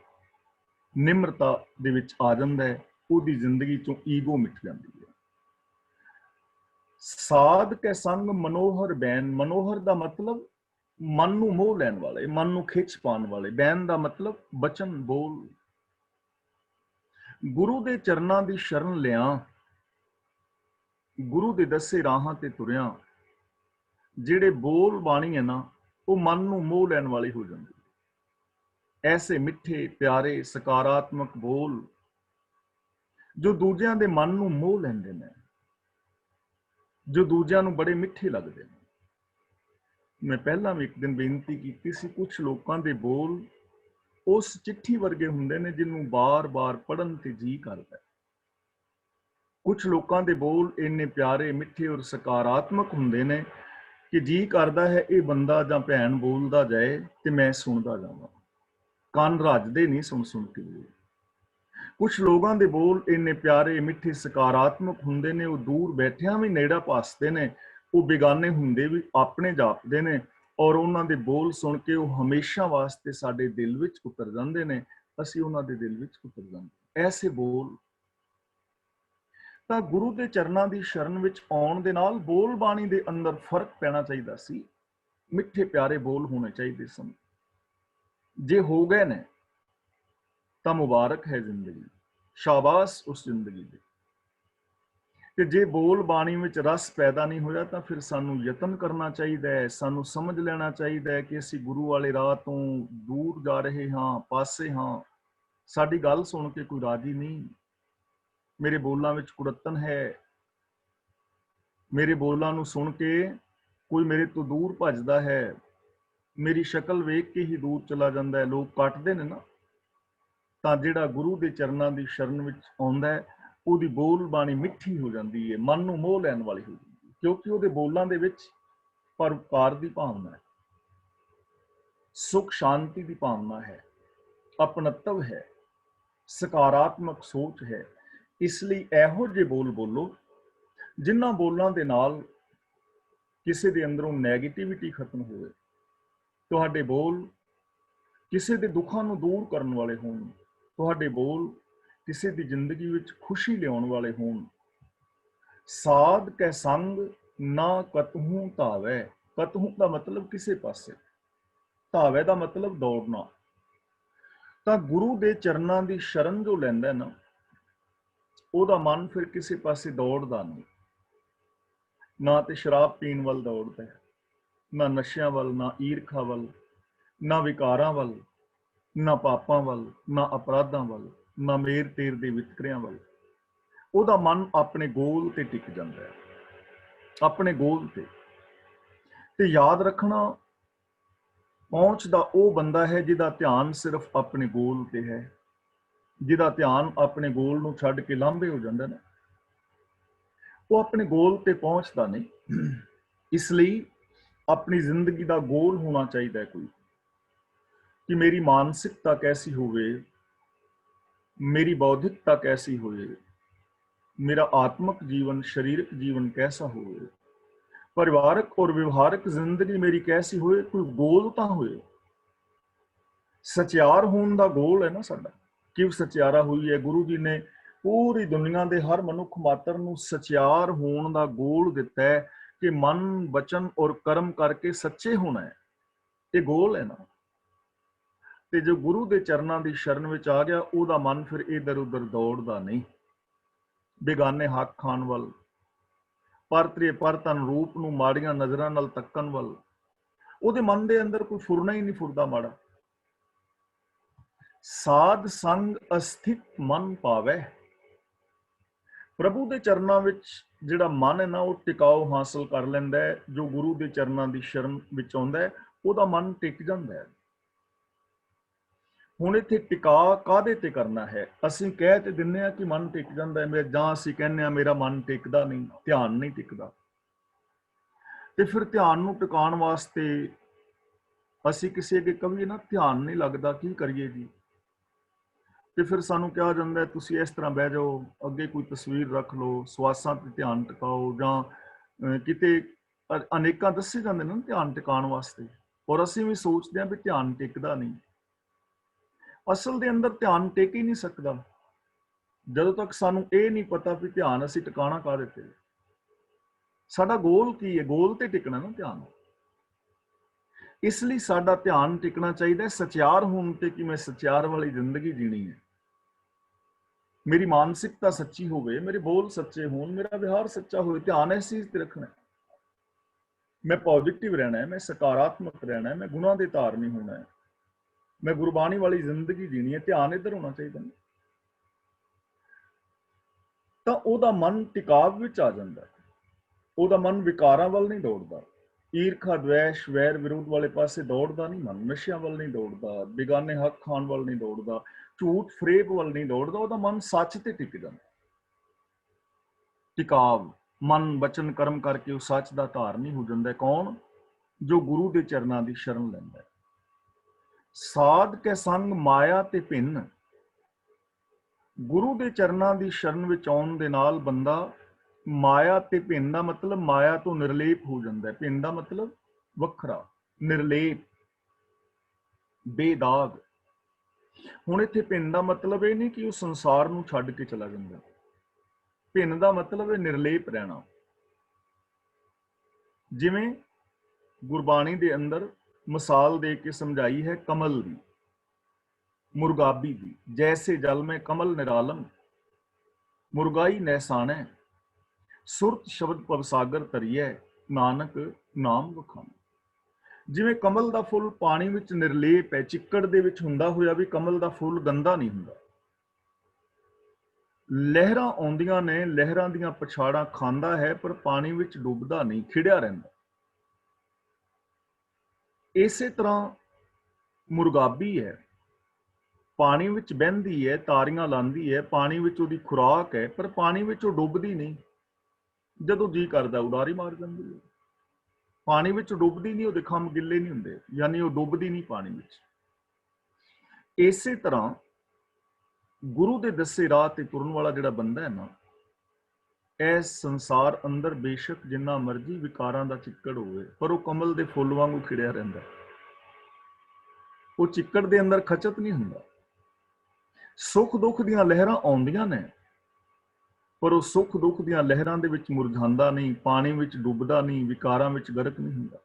ਨਿਮਰਤਾ ਦੇ ਵਿੱਚ ਆ ਜਾਂਦਾ ਹੈ, ਉਹਦੀ ਜ਼ਿੰਦਗੀ ਚੋਂ ਈਗੋ ਮਿਟ ਜਾਂਦੀ ਹੈ। ਸਾਧ ਕੇ ਸੰਗ ਮਨੋਹਰ ਬੈਨ। ਮਨੋਹਰ ਦਾ ਮਤਲਬ ਮਨ ਨੂੰ ਮੋਹ ਲੈਣ ਵਾਲੇ, ਮਨ ਨੂੰ ਖਿੱਚ ਪਾਉਣ ਵਾਲੇ। ਬੈਨ ਦਾ ਮਤਲਬ ਬਚਨ, ਬੋਲ। ਗੁਰੂ ਦੇ ਚਰਨਾਂ ਦੀ ਸ਼ਰਨ ਲਿਆ, ਗੁਰੂ ਦੇ ਦੱਸੇ ਰਾਹਾਂ ਤੇ ਤੁਰਿਆ, ਜਿਹੜੇ ਬੋਲ ਬਾਣੀ ਹੈ ਨਾ, ਉਹ ਮਨ ਨੂੰ ਮੋਹ ਲੈਣ ਵਾਲੀ ਹੋ ਜਾਂਦੀ। ਐਸੇ ਮਿੱਠੇ ਪਿਆਰੇ ਸਕਾਰਾਤਮਕ ਬੋਲ ਜੋ ਦੂਜਿਆਂ ਦੇ ਮਨ ਨੂੰ ਮੋਹ ਲੈਂਦੇ ਨੇ, ਜੋ ਦੂਜਿਆਂ ਨੂੰ ਬੜੇ ਮਿੱਠੇ ਲੱਗਦੇ ਨੇ। ਮੈਂ ਪਹਿਲਾਂ ਵੀ ਇੱਕ ਦਿਨ ਬੇਨਤੀ ਕੀਤੀ ਸੀ, ਕੁਝ ਲੋਕਾਂ ਦੇ ਬੋਲ ਉਸ ਚਿੱਠੀ ਵਰਗੇ ਹੁੰਦੇ ਨੇ ਜਿਹਨੂੰ ਬਾਰ-ਬਾਰ ਪੜ੍ਹਨ ਤੇ ਜੀ ਕਰਦਾ। ਕੁਝ ਲੋਕਾਂ ਦੇ ਬੋਲ ਇੰਨੇ ਪਿਆਰੇ, ਮਿੱਠੇ ਔਰ ਸਕਾਰਾਤਮਕ ਹੁੰਦੇ ਨੇ ਕਿ ਜੀ ਕਰਦਾ ਹੈ ਇਹ ਬੰਦਾ ਜਾਂ ਭੈਣ ਬੋਲਦਾ ਜਾਏ ਤੇ ਮੈਂ ਸੁਣਦਾ ਜਾਵਾਂ। ਕੰਨ ਰੱਜਦੇ ਨਹੀਂ ਸੁਣ ਕੇ। ਕੁਝ ਲੋਕਾਂ ਦੇ ਬੋਲ ਇੰਨੇ ਪਿਆਰੇ, ਮਿੱਠੇ, ਸਕਾਰਾਤਮਕ ਹੁੰਦੇ ਨੇ, ਉਹ ਦੂਰ ਬੈਠਿਆਂ ਵੀ ਨੇੜਾ ਭਾਸਦੇ ਨੇ, ਉਹ ਬੇਗਾਨੇ ਹੁੰਦੇ ਵੀ ਆਪਣੇ ਜਾਪਦੇ ਨੇ, ਔਰ ਉਹਨਾਂ ਦੇ ਬੋਲ ਸੁਣ ਕੇ ਉਹ ਹਮੇਸ਼ਾ ਵਾਸਤੇ ਸਾਡੇ ਦਿਲ ਵਿੱਚ ਉਤਰ ਜਾਂਦੇ ਨੇ, ਅਸੀਂ ਉਹਨਾਂ ਦੇ ਦਿਲ ਵਿੱਚ ਉਤਰ ਜਾਂਦੇ। ਐਸੇ ਬੋਲ ਤਾਂ ਗੁਰੂ ਦੇ ਚਰਨਾਂ ਦੀ ਸ਼ਰਨ ਵਿੱਚ ਆਉਣ ਦੇ ਨਾਲ ਬੋਲ ਬਾਣੀ ਦੇ ਅੰਦਰ ਫਰਕ ਪੈਣਾ ਚਾਹੀਦਾ ਸੀ। ਮਿੱਠੇ ਪਿਆਰੇ ਬੋਲ ਹੋਣੇ ਚਾਹੀਦੇ ਸਨ। ਜੇ ਹੋ ਗਏ ਨੇ ਤਾਂ ਮੁਬਾਰਕ ਹੈ ਜ਼ਿੰਦਗੀ, ਸ਼ਾਬਾਸ਼ ਉਸ ਜ਼ਿੰਦਗੀ ਦੀ। ਤੇ ਜੇ ਬੋਲ ਬਾਣੀ ਵਿੱਚ ਰਸ ਪੈਦਾ ਨਹੀਂ ਹੋਇਆ ਤਾਂ ਫਿਰ ਸਾਨੂੰ ਯਤਨ ਕਰਨਾ ਚਾਹੀਦਾ ਹੈ, ਸਾਨੂੰ ਸਮਝ ਲੈਣਾ ਚਾਹੀਦਾ ਹੈ ਕਿ ਅਸੀਂ ਗੁਰੂ ਵਾਲੇ ਰਾਹ ਤੋਂ ਦੂਰ ਜਾ ਰਹੇ ਹਾਂ, ਪਾਸੇ ਹਾਂ। ਸਾਡੀ ਗੱਲ ਸੁਣ ਕੇ ਕੋਈ ਰਾਜੀ ਨਹੀਂ, ਮੇਰੇ ਬੋਲਾਂ ਵਿੱਚ ਕੁੜੱਤਣ ਹੈ, ਮੇਰੇ ਬੋਲਾਂ ਨੂੰ ਸੁਣ ਕੇ ਕੋਈ ਮੇਰੇ ਤੋਂ ਦੂਰ ਭੱਜਦਾ ਹੈ, ਮੇਰੀ ਸ਼ਕਲ ਵੇਖ ਕੇ ਹੀ ਦੂਰ ਚਲਾ ਜਾਂਦਾ ਹੈ, ਲੋਕ ਕੱਟਦੇ ਨੇ ਨਾ। ਤਾਂ ਜਿਹੜਾ ਗੁਰੂ ਦੇ ਚਰਨਾਂ ਦੀ ਸ਼ਰਨ ਵਿੱਚ ਆਉਂਦਾ ਹੈ, ਉਹਦੀ ਬੋਲ ਬਾਣੀ ਮਿੱਠੀ ਹੋ ਜਾਂਦੀ ਹੈ, ਮਨ ਨੂੰ ਮੋਹ ਲੈਣ ਵਾਲੀ ਹੋ ਜਾਂਦੀ ਹੈ, ਕਿਉਂਕਿ ਉਹਦੇ ਬੋਲਾਂ ਦੇ ਵਿੱਚ ਪਰਉਪਕਾਰ ਦੀ ਭਾਵਨਾ ਹੈ, ਸੁਖ ਸ਼ਾਂਤੀ ਦੀ ਭਾਵਨਾ ਹੈ, ਆਪਣਤਵ ਹੈ, ਸਕਾਰਾਤਮਕ ਸੋਚ ਹੈ। ਇਸ ਲਈ ਇਹੋ ਜਿਹੇ ਬੋਲ ਬੋਲੋ ਜਿਨ੍ਹਾਂ ਬੋਲਾਂ ਦੇ ਨਾਲ ਕਿਸੇ ਦੇ ਅੰਦਰੋਂ ਨੈਗੇਟਿਵਿਟੀ ਖਤਮ ਹੋਵੇ। ਤੁਹਾਡੇ ਬੋਲ ਕਿਸੇ ਦੇ ਦੁੱਖਾਂ ਨੂੰ ਦੂਰ ਕਰਨ ਵਾਲੇ ਹੋਣ, ਤੁਹਾਡੇ ਬੋਲ ਕਿਸੇ ਦੀ ਜ਼ਿੰਦਗੀ ਵਿੱਚ ਖੁਸ਼ੀ ਲਿਆਉਣ ਵਾਲੇ ਹੋਣ। ਸਾਧ ਕੈ ਸੰਗ ਨਾ ਕਤਹੂ ਧਾਵੈ, ਕਤਹੂ ਦਾ ਮਤਲਬ ਕਿਸੇ ਪਾਸੇ, ਧਾਵੈ ਦਾ ਮਤਲਬ ਦੌੜਨਾ। ਤਾਂ ਗੁਰੂ ਦੇ ਚਰਨਾਂ ਦੀ ਸ਼ਰਨ ਜੋ ਲੈਂਦਾ ਨਾ, ਉਹਦਾ ਮਨ ਫਿਰ ਕਿਸੇ ਪਾਸੇ ਦੌੜਦਾ ਨਹੀਂ, ਨਾ ਤੇ ਸ਼ਰਾਬ ਪੀਣ ਵੱਲ ਦੌੜਦਾ ਹੈ, ਨਾ ਨਸ਼ਿਆਂ ਵੱਲ, ਨਾ ਈਰਖਾ ਵੱਲ, ਨਾ ਵਿਕਾਰਾਂ ਵੱਲ, ਨਾ ਪਾਪਾਂ ਵੱਲ, ਨਾ ਅਪਰਾਧਾਂ ਵੱਲ, ਨਾ ਮੇਰ ਤੇਰ ਦੇ ਵਿਤਕਰਿਆਂ ਵੱਲ। ਉਹਦਾ ਮਨ ਆਪਣੇ ਗੋਲ ਤੇ ਟਿਕ ਜਾਂਦਾ ਹੈ, ਆਪਣੇ ਗੋਲ ਤੇ ਯਾਦ ਰੱਖਣਾ, ਪਹੁੰਚਦਾ ਉਹ ਬੰਦਾ ਹੈ ਜਿਹਦਾ ਧਿਆਨ ਸਿਰਫ ਆਪਣੇ ਗੋਲ ਤੇ ਹੈ, ਜਿਹਦਾ ਧਿਆਨ ਆਪਣੇ ਗੋਲ ਨੂੰ ਛੱਡ ਕੇ ਲਾਂਭੇ ਹੋ ਜਾਂਦਾ ਨਾ, ਉਹ ਆਪਣੇ ਗੋਲ ਤੇ ਪਹੁੰਚਦਾ ਨਹੀਂ। ਇਸ ਲਈ ਆਪਣੀ ਜ਼ਿੰਦਗੀ ਦਾ ਗੋਲ ਹੋਣਾ ਚਾਹੀਦਾ ਹੈ ਕੋਈ, ਕਿ ਮੇਰੀ ਮਾਨਸਿਕਤਾ ਕੈਸੀ ਹੋਵੇ, ਮੇਰੀ ਬੌਧਿਕਤਾ ਕੈਸੀ ਹੋਵੇ, ਮੇਰਾ ਆਤਮਿਕ ਜੀਵਨ, ਸਰੀਰਕ ਜੀਵਨ कैसा ਹੋਵੇ, ਪਰਿਵਾਰਕ ਔਰ ਵਿਵਹਾਰਿਕ ਜ਼ਿੰਦਗੀ ਮੇਰੀ कैसी ਹੋਏ। ਕੋਈ ਗੋਲ ਤਾਂ ਹੋਏ। ਸਚਿਆਰ ਹੋਣ ਦਾ ਗੋਲ ਹੈ ਨਾ ਸਾਡਾ। ਕਿਵ ਸਚਿਆਰਾ ਹੋਈ ਹੈ। ਗੁਰੂ ਜੀ ਨੇ ਪੂਰੀ ਦੁਨੀਆ ਦੇ ਹਰ ਮਨੁੱਖ ਮਾਤਰ ਨੂੰ ਸਚਿਆਰ ਹੋਣ ਦਾ ਗੋਲ ਦਿੱਤਾ ਹੈ ਕਿ ਮਨ, ਬਚਨ ਔਰ ਕਰਮ ਕਰਕੇ ਸੱਚੇ ਹੋਣਾ ਹੈ। ਇਹ ਗੋਲ ਹੈ ਨਾ। ਤੇ ਜੋ ਗੁਰੂ ਦੇ ਚਰਨਾਂ ਦੀ ਸ਼ਰਨ ਵਿੱਚ ਆ ਗਿਆ, ਉਹਦਾ ਮਨ ਫਿਰ ਇਧਰ ਉਧਰ ਦੌੜਦਾ ਨਹੀਂ, ਬੇਗਾਨੇ ਹੱਕ ਖਾਣ ਵੱਲ, ਪਰਤਰੇ ਪਰਤਨ ਰੂਪ ਨੂੰ ਮਾੜੀਆਂ ਨਜ਼ਰਾਂ ਨਾਲ ਤੱਕਣ ਵੱਲ। ਉਹਦੇ ਮਨ ਦੇ ਅੰਦਰ ਕੋਈ ਫੁਰਨਾ ਹੀ ਨਹੀਂ ਫੁਰਦਾ ਮਾੜਾ। ਸਾਧ ਸੰਗ ਅਸਥਿਤ ਮਨ ਪਾਵੈ। ਪ੍ਰਭੂ ਦੇ ਚਰਨਾਂ ਵਿੱਚ ਜਿਹੜਾ ਮਨ ਹੈ ਨਾ, ਉਹ ਟਿਕਾਓ ਹਾਸਲ ਕਰ ਲੈਂਦਾ ਹੈ। ਜੋ ਗੁਰੂ ਦੇ ਚਰਨਾਂ ਦੀ ਸ਼ਰਨ ਵਿੱਚ ਆਉਂਦਾ ਹੈ, ਉਹਦਾ ਮਨ ਟਿਕ ਜਾਂਦਾ ਹੈ। ਹੁਣ ਇੱਥੇ ਟਿਕਾ ਕਾਹਦੇ ਤੇ ਕਰਨਾ ਹੈ? ਅਸੀਂ ਕਹਿ ਤੇ ਦਿੰਦੇ ਹਾਂ ਕਿ ਮਨ ਟਿਕ ਜਾਂਦਾ ਹੈ, ਜਾਂ ਅਸੀਂ ਕਹਿੰਦੇ ਹਾਂ ਮੇਰਾ ਮਨ ਟਿਕਦਾ ਨਹੀਂ, ਧਿਆਨ ਨਹੀਂ ਟਿਕਦਾ। ਤੇ ਫਿਰ ਧਿਆਨ ਨੂੰ ਟਿਕਾਉਣ ਵਾਸਤੇ ਅਸੀਂ ਕਿਸੇ ਅੱਗੇ ਕਹੀਏ ਨਾ ਧਿਆਨ ਨਹੀਂ ਲੱਗਦਾ, ਕੀ ਕਰੀਏ ਜੀ? ਤੇ ਫਿਰ ਸਾਨੂੰ ਕਿਹਾ ਜਾਂਦਾ ਹੈ ਤੁਸੀਂ ਇਸ ਤਰ੍ਹਾਂ ਬਹਿ ਜਾਓ, ਅੱਗੇ ਕੋਈ ਤਸਵੀਰ ਰੱਖ ਲਓ, ਸਵਾਸਾਂ ਤੇ ਧਿਆਨ ਟਿਕਾਓ, ਜਾਂ ਕਿਤੇ ਅਨੇਕਾਂ ਦੱਸੇ ਜਾਂਦੇ ਨੇ ਧਿਆਨ ਟਿਕਾਉਣ ਵਾਸਤੇ। ਔਰ ਅਸੀਂ ਵੀ ਸੋਚਦੇ ਹਾਂ ਵੀ ਧਿਆਨ ਟਿਕਦਾ ਨਹੀਂ। ਅਸਲ ਦੇ ਅੰਦਰ ਧਿਆਨ ਟਿਕ ਹੀ ਨਹੀਂ ਸਕਦਾ ਜਦੋਂ ਤੱਕ ਸਾਨੂੰ ਇਹ ਨਹੀਂ ਪਤਾ ਵੀ ਧਿਆਨ ਅਸੀਂ ਟਿਕਾਣਾ ਕਾਹਦੇ ਤੇ। ਸਾਡਾ ਗੋਲ ਕੀ ਹੈ? ਗੋਲ ਤੇ ਟਿਕਣਾ ਨਾ ਧਿਆਨ। ਇਸ ਲਈ ਸਾਡਾ ਧਿਆਨ ਟਿਕਣਾ ਚਾਹੀਦਾ ਸਚਿਆਰ ਹੋਣ ਤੇ, ਕਿ ਮੈਂ ਸਚਿਆਰ ਵਾਲੀ ਜ਼ਿੰਦਗੀ ਜੀਣੀ ਹੈ। ਮੇਰੀ ਮਾਨਸਿਕਤਾ ਸੱਚੀ ਹੋਵੇ, ਮੇਰੇ ਬੋਲ ਸੱਚੇ ਹੋਣ, ਮੇਰਾ ਵਿਹਾਰ ਸੱਚਾ ਹੋਵੇ। ਧਿਆਨ ਇਸ ਚੀਜ਼ ਤੇ ਰੱਖਣਾ, ਮੈਂ ਪੋਜ਼ਿਟਿਵ ਰਹਿਣਾ ਹੈ, ਮੈਂ ਸਕਾਰਾਤਮਕ ਰਹਿਣਾ ਹੈ, ਮੈਂ ਗੁਨਾਹ ਦੇ ਧਾਰ ਨਹੀਂ ਹੋਣਾ ਹੈ, ਮੈਂ ਗੁਰਬਾਣੀ ਵਾਲੀ ਜ਼ਿੰਦਗੀ ਜੀਣੀ ਹੈ। ਧਿਆਨ ਇੱਧਰ ਹੋਣਾ ਚਾਹੀਦਾ ਨਾ। ਤਾਂ ਉਹਦਾ ਮਨ ਟਿਕਾਵ ਵਿੱਚ ਆ ਜਾਂਦਾ, ਉਹਦਾ ਮਨ ਵਿਕਾਰਾਂ ਵੱਲ ਨਹੀਂ ਦੌੜਦਾ। ਈਰਖਾ, ਦਵੈਸ਼, ਵੈਰ ਵਿਰੋਧ ਵਾਲੇ ਪਾਸੇ ਦੌੜਦਾ ਨਹੀਂ ਮਨ, ਨਸ਼ਿਆਂ ਵੱਲ ਨਹੀਂ ਦੌੜਦਾ, ਬੇਗਾਨੇ ਹੱਕ ਖਾਣ ਵੱਲ ਨਹੀਂ ਦੌੜਦਾ, ਝੂਠ ਫਰੇਬ ਵੱਲ ਨਹੀਂ ਦੌੜਦਾ। ਉਹਦਾ ਮਨ ਸੱਚ ਤੇ ਟਿਕ ਜਾਂਦਾ। ਟਿਕਾਵ, ਮਨ ਬਚਨ ਕਰਮ ਕਰਕੇ ਉਹ ਸੱਚ ਦਾ ਧਾਰਨੀ ਹੋ ਜਾਂਦਾ। ਕੌਣ? ਜੋ ਗੁਰੂ ਦੇ ਚਰਨਾਂ ਦੀ ਸ਼ਰਨ ਲੈਂਦਾ। ਸਾਧ ਕੇ ਸੰਗ ਮਾਇਆ ਤੇ ਭਿੰਨ। ਗੁਰੂ ਦੇ ਚਰਨਾਂ ਦੀ ਸ਼ਰਨ ਵਿੱਚ ਆਉਣ ਦੇ ਨਾਲ ਬੰਦਾ ਮਾਇਆ ਤੇ ਭਿੰਨ ਦਾ ਮਤਲਬ ਮਾਇਆ ਤੋਂ ਨਿਰਲੇਪ ਹੋ ਜਾਂਦਾ ਹੈ। ਭਿੰਨ ਦਾ ਮਤਲਬ ਵੱਖਰਾ, ਨਿਰਲੇਪ, ਬੇਦਾਗ। ਹੁਣ ਇੱਥੇ ਭਿੰਨ ਦਾ ਮਤਲਬ ਇਹ ਨਹੀਂ ਕਿ ਉਹ ਸੰਸਾਰ ਨੂੰ ਛੱਡ ਕੇ ਚਲਾ ਜਾਂਦਾ। ਭਿੰਨ ਦਾ ਮਤਲਬ ਹੈ ਨਿਰਲੇਪ ਰਹਿਣਾ। ਜਿਵੇਂ ਗੁਰਬਾਣੀ ਦੇ ਅੰਦਰ ਮਿਸਾਲ ਦੇ ਕੇ ਸਮਝਾਈ ਹੈ ਕਮਲ ਦੀ, ਮੁਰਗਾਬੀ ਦੀ। ਜੈਸੇ ਜਲ ਮੈਂ ਕਮਲ ਨਿਰਾਲਮ, ਮੁਰਗਾਈ ਨੈਸਾਣੈ, ਸੁਰਤ ਸ਼ਬਦ ਭਵਸਾਗਰ ਤਰੀਐ, ਨਾਨਕ ਨਾਮ ਵਖਾਣੈ। ਜਿਵੇਂ ਕਮਲ ਦਾ ਫੁੱਲ ਪਾਣੀ ਵਿੱਚ ਨਿਰਲੇਪ ਹੈ, ਚਿੱਕੜ ਦੇ ਵਿੱਚ ਹੁੰਦਾ ਹੋਇਆ ਵੀ ਕਮਲ ਦਾ ਫੁੱਲ ਗੰਦਾ ਨਹੀਂ ਹੁੰਦਾ। ਲਹਿਰਾਂ ਆਉਂਦੀਆਂ ਨੇ, ਲਹਿਰਾਂ ਦੀਆਂ ਪਛਾੜਾਂ ਖਾਂਦਾ ਹੈ, ਪਰ ਪਾਣੀ ਵਿੱਚ ਡੁੱਬਦਾ ਨਹੀਂ, ਖਿੜਿਆ ਰਹਿੰਦਾ। ਇਸੇ ਤਰ੍ਹਾਂ ਮੁਰਗਾਬੀ ਹੈ, ਪਾਣੀ ਵਿੱਚ ਬਹਿੰਦੀ ਹੈ, ਤਾਰੀਆਂ ਲਾਉਂਦੀ ਹੈ, ਪਾਣੀ ਵਿੱਚ ਉਹਦੀ ਖੁਰਾਕ ਹੈ, ਪਰ ਪਾਣੀ ਵਿੱਚ ਉਹ ਡੁੱਬਦੀ ਨਹੀਂ। ਜਦੋਂ ਜੀ ਕਰਦਾ ਉਡਾਰੀ ਮਾਰ ਜਾਂਦੀ ਹੈ। ਪਾਣੀ ਵਿੱਚ ਡੁੱਬਦੀ ਨਹੀਂ, ਉਹਦੇ ਖੰਭ ਗਿੱਲੇ ਨਹੀਂ ਹੁੰਦੇ, ਯਾਨੀ ਉਹ ਡੁੱਬਦੀ ਨਹੀਂ ਪਾਣੀ ਵਿੱਚ। ਇਸੇ ਤਰ੍ਹਾਂ ਗੁਰੂ ਦੇ ਦੱਸੇ ਰਾਹ ਤੇ ਤੁਰਨ ਵਾਲਾ ਜਿਹੜਾ ਬੰਦਾ ਹੈ ਨਾ, ਇਸ ਸੰਸਾਰ ਅੰਦਰ ਬੇਸ਼ੱਕ ਜਿੰਨਾ ਮਰਜ਼ੀ ਵਿਕਾਰਾਂ ਦਾ ਚਿੱਕੜ ਹੋਵੇ, ਪਰ ਉਹ ਕਮਲ ਦੇ ਫੁੱਲ ਵਾਂਗੂ ਖਿੜਿਆ ਰਹਿੰਦਾ। ਉਹ ਚਿੱਕੜ ਦੇ ਅੰਦਰ ਖਚਤ ਨਹੀਂ ਹੁੰਦਾ। ਸੁੱਖ ਦੁੱਖ ਦੀਆਂ ਲਹਿਰਾਂ ਆਉਂਦੀਆਂ ਨੇ, ਪਰ ਉਹ ਸੁੱਖ ਦੁੱਖ ਦੀਆਂ ਲਹਿਰਾਂ ਦੇ ਵਿੱਚ ਮੁਰਝਾਉਂਦਾ ਨਹੀਂ, ਪਾਣੀ ਵਿੱਚ ਡੁੱਬਦਾ ਨਹੀਂ, ਵਿਕਾਰਾਂ ਵਿੱਚ ਗਰਕ ਨਹੀਂ ਹੁੰਦਾ।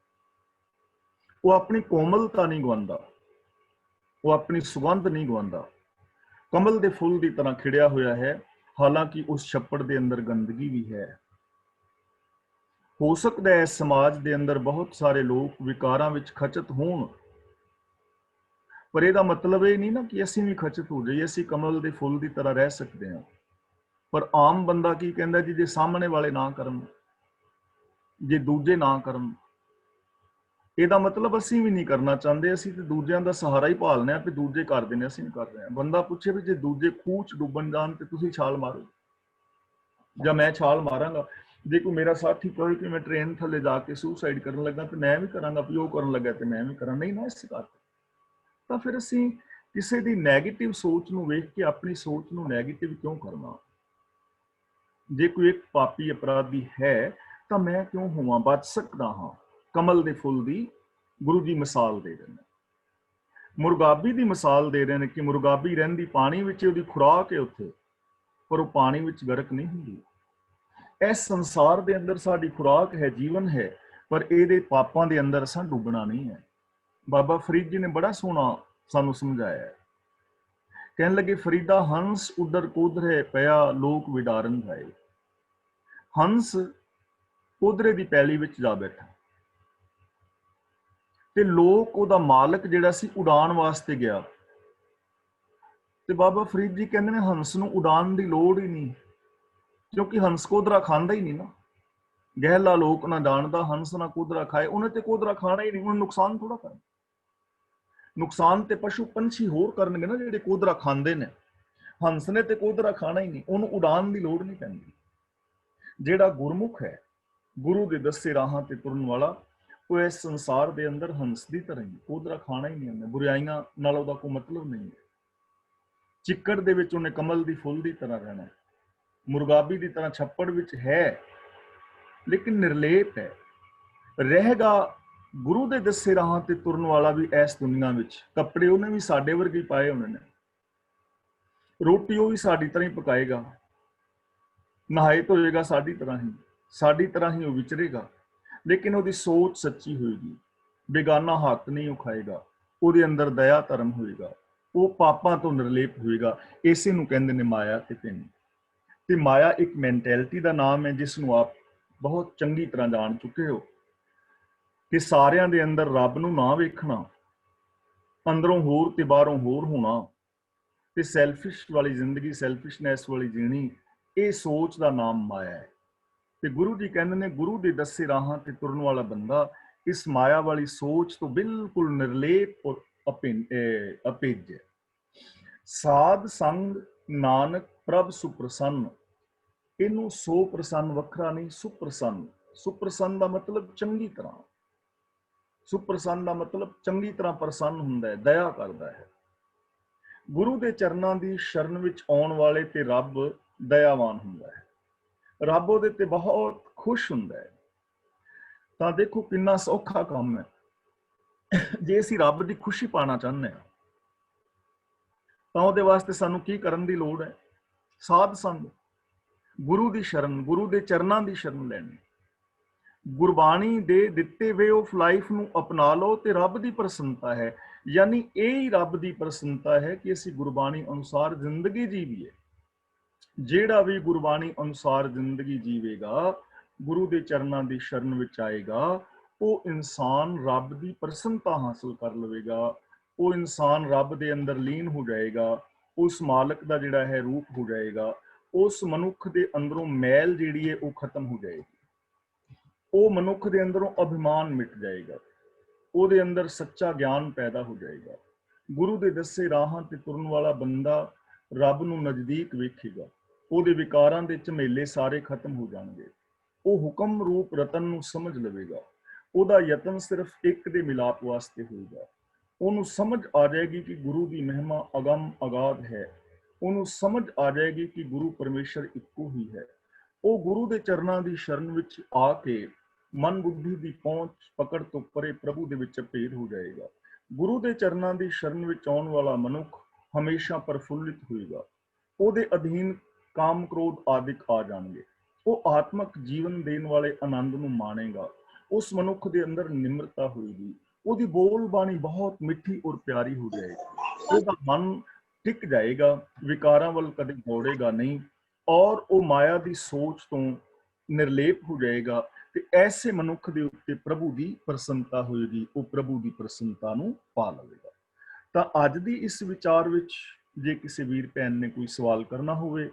ਉਹ ਆਪਣੀ ਕੋਮਲਤਾ ਨਹੀਂ ਗਵਾਉਂਦਾ, ਉਹ ਆਪਣੀ ਸੁਗੰਧ ਨਹੀਂ ਗਵਾਉਂਦਾ। ਕਮਲ ਦੇ ਫੁੱਲ ਦੀ ਤਰ੍ਹਾਂ ਖਿੜਿਆ ਹੋਇਆ ਹੈ, ਹਾਲਾਂਕਿ ਉਸ ਛੱਪੜ ਦੇ ਅੰਦਰ ਗੰਦਗੀ ਵੀ ਹੈ। ਹੋ ਸਕਦਾ ਹੈ ਸਮਾਜ ਦੇ ਅੰਦਰ ਬਹੁਤ ਸਾਰੇ ਲੋਕ ਵਿਕਾਰਾਂ ਵਿੱਚ ਖਚਤ ਹੋਣ, ਪਰ ਇਹਦਾ ਮਤਲਬ ਇਹ ਨਹੀਂ ਨਾ ਕਿ ਅਸੀਂ ਵੀ ਖਚਤ ਹੋ ਜਾਈਏ। ਅਸੀਂ ਕਮਲ ਦੇ ਫੁੱਲ ਦੀ ਤਰ੍ਹਾਂ ਰਹਿ ਸਕਦੇ ਹਾਂ। ਪਰ ਆਮ ਬੰਦਾ ਕੀ ਕਹਿੰਦਾ ਜੀ, ਜੇ ਸਾਹਮਣੇ ਵਾਲੇ ਨਾ ਕਰਨ, ਜੇ ਦੂਜੇ ਨਾ ਕਰਨ, ਇਹਦਾ ਮਤਲਬ ਅਸੀਂ ਵੀ ਨਹੀਂ ਕਰਨਾ ਚਾਹੁੰਦੇ। ਅਸੀਂ ਤੇ ਦੂਜਿਆਂ ਦਾ ਸਹਾਰਾ ਹੀ ਭਾਲਨੇ ਆ ਵੀ ਦੂਜੇ ਕਰਦੇ ਨੇ, ਅਸੀਂ ਨਹੀਂ ਕਰ ਰਹੇ ਹਾਂ। ਬੰਦਾ ਪੁੱਛੇ ਵੀ ਜੇ ਦੂਜੇ ਖੂਹ 'ਚ ਡੁੱਬਣ ਜਾਣ ਤੇ ਤੁਸੀਂ ਛਾਲ ਮਾਰੋ ਜਾਂ ਮੈਂ ਛਾਲ ਮਾਰਾਂਗਾ। ਜੇ ਕੋਈ ਮੇਰਾ ਸਾਥੀ ਕਹੇ ਕਿ ਮੈਂ ਟ੍ਰੇਨ ਥੱਲੇ ਜਾ ਕੇ ਸੁਸਾਈਡ ਕਰਨ ਲੱਗਾ ਤੇ ਮੈਂ ਵੀ ਕਰਾਂਗਾ, ਵੀ ਉਹ ਕਰਨ ਲੱਗਾ ਤੇ ਮੈਂ ਵੀ ਕਰਾਂ, ਨਹੀਂ ਨਾ ਇਸ ਕਰਕੇ। ਤਾਂ ਫਿਰ ਅਸੀਂ ਕਿਸੇ ਦੀ ਨੈਗੇਟਿਵ ਸੋਚ ਨੂੰ ਵੇਖ ਕੇ ਆਪਣੀ ਸੋਚ ਨੂੰ ਨੈਗੇਟਿਵ ਕਿਉਂ ਕਰਨਾ? ਜੇ ਕੋਈ ਇੱਕ ਪਾਪੀ ਅਪਰਾਧੀ ਹੈ ਤਾਂ ਮੈਂ ਕਿਉਂ ਹੋਵਾਂ? ਬਚ ਸਕਦਾ ਹਾਂ। ਕਮਲ ਦੇ ਫੁੱਲ ਦੀ ਗੁਰੂ ਜੀ ਮਿਸਾਲ ਦੇ ਰਹੇ ਨੇ। ਮੁਰਗਾਬੀ ਦੀ ਮਿਸਾਲ ਦੇ ਰਹੇ ਨੇ ਕਿ ਮੁਰਗਾਬੀ ਰਹਿੰਦੀ ਪਾਣੀ ਵਿੱਚ, ਉਹਦੀ ਖੁਰਾਕ ਹੈ ਉੱਥੇ, ਪਰ ਉਹ ਪਾਣੀ ਵਿੱਚ ਗਰਕ ਨਹੀਂ ਹੁੰਦੀ। ਇਸ ਸੰਸਾਰ ਦੇ ਅੰਦਰ ਸਾਡੀ ਖੁਰਾਕ ਹੈ, ਜੀਵਨ ਹੈ, ਪਰ ਇਹਦੇ ਪਾਪਾਂ ਦੇ ਅੰਦਰ ਅਸਾਂ ਡੁੱਬਣਾ ਨਹੀਂ ਹੈ। ਬਾਬਾ ਫਰੀਦ ਜੀ ਨੇ ਬੜਾ ਸੋਹਣਾ ਸਾਨੂੰ ਸਮਝਾਇਆ ਹੈ। ਕਹਿਣ ਲੱਗੇ, ਫਰੀਦਾ ਹੰਸ ਉਦਰ ਕੋਧਰੇ ਪਿਆ, ਲੋਕ ਵਿਡਾਰਨ ਜਾਏ। ਹੰਸ ਕੋਧਰੇ ਦੀ ਪੈਲੀ ਵਿੱਚ ਜਾ ਬੈਠਾ ਤੇ ਲੋਕ, ਉਹਦਾ ਮਾਲਕ ਜਿਹੜਾ ਸੀ, ਉਡਾਣ ਵਾਸਤੇ ਗਿਆ। ਤੇ ਬਾਬਾ ਫਰੀਦ ਜੀ ਕਹਿੰਦੇ ਨੇ ਹੰਸ ਨੂੰ ਉਡਾਣ ਦੀ ਲੋੜ ਹੀ ਨਹੀਂ, ਕਿਉਂਕਿ ਹੰਸ ਕੋਧਰਾ ਖਾਂਦਾ ਹੀ ਨਹੀਂ ਨਾ। ਗਹਿਲਾ ਲੋਕ ਨਾ ਜਾਣਦਾ, ਹੰਸ ਨਾ ਕੋਧਰਾ ਖਾਏ। ਉਹਨੇ ਤੇ ਕੋਧਰਾ ਖਾਣਾ ਹੀ ਨਹੀਂ, ਉਹਨੂੰ ਨੁਕਸਾਨ ਥੋੜਾ ਕਰਨਾ। ਨੁਕਸਾਨ ਤੇ ਪਸ਼ੂ ਪੰਛੀ ਹੋਰ ਕਰਨਗੇ ਨਾ ਜਿਹੜੇ ਕੋਧਰਾ ਖਾਂਦੇ ਨੇ। ਹੰਸ ਨੇ ਤੇ ਕੋਧਰਾ ਖਾਣਾ ਹੀ ਨਹੀਂ, ਉਹਨੂੰ ਉਡਾਣ ਦੀ ਲੋੜ ਨਹੀਂ ਪੈਂਦੀ। ਜਿਹੜਾ ਗੁਰਮੁਖ ਹੈ, ਗੁਰੂ ਦੇ ਦੱਸੇ ਰਾਹਾਂ ਤੇ ਤੁਰਨ ਵਾਲਾ, ਉਹ ਇਸ ਸੰਸਾਰ ਦੇ ਅੰਦਰ ਹੰਸ ਦੀ ਤਰ੍ਹਾਂ ਹੀ ਕੋਧਰਾ ਖਾਣਾ ਹੀ ਨਹੀਂ ਹੁੰਦਾ। ਬੁਰਾਈਆਂ ਨਾਲ ਉਹਦਾ ਕੋਈ ਮਤਲਬ ਨਹੀਂ ਹੈ। ਚਿੱਕੜ ਦੇ ਵਿੱਚ ਉਹਨੇ ਕਮਲ ਦੀ ਫੁੱਲ ਦੀ ਤਰ੍ਹਾਂ ਰਹਿਣਾ। ਮੁਰਗਾਬੀ ਦੀ ਤਰ੍ਹਾਂ ਛੱਪੜ ਵਿੱਚ ਹੈ, ਲੇਕਿਨ ਨਿਰਲੇਪ ਹੈ। ਰਹੇਗਾ ਗੁਰੂ ਦੇ ਦੱਸੇ ਰਾਹਾਂ ਤੇ ਤੁਰਨ ਵਾਲਾ ਵੀ ਇਸ ਦੁਨੀਆ ਵਿੱਚ। ਕੱਪੜੇ ਉਹਨੇ ਵੀ ਸਾਡੇ ਵਰਗੇ ਹੀ ਪਾਏ ਹੋਣੇ ਨੇ, ਰੋਟੀ ਉਹ ਵੀ ਸਾਡੀ ਤਰ੍ਹਾਂ ਹੀ ਪਕਾਏਗਾ, ਨਹਾਏ ਧੋਏਗਾ ਸਾਡੀ ਤਰ੍ਹਾਂ ਹੀ ਉਹ ਵਿਚਰੇਗਾ। ਲੇਕਿਨ ਉਹਦੀ ਸੋਚ ਸੱਚੀ ਹੋਏਗੀ, ਬੇਗਾਨਾ ਹੱਕ ਨਹੀਂ ਉਹ ਖਾਏਗਾ, ਉਹਦੇ ਅੰਦਰ ਦਇਆ ਧਰਮ ਹੋਏਗਾ, ਉਹ ਪਾਪਾਂ ਤੋਂ ਨਿਰਲੇਪ ਹੋਏਗਾ। ਇਸੇ ਨੂੰ ਕਹਿੰਦੇ ਨੇ ਮਾਇਆ ਤੇ ਭਿੰਨ। ਤੇ ਮਾਇਆ ਇੱਕ ਮੈਂਟੈਲਿਟੀ ਦਾ ਨਾਮ ਹੈ, ਜਿਸ ਨੂੰ ਆਪ ਬਹੁਤ ਚੰਗੀ ਤਰ੍ਹਾਂ ਜਾਣ ਚੁੱਕੇ ਹੋ ਕਿ ਸਾਰਿਆਂ ਦੇ ਅੰਦਰ ਰੱਬ ਨੂੰ ਨਾ ਵੇਖਣਾ, ਅੰਦਰੋਂ ਹੋਰ ਤੇ ਬਾਹਰੋਂ ਹੋਰ ਹੋਣਾ, ਤੇ ਸੈਲਫਿਸ਼ ਵਾਲੀ ਜ਼ਿੰਦਗੀ, ਸੈਲਫਿਸ਼ਨੈਸ ਵਾਲੀ ਜੀਣੀ, ਇਹ ਸੋਚ ਦਾ ਨਾਮ ਮਾਇਆ ਹੈ। ਤੇ ਗੁਰੂ ਜੀ ਕਹਿੰਦੇ ਨੇ ਗੁਰੂ ਦੇ ਦੱਸੇ ਰਾਹਾਂ ਤੇ ਤੁਰਨ ਵਾਲਾ ਬੰਦਾ इस माया वाली सोच तो बिल्कुल निर्लेप और अपेज। साध संग नानक प्रभ सुप्रसन्न, इनू सो प्रसन्न वखरा नहीं सुप्रसन्न। सुप्रसन्न का मतलब चंगी तरह, सुप्रसन्न का मतलब चंगी तरह प्रसन्न हुंदा है, दया करता है। गुरु के चरणों की शरण विच आउण वाले ते रब दयावान हुंदा है, रब उहदे ते बहुत खुश हुंदा है। ਤਾਂ देखो कितना सौखा काम है, जे ਅਸੀਂ ਰੱਬ ਦੀ ਖੁਸ਼ੀ ਪਾਣਾ ਚਾਹੁੰਦੇ ਹਾਂ ਤਾਂ ਉਹਦੇ ਵਾਸਤੇ ਸਾਨੂੰ ਕੀ ਕਰਨ ਦੀ ਲੋੜ ਹੈ? ਸਾਧ ਸੰਗ, ਗੁਰੂ ਦੀ ਸ਼ਰਨ, ਗੁਰੂ ਦੇ ਚਰਨਾਂ ਦੀ ਸ਼ਰਨ ਲੈਣੀ। ਗੁਰਬਾਣੀ ਦੇ ਦਿੱਤੇ ਵੇ ਆਫ ਲਾਈਫ ਨੂੰ ਅਪਣਾ ਲਓ ਤੇ ਰੱਬ ਦੀ ਪ੍ਰਸੰਨਤਾ ਹੈ। ਯਾਨੀ ਇਹ ਹੀ ਰੱਬ ਦੀ ਪ੍ਰਸੰਨਤਾ ਹੈ ਕਿ ਅਸੀਂ ਗੁਰਬਾਣੀ ਅਨੁਸਾਰ ਜ਼ਿੰਦਗੀ ਜੀਵੀਏ। ਜਿਹੜਾ ਵੀ ਗੁਰਬਾਣੀ ਅਨੁਸਾਰ ਜ਼ਿੰਦਗੀ ਜੀਵੇਗਾ, ਗੁਰੂ ਦੇ ਚਰਨਾਂ ਦੀ ਸ਼ਰਨ ਵਿੱਚ ਆਏਗਾ, ਉਹ ਇਨਸਾਨ ਰੱਬ ਦੀ ਪ੍ਰਸੰਨਤਾ ਹਾਸਲ ਕਰ ਲਵੇਗਾ। ਉਹ ਇਨਸਾਨ ਰੱਬ ਦੇ ਅੰਦਰ ਲੀਨ ਹੋ ਜਾਏਗਾ, ਉਸ ਮਾਲਕ ਦਾ ਜਿਹੜਾ ਹੈ ਰੂਪ ਹੋ ਜਾਏਗਾ। ਉਸ ਮਨੁੱਖ ਦੇ ਅੰਦਰੋਂ ਮੈਲ ਜਿਹੜੀ ਹੈ ਉਹ ਖਤਮ ਹੋ ਜਾਏਗੀ। ਉਹ ਮਨੁੱਖ ਦੇ ਅੰਦਰੋਂ ਅਭਿਮਾਨ ਮਿਟ ਜਾਏਗਾ, ਉਹਦੇ ਅੰਦਰ ਸੱਚਾ ਗਿਆਨ ਪੈਦਾ ਹੋ ਜਾਏਗਾ। ਗੁਰੂ ਦੇ ਦੱਸੇ ਰਾਹਾਂ ਤੇ ਤੁਰਨ ਵਾਲਾ ਬੰਦਾ ਰੱਬ ਨੂੰ ਨਜ਼ਦੀਕ ਵੇਖੇਗਾ, ਉਹਦੇ ਵਿਕਾਰਾਂ ਦੇ ਝਮੇਲੇ ਸਾਰੇ ਖਤਮ ਹੋ ਜਾਣਗੇ। ਉਹ ਹੁਕਮ ਰੂਪ ਰਤਨ ਨੂੰ ਸਮਝ ਲਵੇਗਾ। ਉਹਦਾ ਯਤਨ ਸਿਰਫ ਇੱਕ ਦੇ ਮਿਲਾਪ ਵਾਸਤੇ ਹੋਏਗਾ। ਉਹਨੂੰ ਸਮਝ ਆ ਜਾਏਗੀ ਕਿ ਗੁਰੂ ਦੀ ਮਹਿਮਾ ਅਗੰਮ ਅਗਾਧ ਹੈ। ਉਹਨੂੰ ਸਮਝ ਆ ਜਾਏਗੀ ਕਿ ਗੁਰੂ ਪਰਮੇਸ਼ਰ ਇੱਕੋ ਹੀ ਹੈ। ਉਹ ਗੁਰੂ ਦੇ ਚਰਨਾਂ ਦੀ ਸ਼ਰਨ ਵਿੱਚ ਆ ਕੇ ਮਨ ਬੁੱਧੀ ਦੀ ਪਹੁੰਚ ਪਕੜ ਤੋਂ ਪਰੇ ਪ੍ਰਭੂ ਦੇ ਵਿੱਚ ਭੇਦ ਹੋ ਜਾਏਗਾ। ਗੁਰੂ ਦੇ ਚਰਨਾਂ ਦੀ ਸ਼ਰਨ ਵਿੱਚ ਆਉਣ ਵਾਲਾ ਮਨੁੱਖ ਹਮੇਸ਼ਾ ਪ੍ਰਫੁੱਲਿਤ ਹੋਏਗਾ। ਉਹਦੇ ਅਧੀਨ ਕਾਮ ਕ੍ਰੋਧ ਆਦਿਕ ਆ ਜਾਣਗੇ। ਉਹ ਆਤਮਕ ਜੀਵਨ ਦੇਣ ਵਾਲੇ ਆਨੰਦ ਨੂੰ ਮਾਣੇਗਾ। ਉਸ ਮਨੁੱਖ ਦੇ ਅੰਦਰ ਨਿਮਰਤਾ ਹੋਏਗੀ। ਉਹਦੀ ਬੋਲ ਬਾਣੀ ਬਹੁਤ ਮਿੱਠੀ ਔਰ ਪਿਆਰੀ ਹੋ ਜਾਏਗੀ। ਉਹਦਾ ਮਨ ਟਿਕ ਜਾਏਗਾ, ਵਿਕਾਰਾਂ ਵੱਲ ਕਦੇ ਦੌੜੇਗਾ ਨਹੀਂ, ਔਰ ਉਹ ਮਾਇਆ ਦੀ ਸੋਚ ਤੋਂ ਨਿਰਲੇਪ ਹੋ ਜਾਏਗਾ। ਤੇ ਐਸੇ ਮਨੁੱਖ ਦੇ ਉੱਤੇ ਪ੍ਰਭੂ ਦੀ ਪ੍ਰਸੰਨਤਾ ਹੋਏਗੀ, ਉਹ ਪ੍ਰਭੂ ਦੀ ਪ੍ਰਸੰਨਤਾ ਨੂੰ ਪਾ ਲਵੇਗਾ। ਤਾਂ ਅੱਜ ਦੀ ਇਸ ਵਿਚਾਰ ਵਿੱਚ ਜੇ ਕਿਸੇ ਵੀਰ ਭੈਣ ਨੇ ਕੋਈ ਸਵਾਲ ਕਰਨਾ ਹੋਵੇ,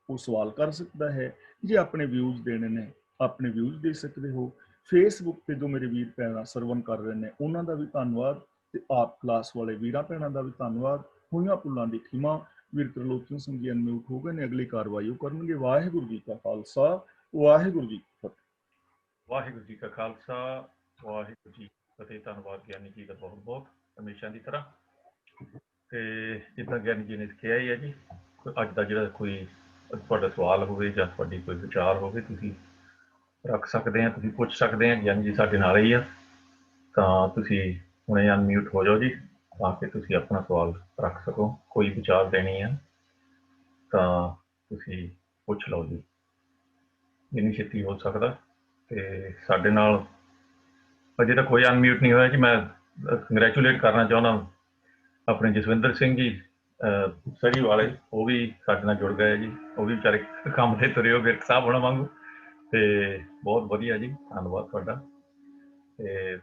ਉਹ ਸਵਾਲ ਕਰ ਸਕਦਾ ਹੈ। ਜੇ ਆਪਣੇ ਵਿਊਜ਼ ਦੇਣੇ ਨੇ, ਆਪਣੇ ਵਿਊਜ਼ ਦੇ ਸਕਦੇ ਹੋ। ਫੇਸਬੁੱਕ ਤੇ ਜੋ ਮੇਰੇ ਵੀਰ ਭੈਣਾਂ ਸਰਵਨ ਕਰ ਰਹੇ ਨੇ, ਉਹਨਾਂ ਦਾ ਵੀ ਧੰਨਵਾਦ, ਤੇ ਆਪ ਕਲਾਸ ਵਾਲੇ ਵੀਰਾਂ ਭੈਣਾਂ ਦਾ ਵੀ ਧੰਨਵਾਦ। ਹੋਈਆਂ ਭੁੱਲਾਂ ਦੀ ਖਿਮਾ। ਵੀਰ ਤਰਲੋਚਨ ਸਿੰਘ ਜੀ ਅਨਮਿਊਟ ਹੋ ਗਏ ਨੇ, ਅਗਲੀ ਕਾਰਵਾਈ ਉਹ ਕਰਨਗੇ। ਵਾਹਿਗੁਰੂ ਜੀ ਕਾ ਖਾਲਸਾ, ਵਾਹਿਗੁਰੂ ਜੀ ਕੀ ਫਤਿਹ। ਵਾਹਿਗੁਰੂ ਜੀ ਕਾ ਖਾਲਸਾ, ਵਾਹਿਗੁਰੂ ਜੀ ਕੀ ਫਤਿਹ। ਧੰਨਵਾਦ ਗਿਆਨੀ ਜੀ ਦਾ ਬਹੁਤ ਬਹੁਤ, ਹਮੇਸ਼ਾ ਦੀ ਤਰ੍ਹਾਂ। ਤੇ ਜਿੱਦਾਂ ਗਿਆਨੀ ਜੀ ਨੇ ਕਿਹਾ ਹੀ ਹੈ ਜੀ, ਅੱਜ ਦਾ ਜਿਹੜਾ ਕੋਈ ਤੁਹਾਡਾ ਸਵਾਲ ਹੋਵੇ ਜਾਂ ਤੁਹਾਡੀ ਕੋਈ ਵਿਚਾਰ ਹੋਵੇ, ਤੁਸੀਂ ਰੱਖ ਸਕਦੇ ਆ, ਤੁਸੀਂ ਪੁੱਛ ਸਕਦੇ ਆ। ਗਿਆਨੀ ਜੀ ਸਾਡੇ ਨਾਲ ਹੀ ਆ, ਤਾਂ ਤੁਸੀਂ ਹੁਣੇ ਅਨਮਿਊਟ ਹੋ ਜਾਓ ਜੀ, ਤਾਂ ਕਿ ਤੁਸੀਂ ਆਪਣਾ ਸਵਾਲ ਰੱਖ ਸਕੋ। ਕੋਈ ਵਿਚਾਰ ਦੇਣੀ ਆ ਤਾਂ ਤੁਸੀਂ ਪੁੱਛ ਲਓ ਜੀ, ਜਿੰਨੀ ਛੇਤੀ ਹੋ ਸਕਦਾ। ਤੇ ਸਾਡੇ ਨਾਲ ਅਜੇ ਤਾਂ ਕੋਈ ਅਨਮਿਊਟ ਨਹੀਂ ਹੋਇਆ ਜੀ। ਮੈਂ ਕੰਗਰੈਚੂਲੇਟ ਕਰਨਾ ਚਾਹੁੰਦਾ ਆਪਣੇ ਜਸਵਿੰਦਰ ਸਿੰਘ ਜੀ ਸਰੀ ਵਾਲੇ, ਉਹ ਵੀ ਸਾਡੇ ਨਾਲ ਜੁੜ ਗਏ ਜੀ। ਉਹ ਵੀ ਵਿਚਾਰੇ ਕੰਮ ਤੇ ਤੁਰੇ ਹੋ ਵਿਰਕ ਸਾਹਿਬ ਹੋਣਾ ਵਾਂਗੂ, ਤੇ ਬਹੁਤ ਵਧੀਆ ਜੀ, ਧੰਨਵਾਦ ਤੁਹਾਡਾ। ਤੇ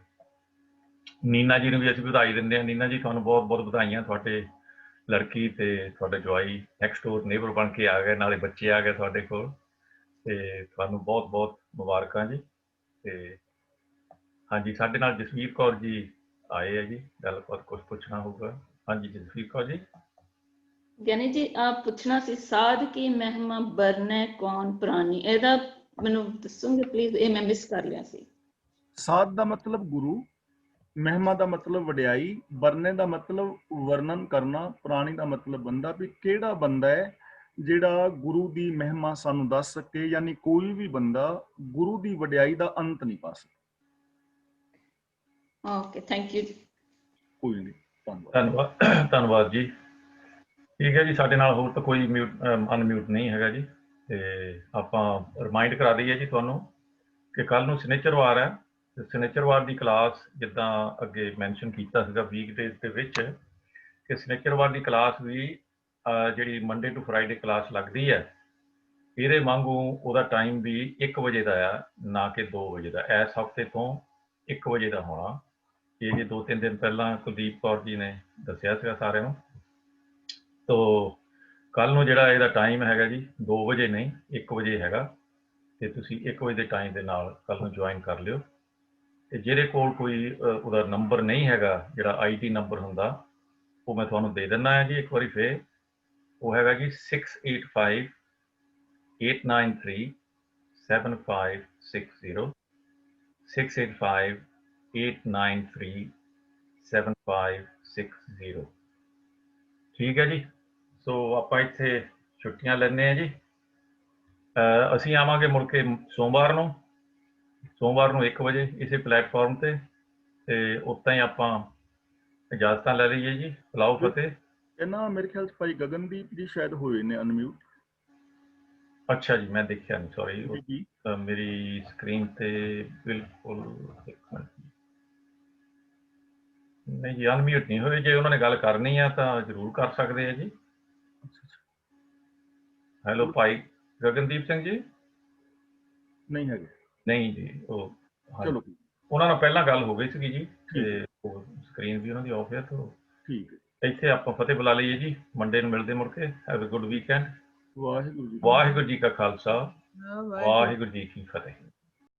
ਨੀਨਾ ਜੀ ਨੂੰ ਵੀ ਅਸੀਂ ਵਧਾਈ ਦਿੰਦੇ ਹਾਂ। ਨੀਨਾ ਜੀ, ਤੁਹਾਨੂੰ ਬਹੁਤ ਬਹੁਤ ਵਧਾਈਆਂ। ਤੁਹਾਡੇ ਲੜਕੀ ਤੇ ਤੁਹਾਡੇ ਜਵਾਈ ਨੈਕਸਟ ਡੋਰ ਨੇਬਰ ਬਣ ਕੇ ਆ ਗਏ, ਨਾਲੇ ਬੱਚੇ ਆ ਗਏ ਤੁਹਾਡੇ ਕੋਲ, ਤੇ ਤੁਹਾਨੂੰ ਬਹੁਤ ਬਹੁਤ ਮੁਬਾਰਕਾਂ ਜੀ। ਤੇ ਹਾਂਜੀ, ਸਾਡੇ ਨਾਲ ਜਸਵੀਰ ਕੌਰ ਜੀ ਆਏ ਆ ਜੀ, ਗੱਲਬਾਤ ਕੁਛ ਪੁੱਛਣਾ ਹੋਊਗਾ। ਹਾਂਜੀ ਜਸਵੀਰ ਕੌਰ ਜੀ। ਗਿਆਨੀ ਜੀ, ਆਪ ਪੁੱਛਣਾ ਸੀ, ਸਾਧ ਕੀ ਮਹਿਮਾ ਬਰਨੈ ਕੌਣ ਪ੍ਰਾਨੀ, ਇਹਦਾ ਮੈਨੂੰ ਦੱਸੋਗੇ ਪਲੀਜ਼? ਇਹ ਮੈਂ ਮਿਸ ਕਰ ਲਿਆ ਸੀ। ਸਾਧ ਦਾ ਮਤਲਬ ਗੁਰੂ, ਮਹਿਮਾ ਦਾ ਮਤਲਬ ਵਡਿਆਈ, ਵਰਨੇ ਦਾ ਮਤਲਬ ਵਰਣਨ ਕਰਨਾ, ਪ੍ਰਾਣੀ ਦਾ ਮਤਲਬ ਬੰਦਾ। ਵੀ ਕਿਹੜਾ ਬੰਦਾ ਹੈ ਜਿਹੜਾ ਗੁਰੂ ਦੀ ਮਹਿਮਾ ਸਾਨੂੰ ਦੱਸ ਸਕੇ? ਯਾਨੀ ਕੋਈ ਵੀ ਬੰਦਾ ਗੁਰੂ ਦੀ ਵਡਿਆਈ ਦਾ ਅੰਤ ਨਹੀਂ ਪਾ ਸਕਦਾ। ਓਕੇ, ਥੈਂਕ ਯੂ ਜੀ। ਕੋਈ ਨਹੀਂ, ਧੰਨਵਾਦ ਧੰਨਵਾਦ ਜੀ। ਠੀਕ ਹੈ ਜੀ, ਸਾਡੇ ਨਾਲ ਹੋਰ ਤਾਂ ਕੋਈ ਅਨਮਿਊਟ ਨਹੀਂ ਹੈਗਾ ਜੀ। ਤੇ ਆਪਾਂ ਰਿਮਾਈਂਡ ਕਰਾ ਦਈਏ ਜੀ ਤੁਹਾਨੂੰ ਕਿ ਕੱਲ੍ਹ ਨੂੰ ਸ਼ਨਿਚਰਵਾਰ ਹੈ। ਤੇ ਸ਼ਨਿਚਰਵਾਰ ਦੀ ਕਲਾਸ, ਜਿੱਦਾਂ ਅੱਗੇ ਮੈਨਸ਼ਨ ਕੀਤਾ ਸੀਗਾ ਵੀਕਡੇਜ਼ ਦੇ ਵਿੱਚ, ਕਿ ਸ਼ਨਿਚਰਵਾਰ ਦੀ ਕਲਾਸ ਵੀ ਜਿਹੜੀ ਮੰਡੇ ਟੂ ਫਰਾਈਡੇ ਕਲਾਸ ਲੱਗਦੀ ਹੈ, ਇਹਦੇ ਵਾਂਗੂ ਉਹਦਾ ਟਾਈਮ ਵੀ 1 ਵਜੇ ਦਾ ਆ, ਨਾ ਕਿ 2 ਵਜੇ ਦਾ। ਇਸ ਹਫ਼ਤੇ ਤੋਂ 1 ਵਜੇ ਦਾ ਹੋਣਾ। ਇਹ ਜੇ 2-3 ਦਿਨ ਪਹਿਲਾਂ ਕੁਲਦੀਪ ਕੌਰ ਜੀ ਨੇ ਦੱਸਿਆ ਸੀਗਾ ਸਾਰਿਆਂ ਨੂੰ। ਤੋ ਕੱਲ੍ਹ ਨੂੰ ਜਿਹੜਾ ਇਹਦਾ ਟਾਈਮ ਹੈਗਾ ਜੀ, 2 ਵਜੇ ਨਹੀਂ, 1 ਵਜੇ ਹੈਗਾ। ਤੇ ਤੁਸੀਂ 1 ਵਜੇ ਦੇ ਟਾਈਮ ਦੇ ਨਾਲ ਕੱਲ੍ਹ ਨੂੰ ਜੁਆਇਨ ਕਰ ਲਿਓ। ਤੇ ਜਿਹਦੇ ਕੋਲ ਕੋਈ ਉਹਦਾ ਨੰਬਰ ਨਹੀਂ ਹੈਗਾ ਜਿਹੜਾ ਆਈਟੀ ਨੰਬਰ ਹੁੰਦਾ ਉਹ ਮੈਂ ਤੁਹਾਨੂੰ ਦੇ ਦਿੰਦਾ ਹੈ ਜੀ ਇੱਕ ਵਾਰੀ ਫੇਰ। ਉਹ ਹੈਗਾ ਜੀ 685-893-7560 685-893-7560। ਠੀਕ ਹੈ ਜੀ। ਸੋ ਆਪਾਂ ਇੱਥੇ ਛੁੱਟੀਆਂ ਲੈਂਦੇ ਹਾਂ ਜੀ। ਅਸੀਂ ਆਵਾਂਗੇ ਮੁੜ ਕੇ ਸੋਮਵਾਰ ਨੂੰ 1 ਵਜੇ ਇਸੇ ਪਲੇਟਫਾਰਮ ਤੇ ਉੱਦਾਂ ਹੀ ਆਪਾਂ ਇਜਾਜ਼ਤਾਂ ਲੈ ਲਈਏ ਜੀ। ਬੁਲਾਓ ਫਤਿਹ। ਇਹਨਾਂ ਮੇਰੇ ਖਿਆਲ 'ਚ ਭਾਈ ਗਗਨਦੀਪ ਜੀ ਸ਼ਾਇਦ ਹੋਏ ਨੇ ਅਨਮਿਊਟ। ਅੱਛਾ ਜੀ, ਮੈਂ ਦੇਖਿਆ ਨਹੀਂ, ਸੌਰੀ। ਜੀ ਮੇਰੀ ਸਕਰੀਨ ਤੇ ਬਿਲਕੁਲ ਇੱਕ ਮਿੰਟ ਨਹੀਂ ਜੀ, ਅਨਮਿਊਟ ਨਹੀਂ ਹੋਏ। ਜੇ ਉਹਨਾਂ ਨੇ ਗੱਲ ਕਰਨੀ ਆ ਤਾਂ ਜ਼ਰੂਰ ਕਰ ਸਕਦੇ ਆ ਜੀ। ਹੈਲੋ ਭਾਈ ਗਗਨਦੀਪ ਸਿੰਘ ਜੀ। ਨਹੀਂ ਹੈਗੇ। ਨਹੀਂ ਜੀ, ਉਹ ਚਲੋ ਉਹਨਾਂ ਨਾਲ ਪਹਿਲਾਂ ਗੱਲ ਹੋ ਗਈ ਸੀਗੀ ਜੀ ਤੇ ਉਹ ਸਕਰੀਨ ਵੀ ਉਹਨਾਂ ਦੀ ਆਫ ਹੈ। ਤਾਂ ਠੀਕ ਹੈ, ਇੱਥੇ ਆਪਾਂ ਫਤਿਹ ਬੁਲਾ ਲਈਏ ਜੀ। ਮੰਡੇ ਨੂੰ ਮਿਲਦੇ ਮੁੜ ਕੇ। Have a good weekend. Waheguru ji. Waheguru ਜੀ ਕਾ ਖਾਲਸਾ, ਵਾਹਿਗੁਰੂ ਜੀ ਕੀ ਫਤਿਹ।